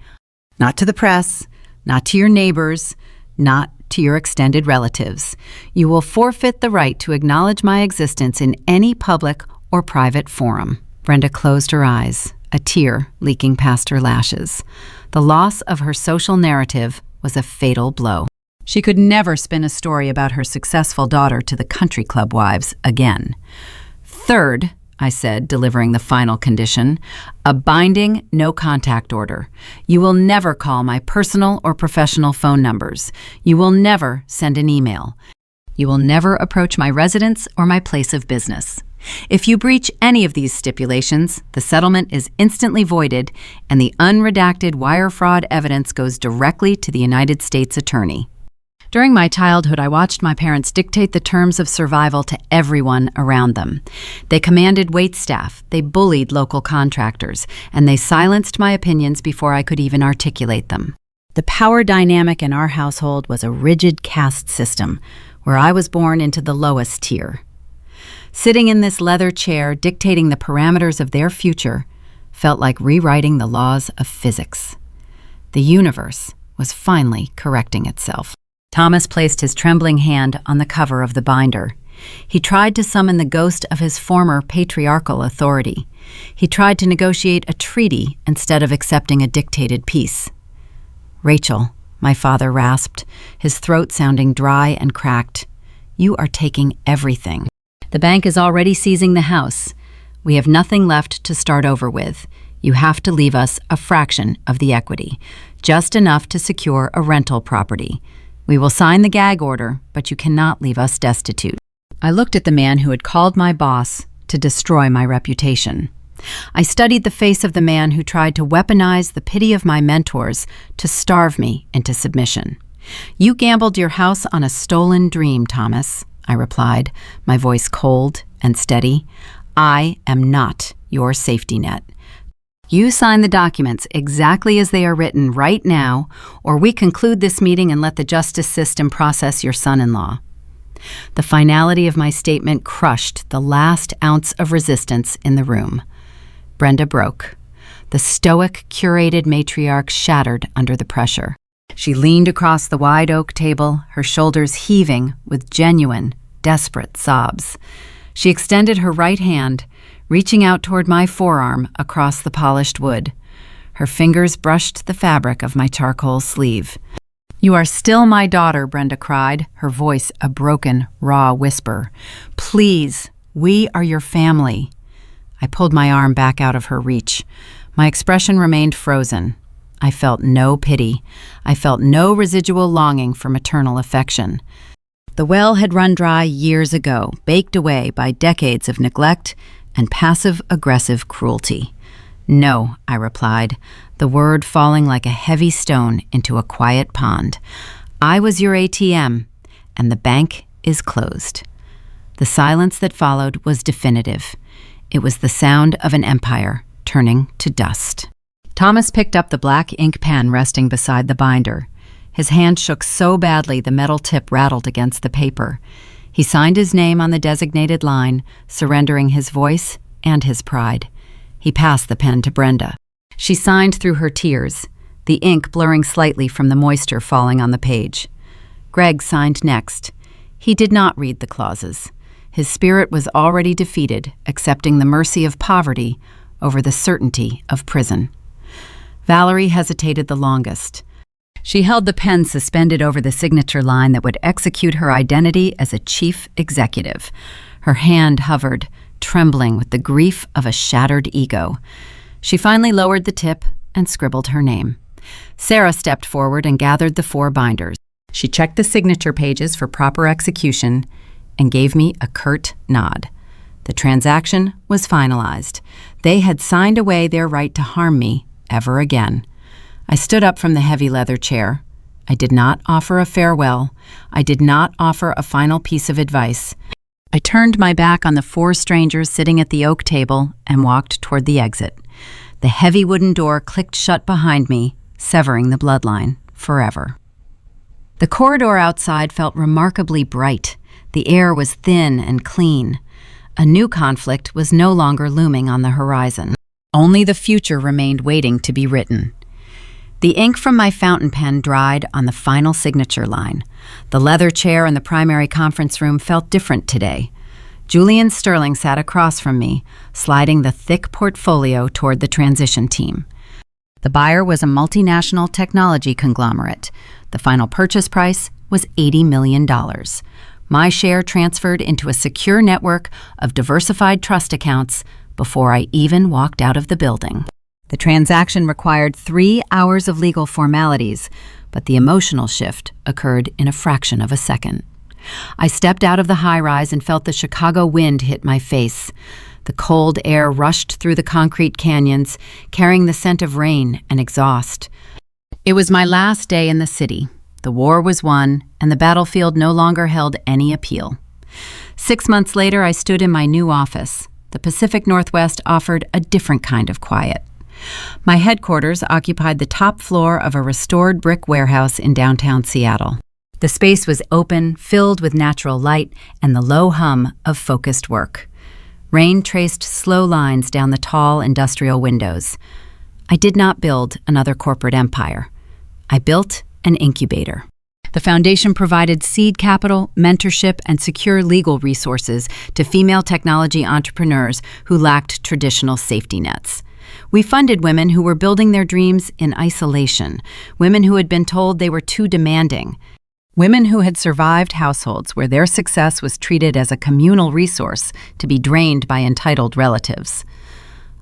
Not to the press, not to your neighbors, not to your extended relatives. You will forfeit the right to acknowledge my existence in any public or private forum." Brenda closed her eyes, a tear leaking past her lashes. The loss of her social narrative was a fatal blow. She could never spin a story about her successful daughter to the country club wives again. "Third," I said, delivering the final condition, "a binding no-contact order. You will never call my personal or professional phone numbers. You will never send an email. You will never approach my residence or my place of business. If you breach any of these stipulations, the settlement is instantly voided and the unredacted wire fraud evidence goes directly to the United States Attorney." During my childhood, I watched my parents dictate the terms of survival to everyone around them. They commanded waitstaff, they bullied local contractors, and they silenced my opinions before I could even articulate them. The power dynamic in our household was a rigid caste system, where I was born into the lowest tier. Sitting in this leather chair, dictating the parameters of their future, felt like rewriting the laws of physics. The universe was finally correcting itself. Thomas placed his trembling hand on the cover of the binder. He tried to summon the ghost of his former patriarchal authority. He tried to negotiate a treaty instead of accepting a dictated peace. "Rachel," my father rasped, his throat sounding dry and cracked, "you are taking everything. The bank is already seizing the house. We have nothing left to start over with. You have to leave us a fraction of the equity, just enough to secure a rental property. We will sign the gag order, but you cannot leave us destitute." I looked at the man who had called my boss to destroy my reputation. I studied the face of the man who tried to weaponize the pity of my mentors to starve me into submission. "You gambled your house on a stolen dream, Thomas," I replied, my voice cold and steady. "I am not your safety net. You sign the documents exactly as they are written right now, or we conclude this meeting and let the justice system process your son-in-law." The finality of my statement crushed the last ounce of resistance in the room. Brenda broke. The stoic, curated matriarch shattered under the pressure. She leaned across the wide oak table, her shoulders heaving with genuine, desperate sobs. She extended her right hand, reaching out toward my forearm across the polished wood. Her fingers brushed the fabric of my charcoal sleeve. "You are still my daughter," Brenda cried, her voice a broken, raw whisper. "Please, we are your family." I pulled my arm back out of her reach. My expression remained frozen. I felt no pity. I felt no residual longing for maternal affection. The well had run dry years ago, baked away by decades of neglect and passive-aggressive cruelty. "No," I replied, the word falling like a heavy stone into a quiet pond. "I was your ATM, and the bank is closed." The silence that followed was definitive. It was the sound of an empire turning to dust. Thomas picked up the black ink pen resting beside the binder. His hand shook so badly the metal tip rattled against the paper. He signed his name on the designated line, surrendering his voice and his pride. He passed the pen to Brenda. She signed through her tears, the ink blurring slightly from the moisture falling on the page. Greg signed next. He did not read the clauses. His spirit was already defeated, accepting the mercy of poverty over the certainty of prison. Valerie hesitated the longest. She held the pen suspended over the signature line that would execute her identity as a chief executive. Her hand hovered, trembling with the grief of a shattered ego. She finally lowered the tip and scribbled her name. Sarah stepped forward and gathered the 4 binders. She checked the signature pages for proper execution and gave me a curt nod. The transaction was finalized. They had signed away their right to harm me ever again. I stood up from the heavy leather chair. I did not offer a farewell. I did not offer a final piece of advice. I turned my back on the 4 strangers sitting at the oak table and walked toward the exit. The heavy wooden door clicked shut behind me, severing the bloodline forever. The corridor outside felt remarkably bright. The air was thin and clean. A new conflict was no longer looming on the horizon. Only the future remained waiting to be written. The ink from my fountain pen dried on the final signature line. The leather chair in the primary conference room felt different today. Julian Sterling sat across from me, sliding the thick portfolio toward the transition team. The buyer was a multinational technology conglomerate. The final purchase price was $80 million. My share transferred into a secure network of diversified trust accounts before I even walked out of the building. The transaction required 3 hours of legal formalities, but the emotional shift occurred in a fraction of a second. I stepped out of the high-rise and felt the Chicago wind hit my face. The cold air rushed through the concrete canyons, carrying the scent of rain and exhaust. It was my last day in the city. The war was won, and the battlefield no longer held any appeal. 6 months later, I stood in my new office. The Pacific Northwest offered a different kind of quiet. My headquarters occupied the top floor of a restored brick warehouse in downtown Seattle. The space was open, filled with natural light and the low hum of focused work. Rain traced slow lines down the tall industrial windows. I did not build another corporate empire. I built an incubator. The foundation provided seed capital, mentorship, and secure legal resources to female technology entrepreneurs who lacked traditional safety nets. We funded women who were building their dreams in isolation, women who had been told they were too demanding, women who had survived households where their success was treated as a communal resource to be drained by entitled relatives.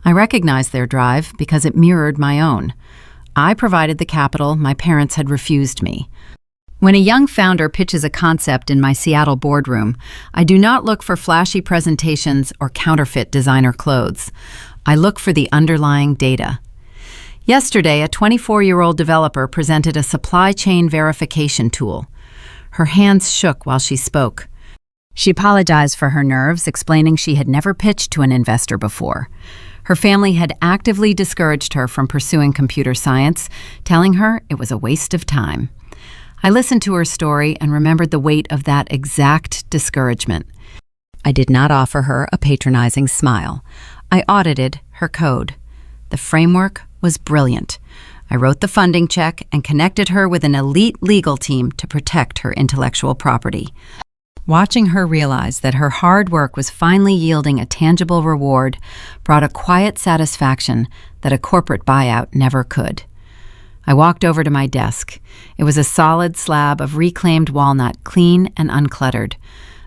I recognized their drive because it mirrored my own. I provided the capital my parents had refused me. When a young founder pitches a concept in my Seattle boardroom, I do not look for flashy presentations or counterfeit designer clothes. I look for the underlying data. Yesterday, a 24-year-old developer presented a supply chain verification tool. Her hands shook while she spoke. She apologized for her nerves, explaining she had never pitched to an investor before. Her family had actively discouraged her from pursuing computer science, telling her it was a waste of time. I listened to her story and remembered the weight of that exact discouragement. I did not offer her a patronizing smile. I audited her code. The framework was brilliant. I wrote the funding check and connected her with an elite legal team to protect her intellectual property. Watching her realize that her hard work was finally yielding a tangible reward brought a quiet satisfaction that a corporate buyout never could. I walked over to my desk. It was a solid slab of reclaimed walnut, clean and uncluttered.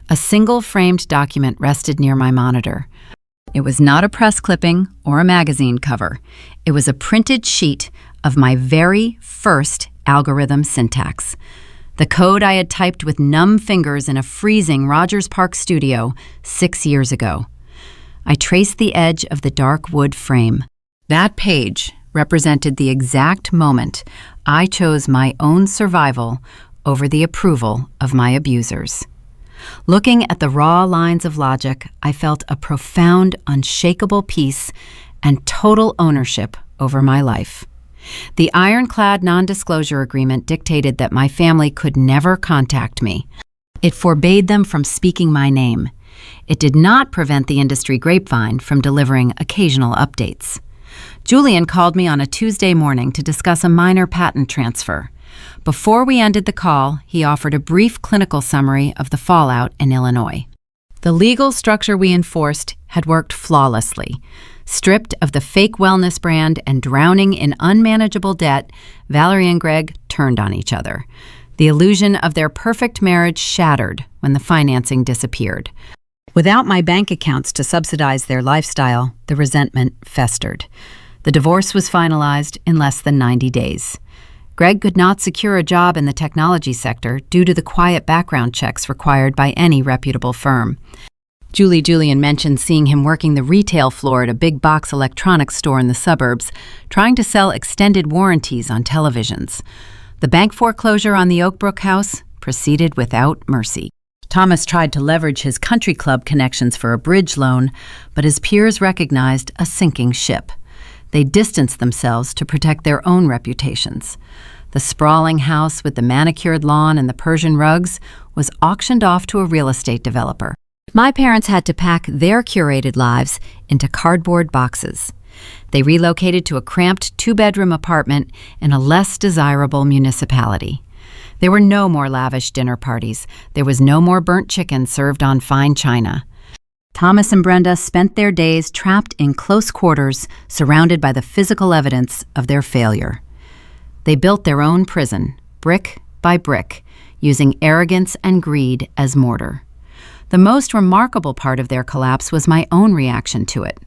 A single framed document rested near my monitor. It was not a press clipping or a magazine cover. It was a printed sheet of my very first algorithm syntax. The code I had typed with numb fingers in a freezing Rogers Park studio 6 years ago. I traced the edge of the dark wood frame. That page represented the exact moment I chose my own survival over the approval of my abusers. Looking at the raw lines of logic, I felt a profound, unshakable peace and total ownership over my life. The ironclad non-disclosure agreement dictated that my family could never contact me. It forbade them from speaking my name. It did not prevent the industry grapevine from delivering occasional updates. Julian called me on a Tuesday morning to discuss a minor patent transfer. Before we ended the call, he offered a brief clinical summary of the fallout in Illinois. The legal structure we enforced had worked flawlessly. Stripped of the fake wellness brand and drowning in unmanageable debt, Valerie and Greg turned on each other. The illusion of their perfect marriage shattered when the financing disappeared. Without my bank accounts to subsidize their lifestyle, the resentment festered. The divorce was finalized in less than 90 days. Greg could not secure a job in the technology sector due to the quiet background checks required by any reputable firm. Julian mentioned seeing him working the retail floor at a big box electronics store in the suburbs, trying to sell extended warranties on televisions. The bank foreclosure on the Oakbrook house proceeded without mercy. Thomas tried to leverage his country club connections for a bridge loan, but his peers recognized a sinking ship. They distanced themselves to protect their own reputations. The sprawling house with the manicured lawn and the Persian rugs was auctioned off to a real estate developer. My parents had to pack their curated lives into cardboard boxes. They relocated to a cramped two-bedroom apartment in a less desirable municipality. There were no more lavish dinner parties. There was no more burnt chicken served on fine china. Thomas and Brenda spent their days trapped in close quarters, surrounded by the physical evidence of their failure. They built their own prison, brick by brick, using arrogance and greed as mortar. The most remarkable part of their collapse was my own reaction to it.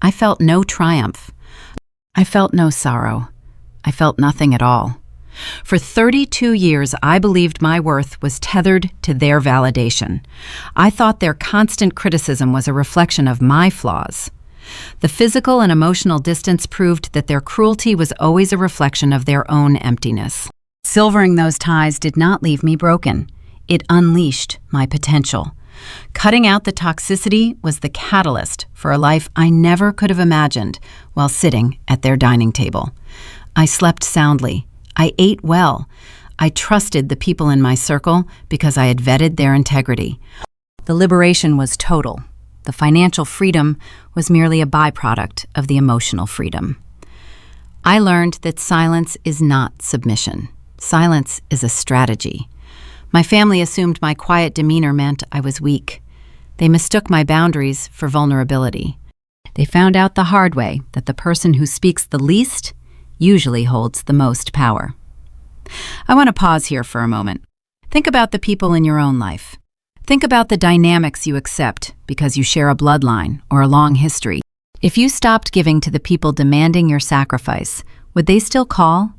I felt no triumph. I felt no sorrow. I felt nothing at all. For 32 years, I believed my worth was tethered to their validation. I thought their constant criticism was a reflection of my flaws. The physical and emotional distance proved that their cruelty was always a reflection of their own emptiness. Silvering those ties did not leave me broken. It unleashed my potential. Cutting out the toxicity was the catalyst for a life I never could have imagined while sitting at their dining table. I slept soundly. I ate well. I trusted the people in my circle because I had vetted their integrity. The liberation was total. The financial freedom was merely a byproduct of the emotional freedom. I learned that silence is not submission. Silence is a strategy. My family assumed my quiet demeanor meant I was weak. They mistook my boundaries for vulnerability. They found out the hard way that the person who speaks the least usually holds the most power. I want to pause here for a moment. Think about the people in your own life. Think about the dynamics you accept because you share a bloodline or a long history. If you stopped giving to the people demanding your sacrifice, would they still call?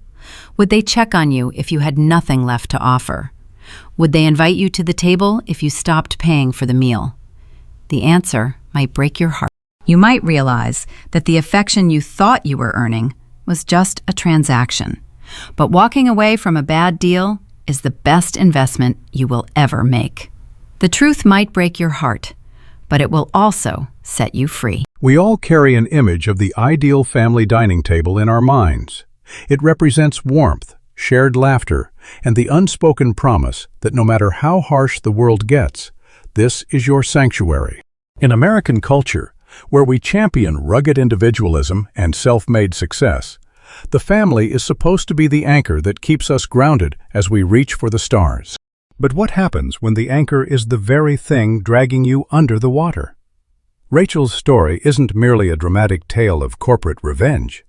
Would they check on you if you had nothing left to offer? Would they invite you to the table if you stopped paying for the meal? The answer might break your heart. You might realize that the affection you thought you were earning was just a transaction. But walking away from a bad deal is the best investment you will ever make. The truth might break your heart, but it will also set you free. We all carry an image of the ideal family dining table in our minds. It represents warmth, shared laughter, and the unspoken promise that no matter how harsh the world gets, this is your sanctuary. In American culture, where we champion rugged individualism and self-made success, the family is supposed to be the anchor that keeps us grounded as we reach for the stars. But what happens when the anchor is the very thing dragging you under the water? Rachel's story isn't merely a dramatic tale of corporate revenge.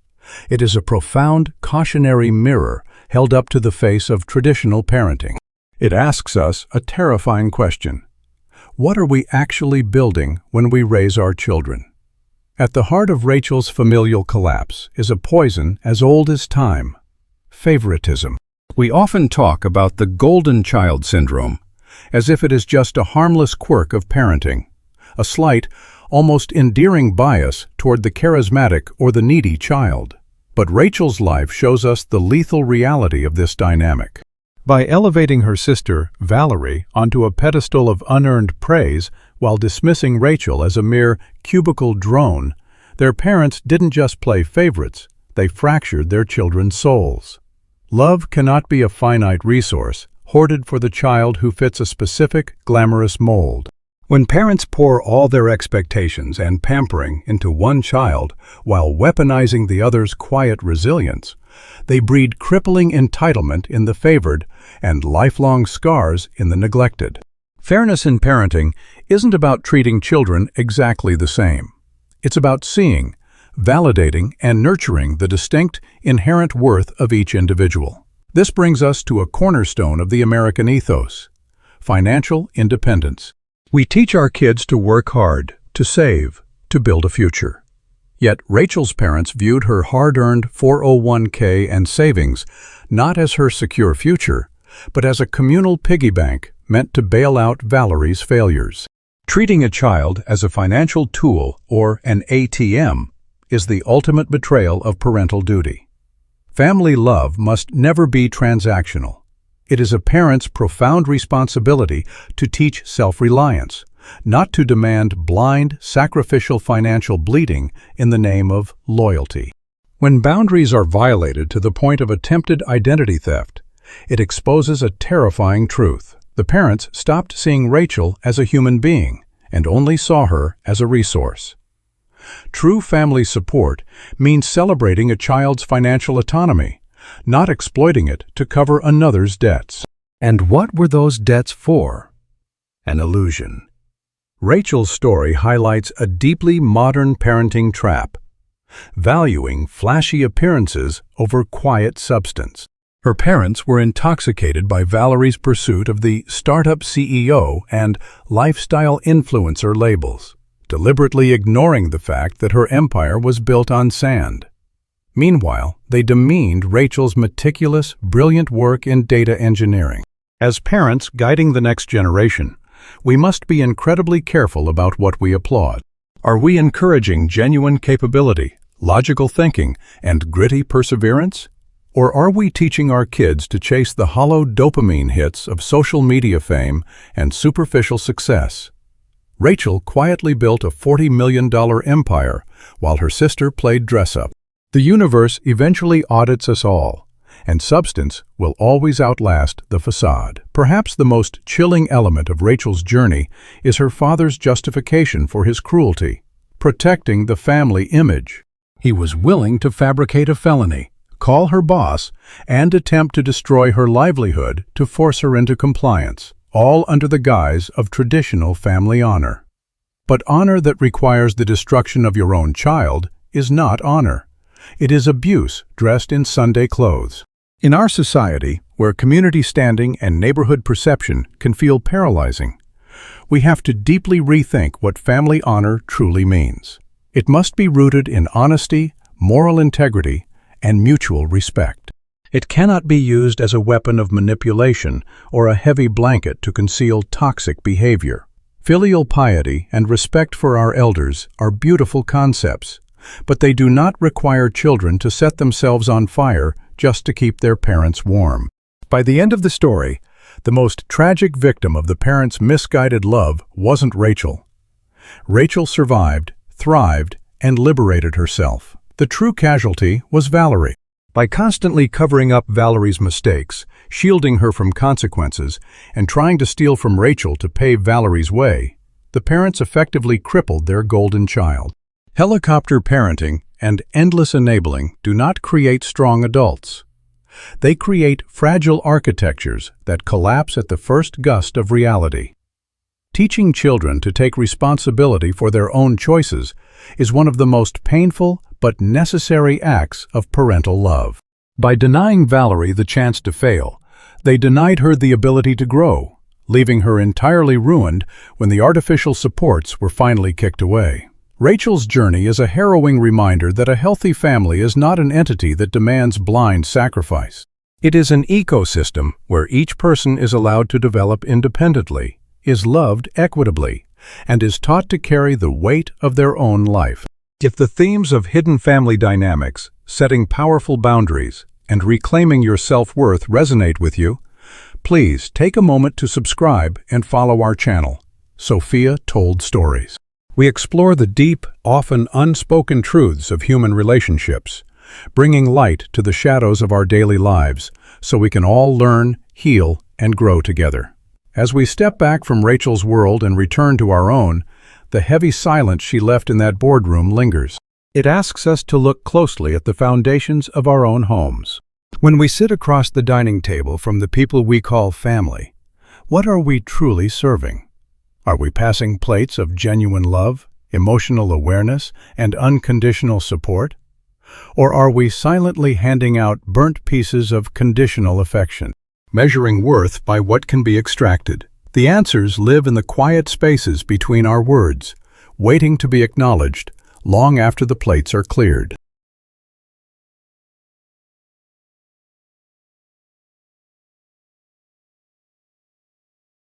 It is a profound, cautionary mirror held up to the face of traditional parenting. It asks us a terrifying question. What are we actually building when we raise our children? At the heart of Rachel's familial collapse is a poison as old as time: favoritism. We often talk about the golden child syndrome, as if it is just a harmless quirk of parenting, a slight, almost endearing bias toward the charismatic or the needy child. But Rachel's life shows us the lethal reality of this dynamic. By elevating her sister, Valerie, onto a pedestal of unearned praise while dismissing Rachel as a mere cubicle drone, their parents didn't just play favorites, they fractured their children's souls. Love cannot be a finite resource, hoarded for the child who fits a specific, glamorous mold. When parents pour all their expectations and pampering into one child while weaponizing the other's quiet resilience, they breed crippling entitlement in the favored and lifelong scars in the neglected. Fairness in parenting isn't about treating children exactly the same. It's about seeing, validating, and nurturing the distinct, inherent worth of each individual. This brings us to a cornerstone of the American ethos: financial independence. We teach our kids to work hard, to save, to build a future. Yet Rachel's parents viewed her hard-earned 401k and savings not as her secure future, but as a communal piggy bank meant to bail out Valerie's failures. Treating a child as a financial tool or an ATM is the ultimate betrayal of parental duty. Family love must never be transactional. It is a parent's profound responsibility to teach self-reliance, not to demand blind, sacrificial financial bleeding in the name of loyalty. When boundaries are violated to the point of attempted identity theft, it exposes a terrifying truth. The parents stopped seeing Rachel as a human being and only saw her as a resource. True family support means celebrating a child's financial autonomy, not exploiting it to cover another's debts. And what were those debts for? An illusion. Rachel's story highlights a deeply modern parenting trap, valuing flashy appearances over quiet substance. Her parents were intoxicated by Valerie's pursuit of the startup CEO and lifestyle influencer labels, deliberately ignoring the fact that her empire was built on sand. Meanwhile, they demeaned Rachel's meticulous, brilliant work in data engineering. As parents guiding the next generation, we must be incredibly careful about what we applaud. Are we encouraging genuine capability, logical thinking, and gritty perseverance? Or are we teaching our kids to chase the hollow dopamine hits of social media fame and superficial success? Rachel quietly built a $40 million empire while her sister played dress-up. The universe eventually audits us all, and substance will always outlast the facade. Perhaps the most chilling element of Rachel's journey is her father's justification for his cruelty: protecting the family image. He was willing to fabricate a felony, call her boss, and attempt to destroy her livelihood to force her into compliance, all under the guise of traditional family honor. But honor that requires the destruction of your own child is not honor. It is abuse dressed in Sunday clothes. In our society, where community standing and neighborhood perception can feel paralyzing, we have to deeply rethink what family honor truly means. It must be rooted in honesty, moral integrity, and mutual respect. It cannot be used as a weapon of manipulation or a heavy blanket to conceal toxic behavior. Filial piety and respect for our elders are beautiful concepts, but they do not require children to set themselves on fire just to keep their parents warm. By the end of the story, the most tragic victim of the parents' misguided love wasn't Rachel. Rachel survived, thrived, and liberated herself. The true casualty was Valerie. By constantly covering up Valerie's mistakes, shielding her from consequences, and trying to steal from Rachel to pave Valerie's way, the parents effectively crippled their golden child. Helicopter parenting and endless enabling do not create strong adults. They create fragile architectures that collapse at the first gust of reality. Teaching children to take responsibility for their own choices is one of the most painful but necessary acts of parental love. By denying Valerie the chance to fail, they denied her the ability to grow, leaving her entirely ruined when the artificial supports were finally kicked away. Rachel's journey is a harrowing reminder that a healthy family is not an entity that demands blind sacrifice. It is an ecosystem where each person is allowed to develop independently, is loved equitably, and is taught to carry the weight of their own life. If the themes of hidden family dynamics, setting powerful boundaries, and reclaiming your self-worth resonate with you, please take a moment to subscribe and follow our channel, Sophia Told Stories. We explore the deep, often unspoken truths of human relationships, bringing light to the shadows of our daily lives so we can all learn, heal, and grow together. As we step back from Rachel's world and return to our own, the heavy silence she left in that boardroom lingers. It asks us to look closely at the foundations of our own homes. When we sit across the dining table from the people we call family, what are we truly serving? Are we passing plates of genuine love, emotional awareness, and unconditional support? Or are we silently handing out burnt pieces of conditional affection, measuring worth by what can be extracted? The answers live in the quiet spaces between our words, waiting to be acknowledged long after the plates are cleared.